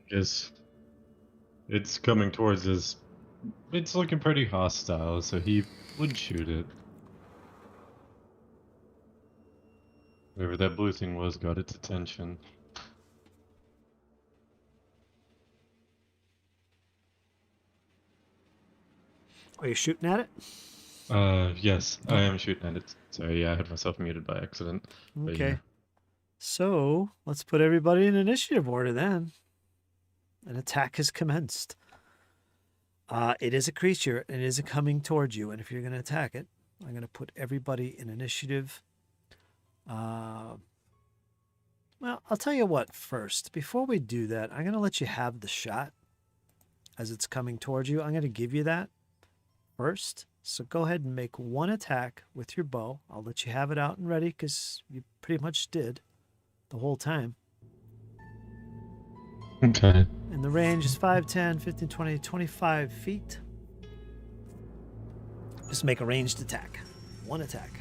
Yes. It's coming towards us. It's looking pretty hostile, so he would shoot it. Whatever that blue thing was got its attention. Are you shooting at it? Yes, I am shooting at it. Sorry, yeah, I had myself muted by accident. But Okay. yeah. So let's put everybody in initiative order then. An attack has commenced. It is a creature and it is coming towards you. And if you're going to attack it, I'm going to put everybody in initiative. Well, I'll tell you what first. Before we do that, I'm going to let you have the shot. as it's coming towards you. I'm going to give you that first. So go ahead and make one attack with your bow. I'll let you have it out and ready because you pretty much did the whole time. Okay. And the range is 5, 10, 15, 20, 25 feet. Just make a ranged attack. One attack.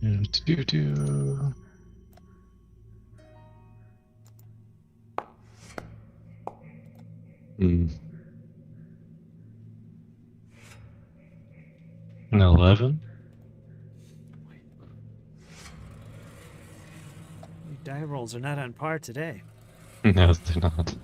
Do. 11. Your die rolls are not on par today. No, they're not.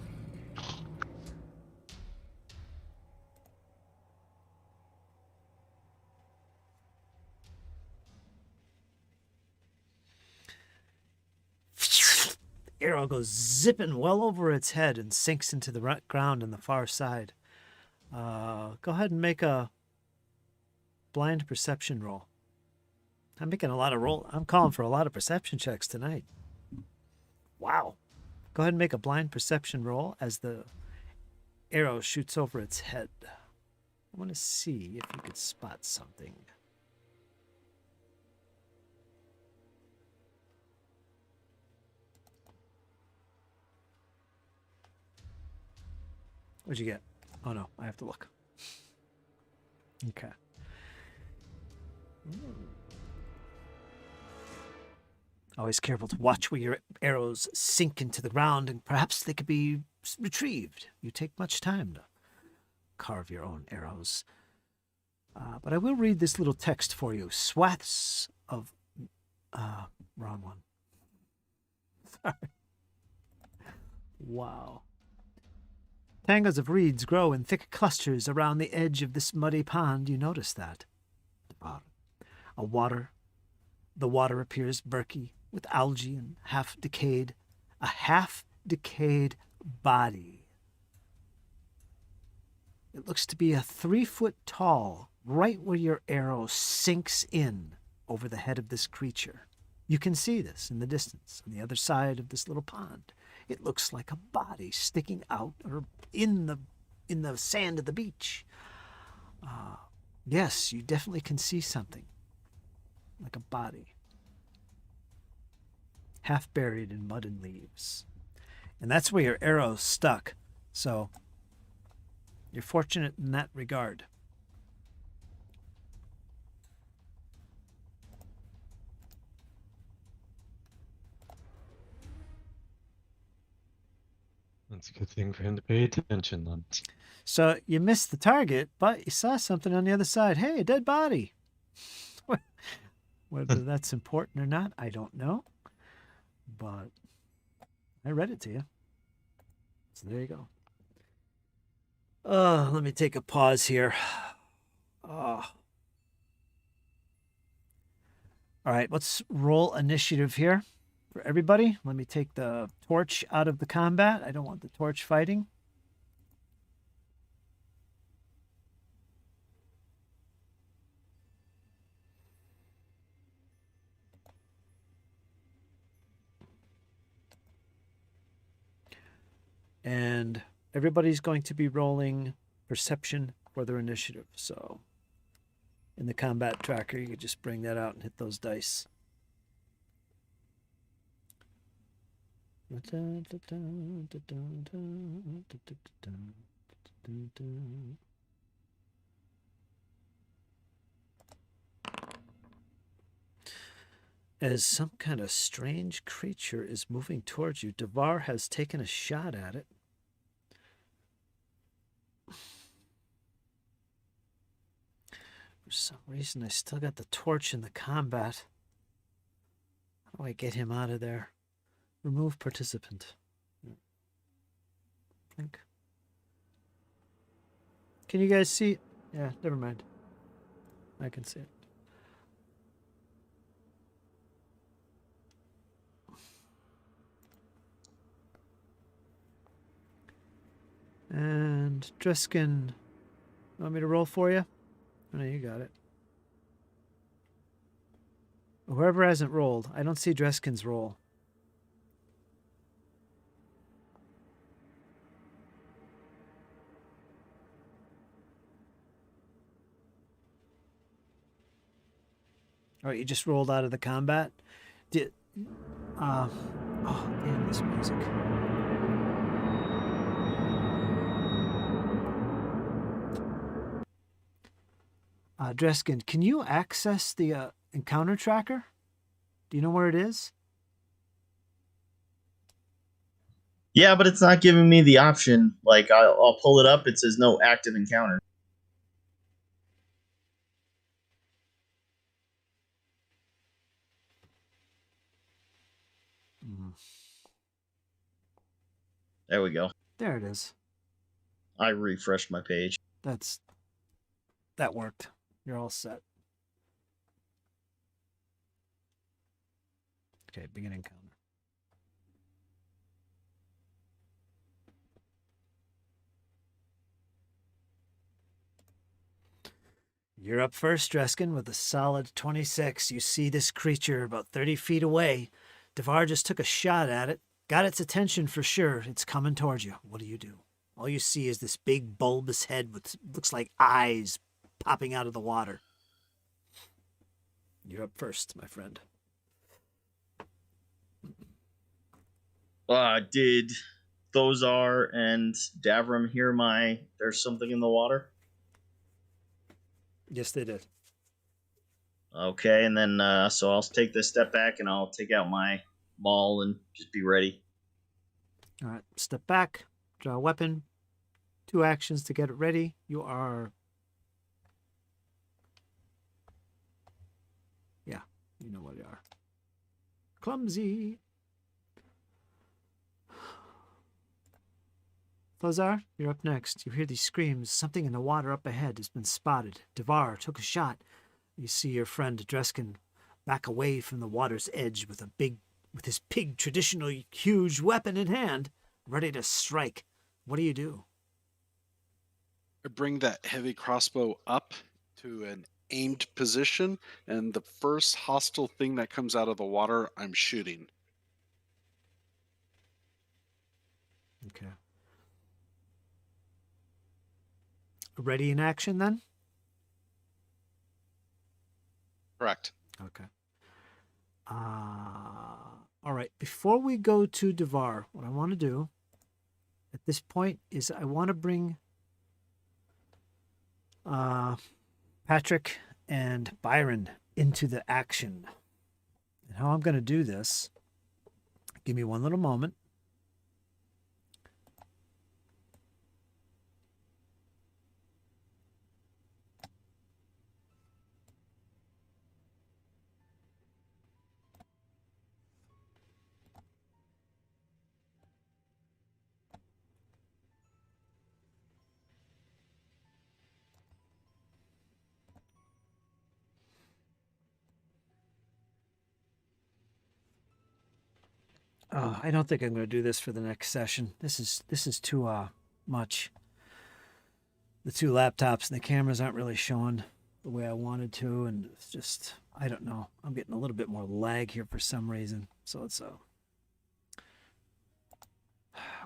The arrow goes zipping well over its head and sinks into the ground on the far side. Go ahead and make a blind perception roll. I'm making a lot of roll. I'm calling for a lot of perception checks tonight. Wow. Go ahead and make a blind perception roll as the arrow shoots over its head. I want to see if you could spot something. What'd you get? Oh no, I have to look. Okay. Always careful to watch where your arrows sink into the ground, and perhaps they could be retrieved. You take much time to carve your own arrows. But I will read this little text for you. Swaths of... wrong one. Sorry. Wow. Tangles of reeds grow in thick clusters around the edge of this muddy pond. You notice that. The water appears murky with algae and half-decayed. A half-decayed body. It looks to be 3 foot tall, right where your arrow sinks in over the head of this creature. You can see this in the distance on the other side of this little pond. It looks like a body sticking out or in the sand of the beach. Yes, you definitely can see something like a body, half buried in mud and leaves. And that's where your arrow's stuck. So you're fortunate in that regard. That's a good thing for him to pay attention then. So you missed the target, but you saw something on the other side. Hey, a dead body. Whether that's important or not, I don't know. But I read it to you. So there you go. Let me take a pause here. All right, let's roll initiative here for everybody. Let me take the torch out of the combat. I don't want the torch fighting. And everybody's going to be rolling perception for their initiative. So in the combat tracker, you could just bring that out and hit those dice. As some kind of strange creature is moving towards you, Devar has taken a shot at it. For some reason, I still got the torch in the combat. How do I get him out of there? Remove participant. Think. Can you guys see? Yeah, never mind. I can see it. And Dreskin, want me to roll for you? Oh, no, you got it. Whoever hasn't rolled, I don't see Dreskin's roll. All right, you just rolled out of the combat. Did oh damn this music. Dreskin, can you access the encounter tracker? Do you know where it is? Yeah, but it's not giving me the option. Like, I'll pull it up. It says no active encounter. There we go. There it is. I refreshed my page. That worked. You're all set. Okay, begin encounter. You're up first, Dreskin, with a solid 26. You see this creature about 30 feet away. Devar just took a shot at it. Got its attention for sure. It's coming towards you. What do? All you see is this big bulbous head with looks like eyes popping out of the water. You're up first, my friend. Did Thozar and Davram hear there's something in the water? Yes, they did. Okay, and then so I'll take this step back and I'll take out my maul and just be ready. All right, step back, draw a weapon. 2 actions to get it ready. You are... Yeah, you know what you are. Clumsy. Thozar, you're up next. You hear these screams. Something in the water up ahead has been spotted. Devar took a shot. You see your friend Dreskin back away from the water's edge with his big traditional huge weapon in hand, ready to strike. What do? I bring that heavy crossbow up to an aimed position, and the first hostile thing that comes out of the water, I'm shooting. Okay. Ready in action then? Correct. Okay. All right. Before we go to Devar, what I want to do at this point is I want to bring Patrick and Byron into the action. And how I'm going to do this, give me one little moment. I don't think I'm going to do this for the next session. This is too much. The 2 laptops and the cameras aren't really showing the way I wanted to, and it's just, I don't know. I'm getting a little bit more lag here for some reason. So it's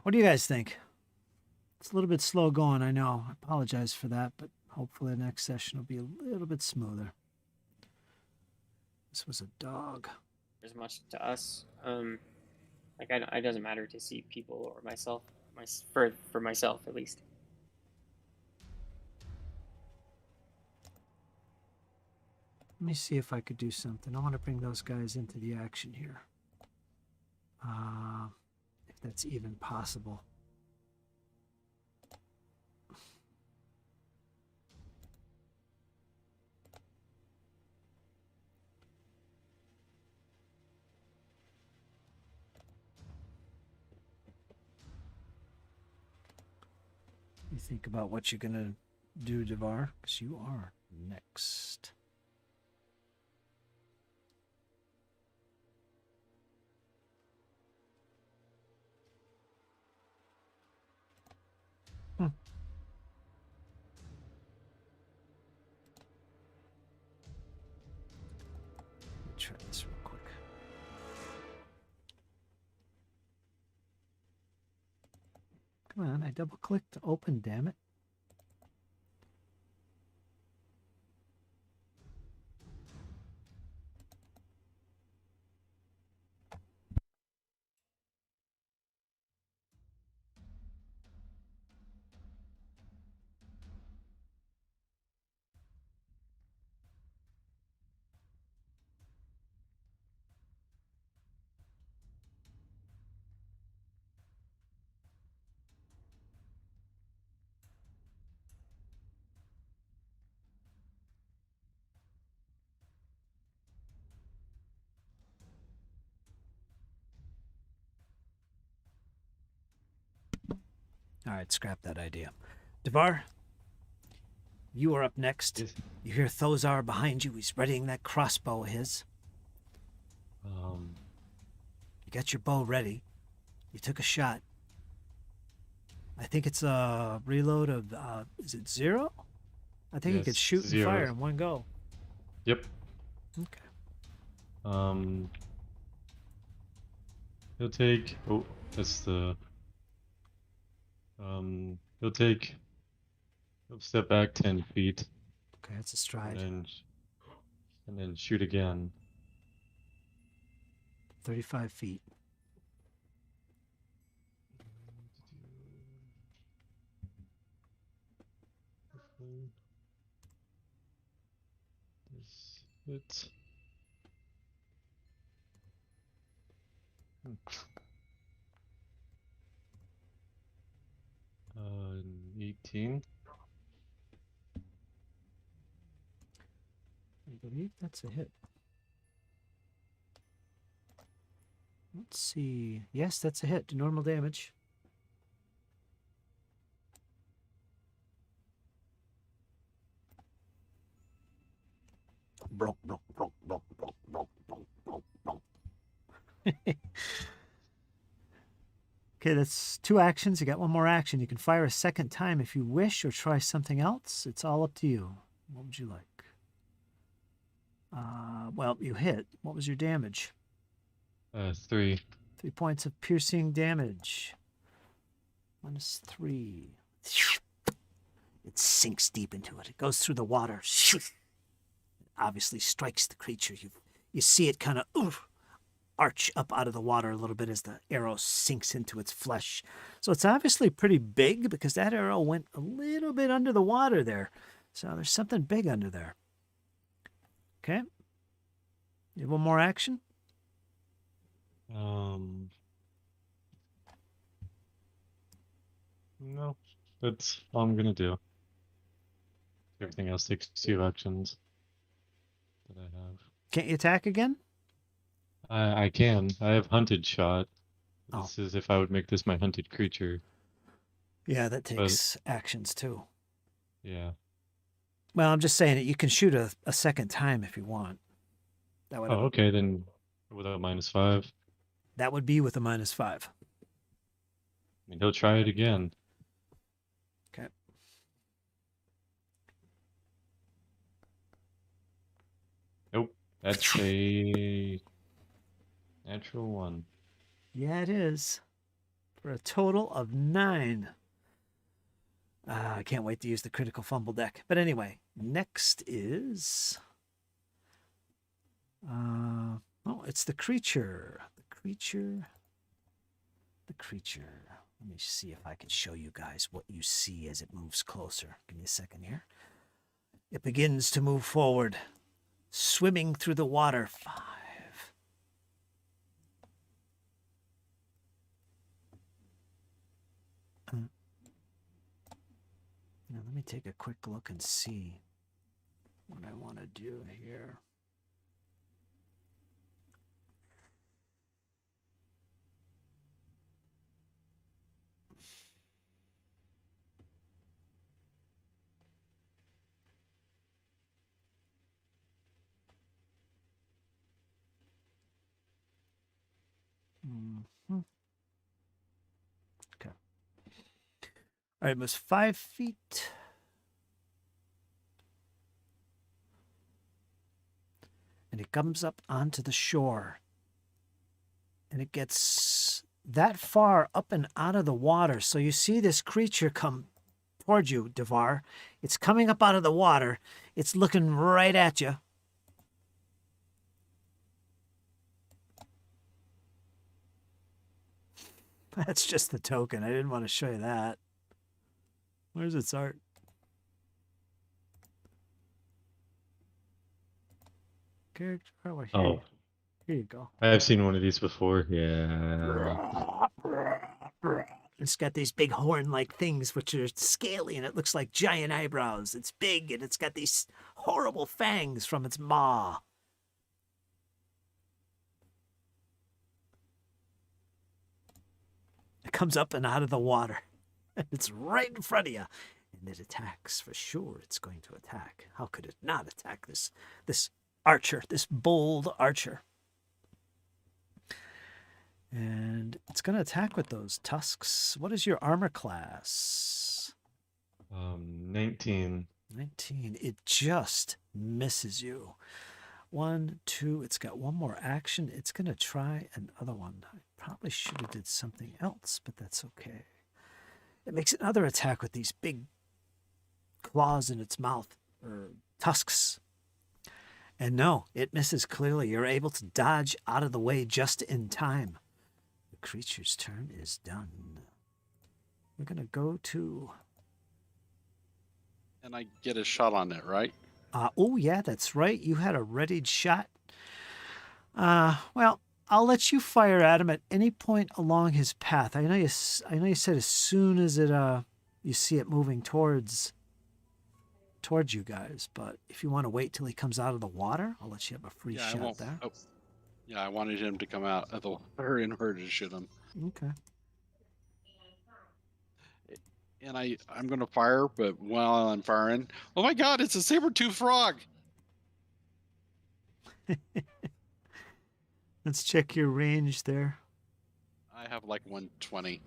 what do you guys think? It's a little bit slow going, I know. I apologize for that, but hopefully the next session will be a little bit smoother. This was a dog. As much to us. It doesn't matter to see people or myself, for myself at least. Let me see if I could do something. I want to bring those guys into the action here. If that's even possible. You think about what you're going to do, Devar, because you are next. Let me try this real quick. Come on, I double-clicked to open, damn it. All right, scrap that idea. Devar, you are up next. Yes. You hear Thozar behind you. He's readying that crossbow of his. You got your bow ready. You took a shot. I think it's a reload of, is it 0? I think you could Yes, shoot and 0. fire in one go. Yep. Okay. He'll take. Oh, that's the. He'll take. He'll step back 10 feet Okay, it's a stride. and then shoot again. 35 feet. This hit. 18. I believe that's a hit. Let's see. Yes, that's a hit. Do normal damage. Okay, that's 2 actions. You got 1 more action. You can fire a second time if you wish or try something else. It's all up to you. What would you like? Well, you hit. What was your damage? 3. 3 points of piercing damage. -3. It sinks deep into it. It goes through the water. It obviously strikes the creature. You see it kind of arch up out of the water a little bit as the arrow sinks into its flesh. So it's obviously pretty big because that arrow went a little bit under the water there. So there's something big under there. Okay. You have 1 more action? No, that's all I'm gonna do. Everything else takes 2 actions that I have. Can't you attack again? I can. I have hunted shot. Oh. This is if I would make this my hunted creature. Yeah, that takes actions too. Yeah. Well, I'm just saying that you can shoot a second time if you want. That would Oh, okay, then without -5. That would be with a -5. I mean, he'll try it again. Okay. Nope. That's a natural 1. Yeah, it is. For a total of 9. I can't wait to use the critical fumble deck. But anyway, next is... it's the creature. The creature. Let me see if I can show you guys what you see as it moves closer. Give me a second here. It begins to move forward, swimming through the water. 5. Now let me take a quick look and see what I want to do here. Okay. All right, it was 5 feet. And it comes up onto the shore. And it gets that far up and out of the water. So you see this creature come towards you, Devar. It's coming up out of the water. It's looking right at you. That's just the token. I didn't want to show you that. Where's its art? Character artwork. Oh, Here you go. I have seen one of these before. Yeah. It's got these big horn-like things which are scaly, and it looks like giant eyebrows. It's big, and it's got these horrible fangs from its maw. It comes up and out of the water. It's right in front of you. And it attacks for sure. It's going to attack. How could it not attack this archer, this bold archer? And it's going to attack with those tusks. What is your armor class? 19. 19. It just misses you. 1, 2. It's got one more action. It's going to try another one. I probably should have did something else, but that's okay. It makes another attack with these big claws in its mouth, or tusks. And no, it misses clearly. You're able to dodge out of the way just in time. The creature's turn is done. We're going to go to... And I get a shot on it, right? Oh, yeah, that's right. You had a readied shot. Well, I'll let you fire at him at any point along his path. I know you said as soon as you see it moving towards you guys, but if you want to wait till he comes out of the water, I'll let you have a free shot there. Oh, yeah, I wanted him to come out of the water in order to shoot him. Okay. And I'm going to fire, but while I'm firing, oh my God, it's a saber-toothed frog. Let's check your range there. I have like 120.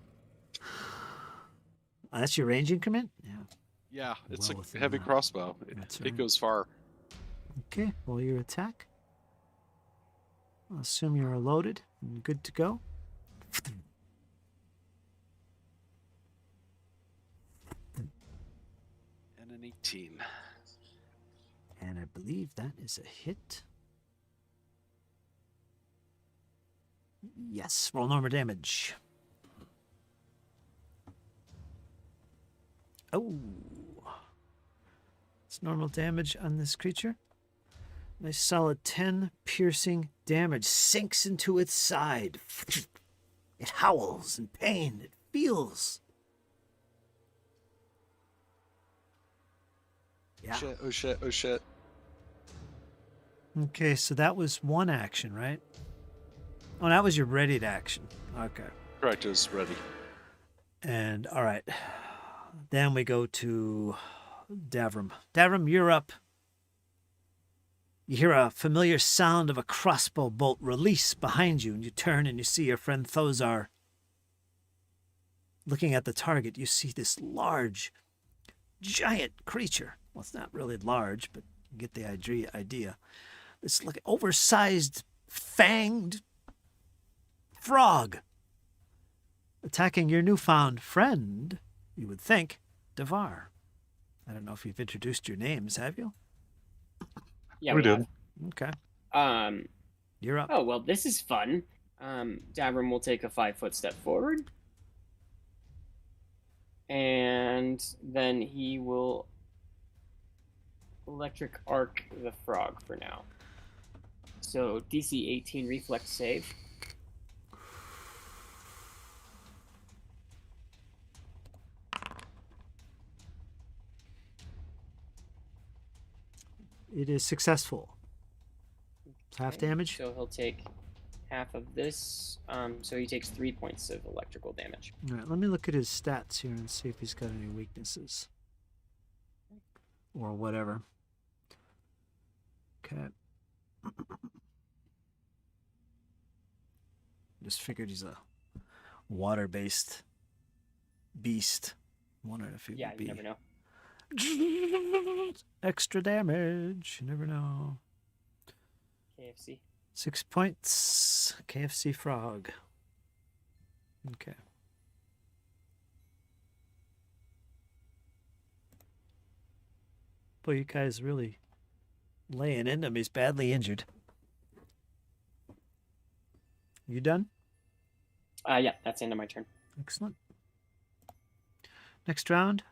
That's your range increment? Yeah. Yeah, it's Well a within heavy that. crossbow. That's It right. goes far. Okay, roll your attack. I'll assume you're loaded and good to go. And an 18. And I believe that is a hit. Yes, roll normal damage. Oh. It's normal damage on this creature. Nice solid 10 piercing damage sinks into its side. It howls in pain. It feels. Yeah. Shit, oh shit, oh shit. Okay, so that was one action, right? Oh, that was your readied action. Okay. Correct, is ready. And all right. Then we go to Davram. Davram, you're up. You hear a familiar sound of a crossbow bolt release behind you, and you turn and you see your friend Thozar. Looking at the target, you see this large, giant creature. Well, it's not really large, but you get the idea. This like oversized, fanged frog attacking your newfound friend, you would think, Devar. I don't know if you've introduced your names, have you? Yeah, We have. did. Okay. Um. You're up. Oh well, this is fun. Davram will take a 5-foot step forward, and then he will electric arc the frog for now. So DC 18 reflex save. It is successful. Half Okay, damage. So he'll take half of this. So he takes 3 points of electrical damage. All right, let me look at his stats here and see if he's got any weaknesses. Or whatever. Okay. Just figured he's a water-based beast. Wondering if he Yeah, would you be never know. extra damage. You never know. KFC. 6 points. KFC frog. Okay. Boy, you guys really laying into him. He's badly injured. You done? Yeah, that's the end of my turn. Excellent. Next round.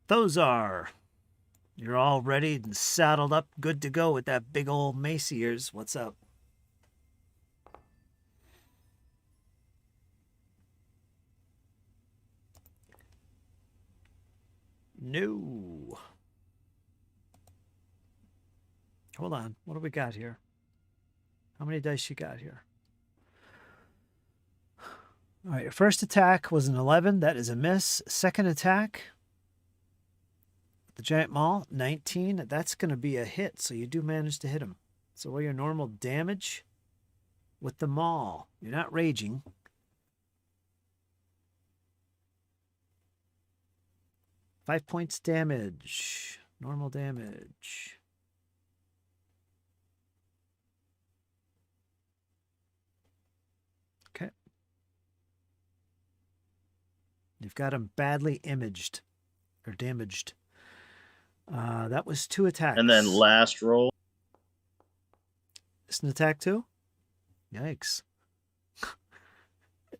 Thozar. You're all ready and saddled up, good to go with that big old mace of yours. What's up? No. Hold on. What do we got here? How many dice you got here? All right, your first attack was an 11. That is a miss. Second attack, the giant maul, 19. That's going to be a hit, so you do manage to hit him. So what are your normal damage with the maul? You're not raging. Five points damage. Normal damage. Okay. You've got him badly imaged or damaged. That was 2 attacks. And then last roll. It's an attack too? Yikes.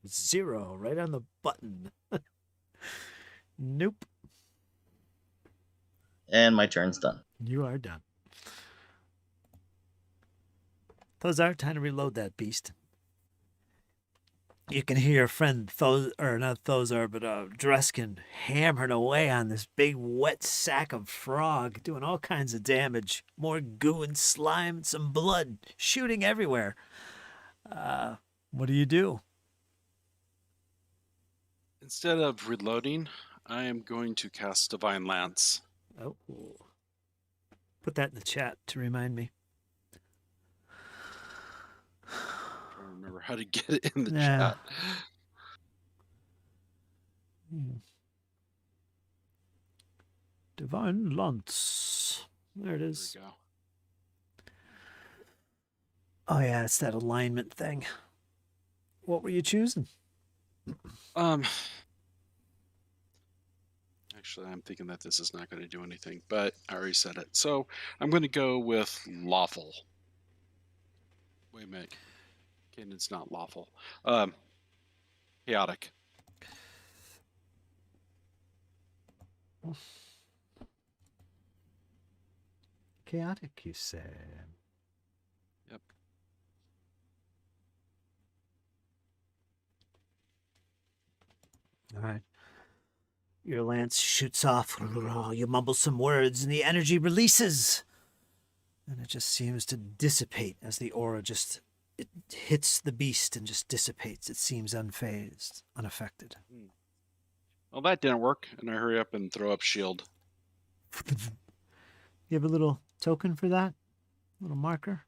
0 right on the button. Nope. And my turn's done. You are done. Thozar, time to reload that beast. You can hear your friend not Thozar, but Dreskin hammering away on this big wet sack of frog, doing all kinds of damage. More goo and slime and some blood shooting everywhere. What do you do? Instead of reloading, I am going to cast Divine Lance. Oh, put that in the chat to remind me. I don't remember how to get it in the Yeah. chat. Divine Lance. There it is. There we go. Oh yeah, it's that alignment thing. What were you choosing? Actually, I'm thinking that this is not going to do anything, but I already said it. So I'm going to go with lawful. Wait a minute. It's not lawful. Chaotic. Chaotic, you said. Yep. All right. Your lance shoots off. You mumble some words, and the energy releases. And it just seems to dissipate as the aura it hits the beast and just dissipates. It seems unfazed, unaffected. Well, that didn't work, and I hurry up and throw up shield. You have a little token for that? A little marker?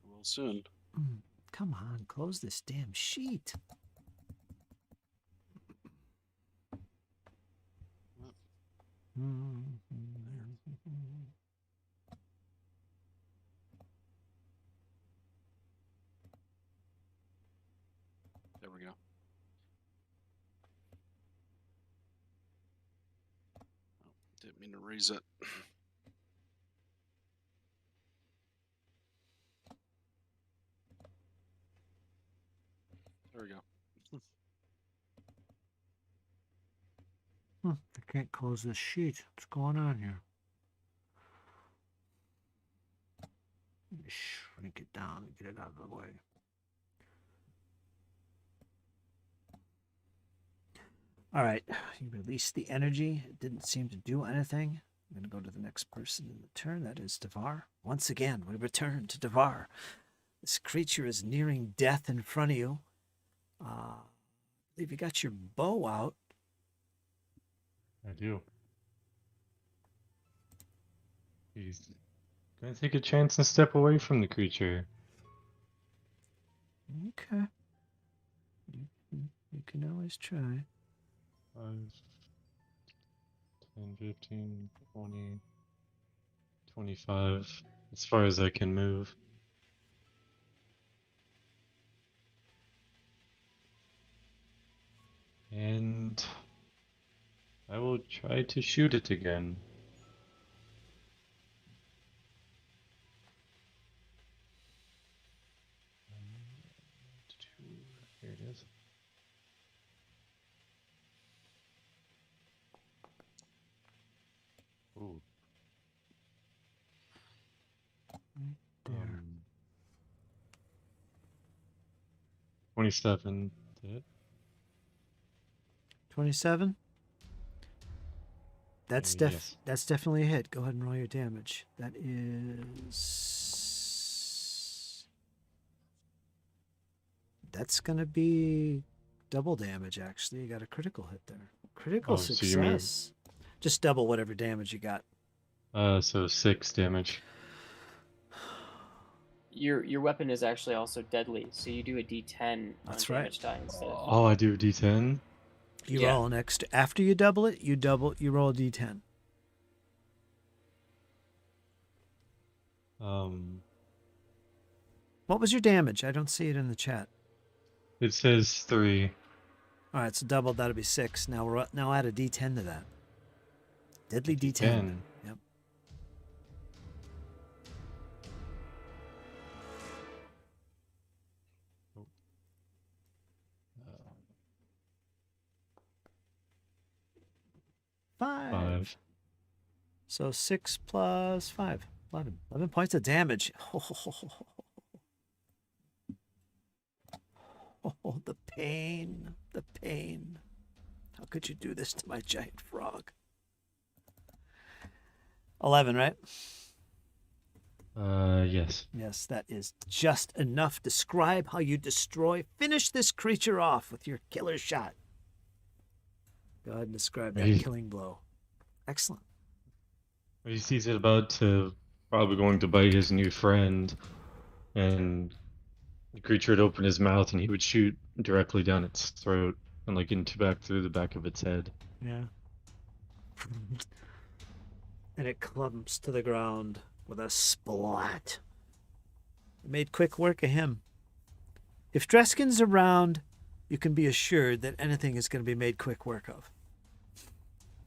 Well, soon. Come on, close this damn sheet. There we go. Oh, didn't mean to raise it. There we go. I can't close this sheet. What's going on here? Let me shrink it down and get it out of the way. All right, you released the energy. It didn't seem to do anything. I'm going to go to the next person in the turn. That is Devar. Once again, we return to Devar. This creature is nearing death in front of you. I believe you got your bow out. I do. He's gonna take a chance and step away from the creature. Okay. You can always try. 5, 10, 15, 20, 25. As far as I can move. And I will try to shoot it again. Here it is. Ooh. There. 27. Did it? 27? That's Yes. that's definitely a hit. Go ahead and roll your damage. That is That's going to be double damage, actually. You got a critical hit there. Critical Oh, so you mean- success. Just double whatever damage you got. So 6 damage. Your weapon is actually also deadly, so you do a D10 That's on right. damage die instead of. Oh, I do D10. You Yeah. roll next. After you double it, you roll a d10. What was your damage? I don't see it in the chat. It says 3. All right, so doubled. That'll be 6. Now add a d10 to that. Deadly d10. 10. Yep. Five. 5. So 6 plus 5. 11. 11 points of damage. Oh, the pain. The pain. How could you do this to my giant frog? 11, right? Yes. Yes, that is just enough. Describe how you finish this creature off with your killer shot. Go ahead and describe that Right. killing blow. Excellent. He sees it about to probably going to bite his new friend, and the creature would open his mouth and he would shoot directly down its throat and like back through the back of its head. Yeah. And it clumps to the ground with a splat. It made quick work of him. If Dreskin's around, you can be assured that anything is going to be made quick work of.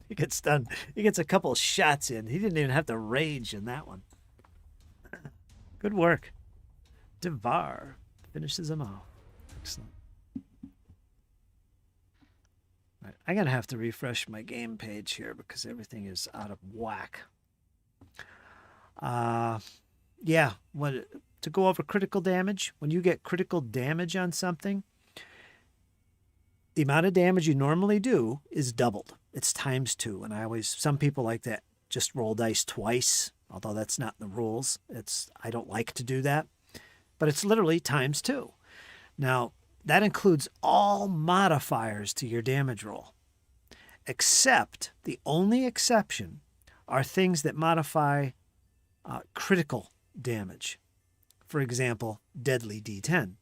He gets done. He gets a couple shots in. He didn't even have to rage in that one. Good work. Devar finishes him off. Excellent. Right, I'm going to have to refresh my game page here because everything is out of whack. Yeah, to go over critical damage, when you get critical damage on something, the amount of damage you normally do is doubled. It's times 2. And some people like to just roll dice twice, although that's not in the rules. I don't like to do that, but it's literally times 2. Now, that includes all modifiers to your damage roll, except the only exception are things that modify critical damage. For example, deadly D10.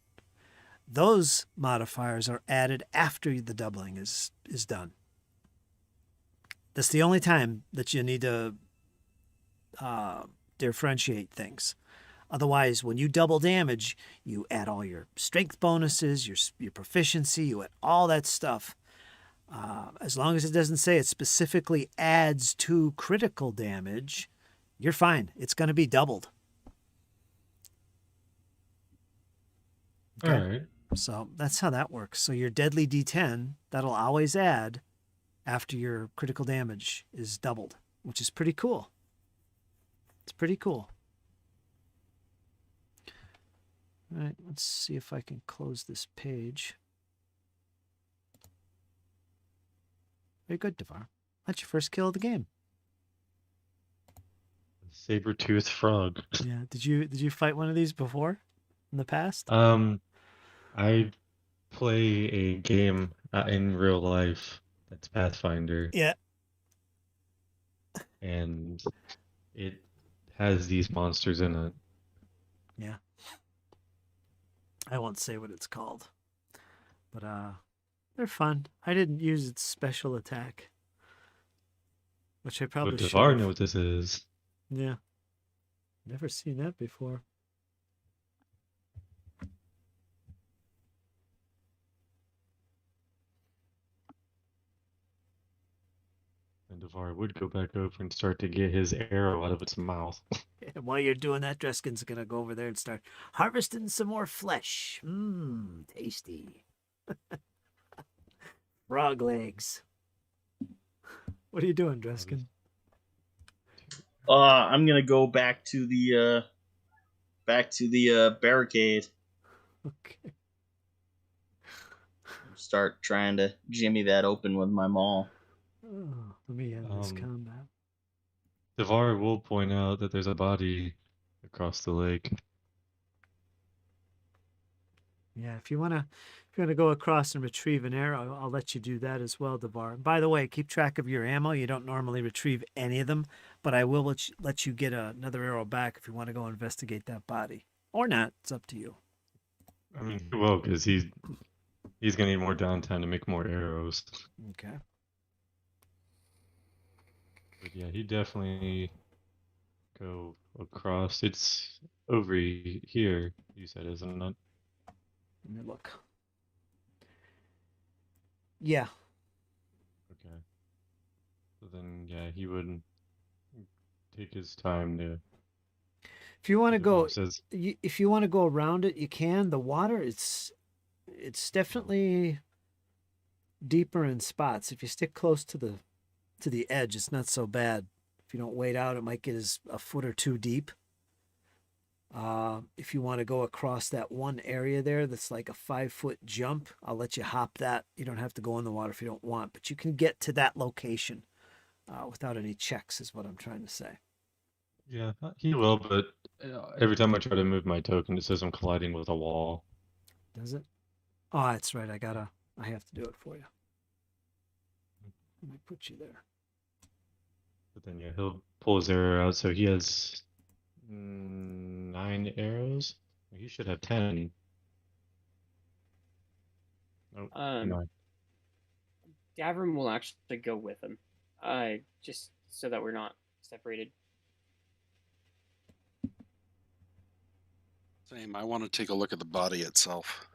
Those modifiers are added after the doubling is done. That's the only time that you need to differentiate things. Otherwise, when you double damage, you add all your strength bonuses, your proficiency, you add all that stuff. As long as it doesn't say it specifically adds to critical damage, you're fine. It's going to be doubled. Okay? All right. So that's how that works. So your deadly D10, that'll always add after your critical damage is doubled, which is pretty cool. It's pretty cool. All right, let's see if I can close this page. Very good, Devar. That's your first kill of the game. Saber-toothed frog. Yeah. Did you fight one of these before in the past? I play a game in real life that's Pathfinder, Yeah. and it has these monsters in it. Yeah. I won't say what it's called, but they're fun. I didn't use its special attack, which I probably But should. Devar know what this is. Yeah. Never seen that before. And Devar would go back over and start to get his arrow out of its mouth. And while you're doing that, Dreskin's gonna go over there and start harvesting some more flesh. Mmm, tasty. Frog legs. What are you doing, Dreskin? I'm gonna go back to the barricade. Okay. Start trying to jimmy that open with my maul. Oh, let me end this combat. Devar will point out that there's a body across the lake. Yeah, if you wanna go across and retrieve an arrow, I'll let you do that as well, Devar. By the way, keep track of your ammo. You don't normally retrieve any of them, but I will let you get another arrow back if you want to go investigate that body. Or not, it's up to you. I mean, he will, because he's gonna need more downtime to make more arrows. Okay. But yeah, he definitely go across. It's over here, you said, isn't it? Let me look. Yeah. Okay. So then, yeah, he would take his time to. If you want to go, Says, if you want to go around it, you can. The water, it's definitely deeper in spots. If you stick close to the edge, it's not so bad. If you don't wade out, it might get as a foot or two deep. If you want to go across that one area there that's like a 5-foot jump, I'll let you hop that. You don't have to go in the water if you don't want, but you can get to that location without any checks, is what I'm trying to say. yeah, he will, but every time I try to move my token, it says I'm colliding with a wall. Does it? Oh, that's right. I have to do it for you. Let me put you there. But then, yeah, he'll pull his arrow out, so he has 9 arrows. He should have 10. Oh, 9. Davram will actually go with him, just so that we're not separated. Same. I want to take a look at the body itself.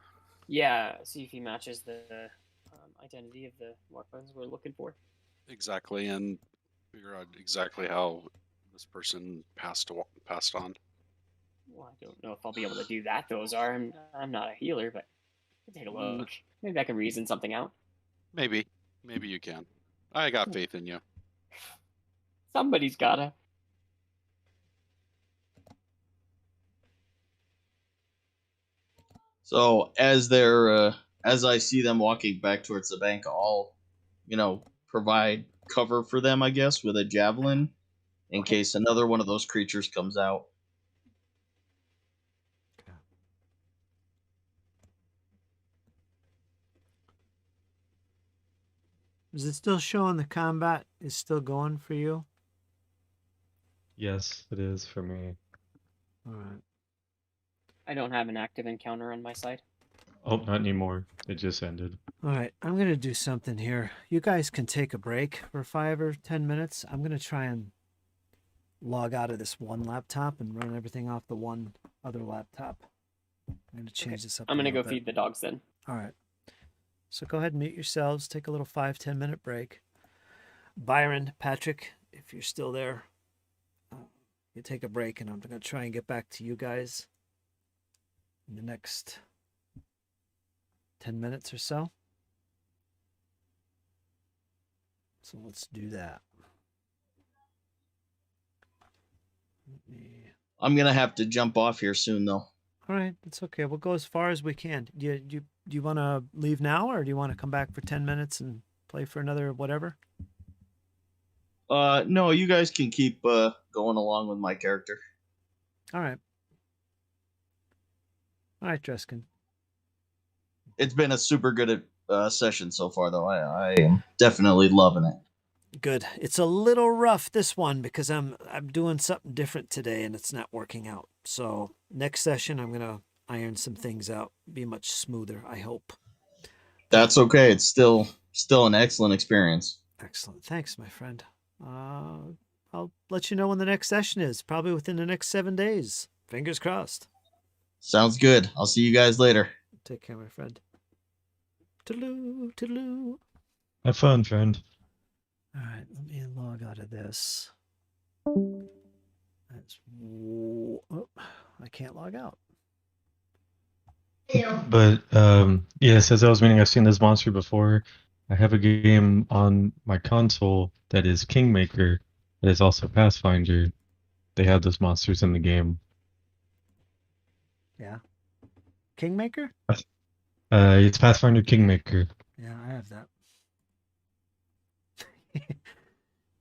Yeah, see if he matches the identity of the weapons we're looking for. Exactly, and figure out exactly how this person passed on. Well, I don't know if I'll be able to do that. I'm not a healer, but I'll take a look. Maybe I can reason something out. Maybe you can. I got faith in you. Somebody's gotta. So as I see them walking back towards the bank, I'll, provide cover for them, I guess, with a javelin in case another one of those creatures comes out. Is it still showing the combat is still going for you? Yes, it is for me. All right. I don't have an active encounter on my side. Oh, not anymore. It just ended. All right, I'm going to do something here. You guys can take a break for 5 or 10 minutes. I'm going to try and log out of this one laptop and run everything off the one other laptop. I'm going to change this up. I'm going to go feed the dogs then. All right. So go ahead and mute yourselves. Take a little 5-10 minute break. Byron, Patrick, if you're still there, you take a break, and I'm going to try and get back to you guys in the next 10 minutes or so. So let's do that. I'm gonna have to jump off here soon, though. All right, that's okay. We'll go as far as we can. Do you want to leave now, or do you want to come back for 10 minutes and play for another whatever? No, you guys can keep going along with my character. All right. All right, Dreskin. It's been a super good session so far, though. I am definitely loving it. Good. It's a little rough, this one, because I'm doing something different today and it's not working out. So next session, I'm going to iron some things out, be much smoother, I hope. That's okay. It's still an excellent experience. Excellent. Thanks, my friend. I'll let you know when the next session is, probably within the next 7 days. Fingers crossed. Sounds good. I'll see you guys later. Take care, my friend. Toodaloo, toodaloo. Have fun, friend. All right, let me log out of this. I can't log out. But yes, as I was meaning, I've seen this monster before. I have a game on my console that is Kingmaker, that is also Pathfinder. They have those monsters in the game. Yeah. Kingmaker? It's Pathfinder Kingmaker. Yeah, I have that.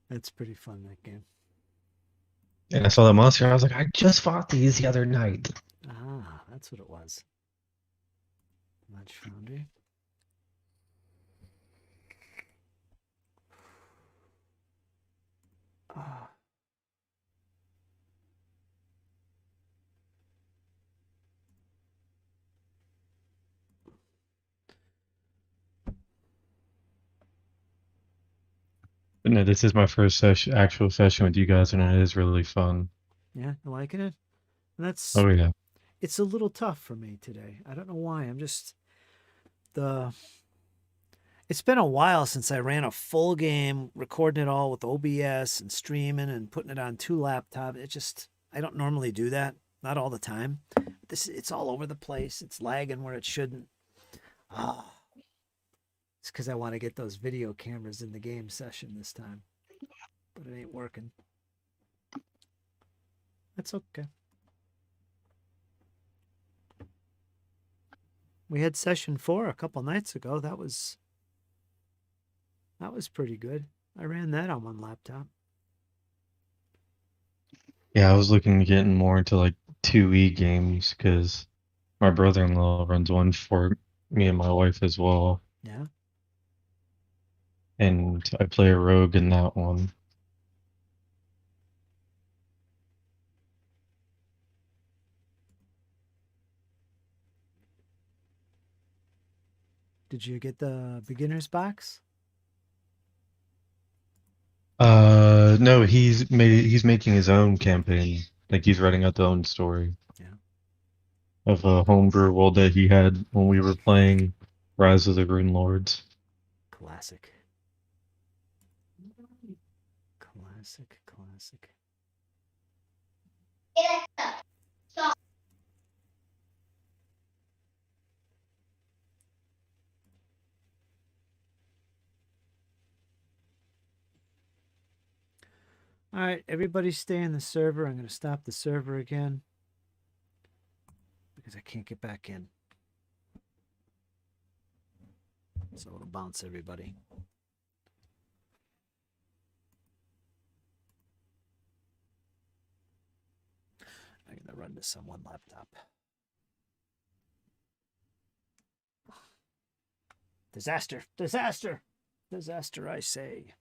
That's pretty fun, that game. And I saw that monster, and I was like, I just fought these the other night. Ah, that's what it was. Lunch Foundry. Ah. But no, this is my first session, actual session with you guys, and it is really fun. Yeah, you liking it? And that's Oh yeah. it's a little tough for me today. I don't know why. I'm just the it's been a while since I ran a full game, recording it all with OBS and streaming and putting it on 2 laptops. It just I don't normally do that, not all the time. It's all over the place. It's lagging where it shouldn't. Ah, it's because I want to get those video cameras in the game session this time, but it ain't working. That's okay. We had session 4 a couple nights ago. That was pretty good. I ran that on 1 laptop. Yeah, I was looking to get more into like 2E games because my brother-in-law runs one for me and my wife as well, Yeah. and I play a rogue in that one. Did you get the beginner's box? No, he's making his own campaign. Like he's writing out the own story. Yeah. Of a homebrew world that he had when we were playing Rise of the Rune Lords. Classic. Classic, classic. All right, everybody stay in the server. I'm going to stop the server again because I can't get back in. So it'll bounce everybody. I'm going to run this on 1 laptop. Disaster, disaster, disaster, I say.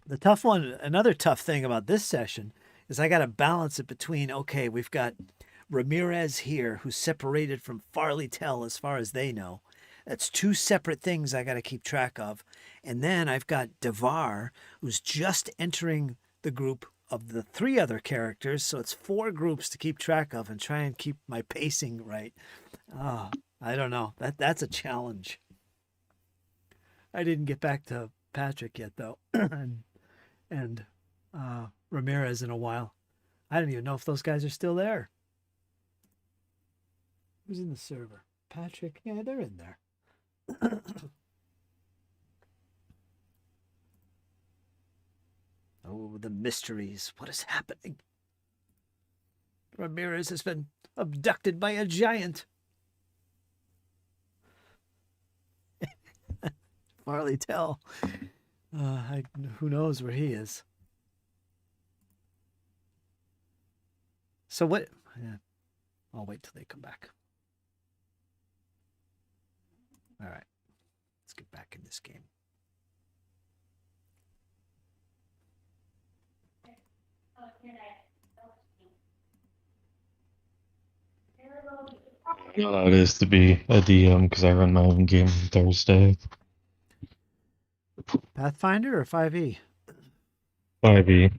The tough one, another tough thing about this session is I got to balance it between, okay, we've got Ramirez here who's separated from Farley Tell as far as they know. That's 2 separate things I got to keep track of. And then I've got Devar who's just entering the group of the 3 other characters. So it's 4 groups to keep track of and try and keep my pacing right. Oh, I don't know. That's a challenge. I didn't get back to Patrick yet though. and Ramirez in a while. I don't even know if those guys are still there. Who's in the server? Patrick? Yeah, they're in there. Oh, the mysteries. What is happening? Ramirez has been abducted by a giant. Farley Tell. Who knows where he is? So what? Yeah, I'll wait till they come back. All right, let's get back in this game. You know how it is to be a DM because I run my own game on Thursday. Pathfinder or 5e? 5e.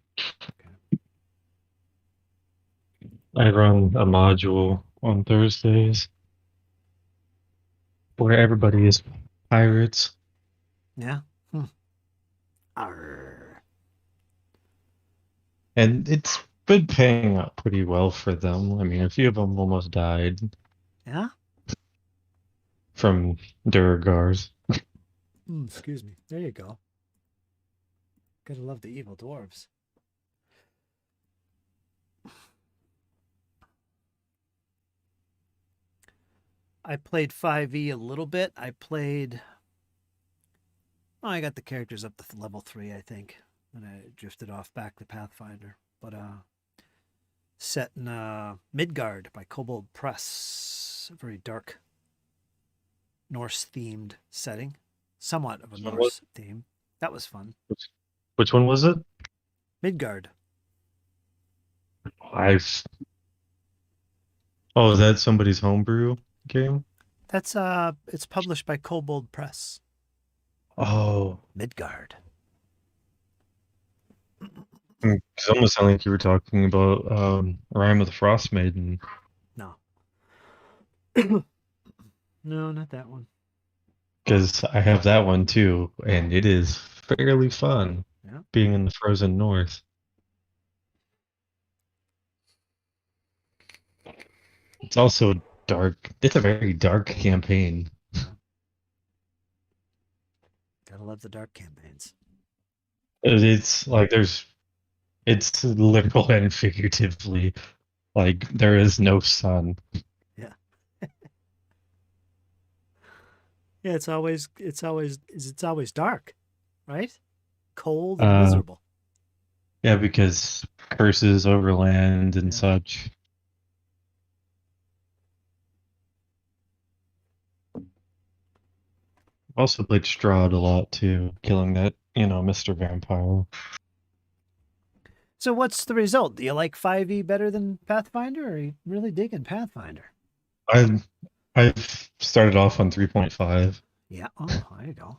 I run a module on Thursdays where everybody is pirates. Yeah. Arr. And it's been paying out pretty well for them. I mean, a few of them almost died. Yeah? From Durgars. Excuse me. There you go. Gotta love the evil dwarves. I played 5e a little bit. I got the characters up to level 3, I think. And I drifted off back to Pathfinder. But set in Midgard by Kobold Press. A very dark Norse-themed setting. Somewhat of a Norse theme. That was fun. Which one was it? Midgard. I've. Oh, is that somebody's homebrew game? That's it's published by Kobold Press. Oh, Midgard. it almost sounded like you were talking about Rime of the Frost Maiden. No. No, not that one. Because I have that one too, and it is fairly fun. Yeah. Being in the frozen north. It's also dark. It's a very dark campaign. Gotta love the dark campaigns. It's like it's literal and figuratively, like there is no sun. Yeah. Yeah, it's always dark, right? Cold and miserable. Yeah, because curses over land and such. Also played Strahd a lot too, killing that, Mr. Vampire. So what's the result? Do you like 5e better than Pathfinder, or are you really digging Pathfinder? I've started off on 3.5. Yeah. Oh, there you go.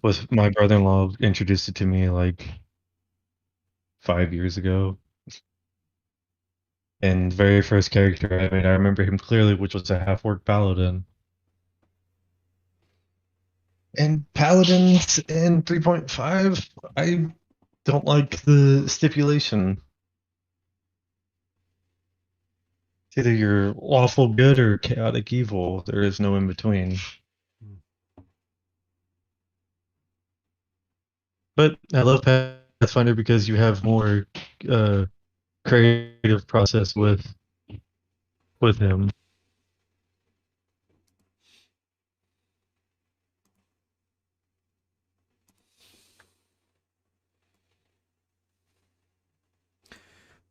Was my brother-in-law introduced it to me like 5 years ago. And the very first character I made, I remember him clearly, which was a half-orc paladin. And paladins in 3.5, I don't like the stipulation. It's either you're lawful good or chaotic evil. There is no in between. But I love Pathfinder because you have more creative process with him.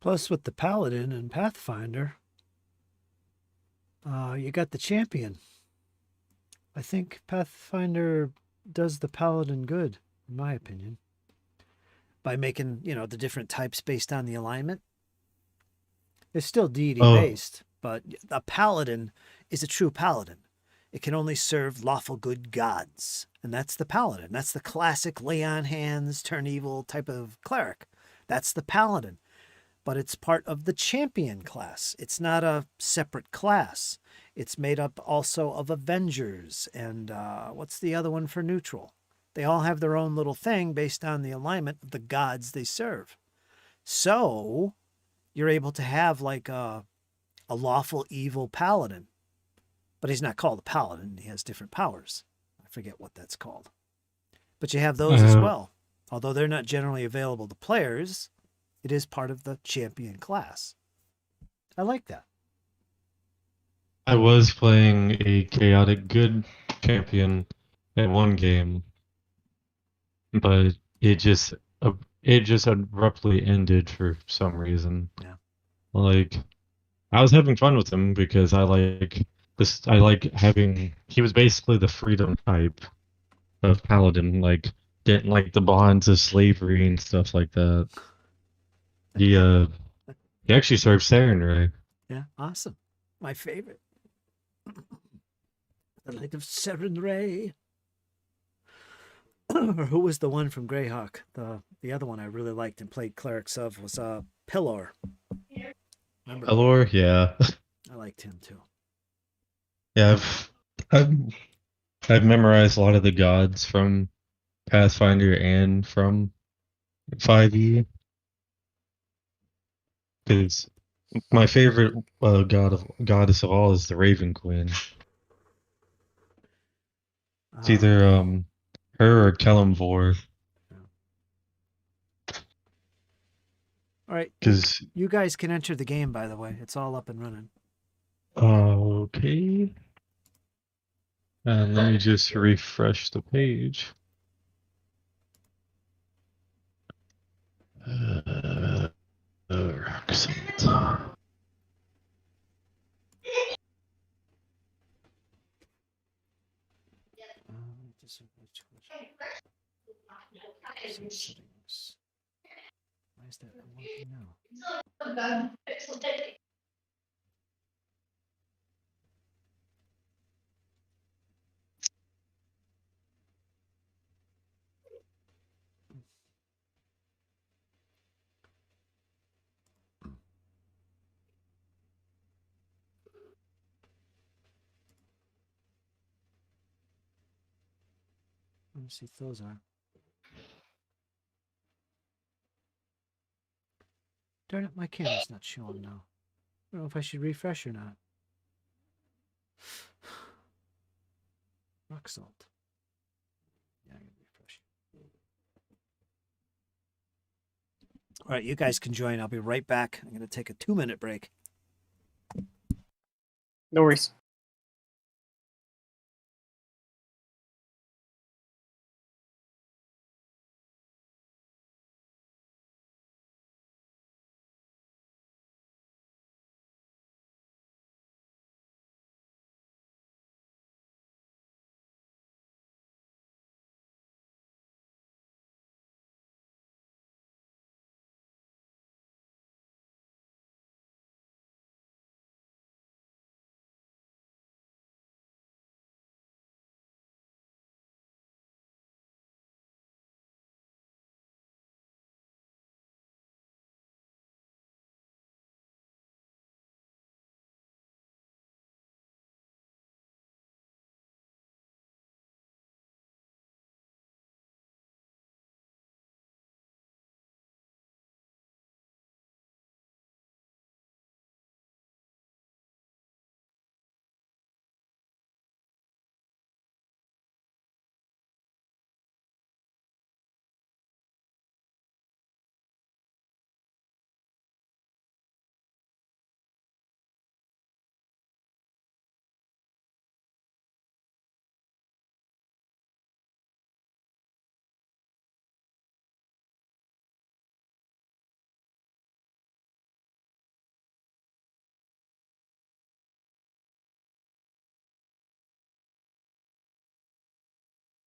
Plus, with the Paladin and Pathfinder, you got the champion. I think Pathfinder does the Paladin good, in my opinion, by making, the different types based on the alignment. It's still deity-based, but a Paladin is a true Paladin. It can only serve lawful good gods, and that's the Paladin. That's the classic lay on hands, turn evil type of cleric. That's the Paladin. But it's part of the champion class. It's not a separate class. It's made up also of Avengers and what's the other one for neutral? They all have their own little thing based on the alignment of the gods they serve. So you're able to have like a lawful evil paladin. But he's not called a paladin. He has different powers. I forget what that's called. But you have those as well. Although they're not generally available to players, it is part of the champion class. I like that. I was playing a chaotic good champion in one game, but it just abruptly ended for some reason. Yeah. Like, I was having fun with him because I like this. I like having. He was basically the freedom type of paladin. Like, didn't like the bonds of slavery and stuff like that. He actually served Sarenrae. Yeah, awesome. My favorite. The Light of Sarenrae. Or who was the one from Greyhawk? The other one I really liked and played clerics of was Pillor. Remember? Pelor, yeah. I liked him too. Yeah, I've memorized a lot of the gods from Pathfinder and from 5e. Because my favorite goddess of all is the Raven Queen. It's either her or Kelemvor. All right. Because you guys can enter the game, by the way. It's all up and running. Okay. And let me just refresh the page. Excellent. Settings. Why is that unworking now? Let me see if those are. Darn it, my camera's not showing now. I don't know if I should refresh or not. Rock salt. Yeah, I'm gonna refresh. All right, you guys can join. I'll be right back. I'm gonna take a 2-minute break. No worries.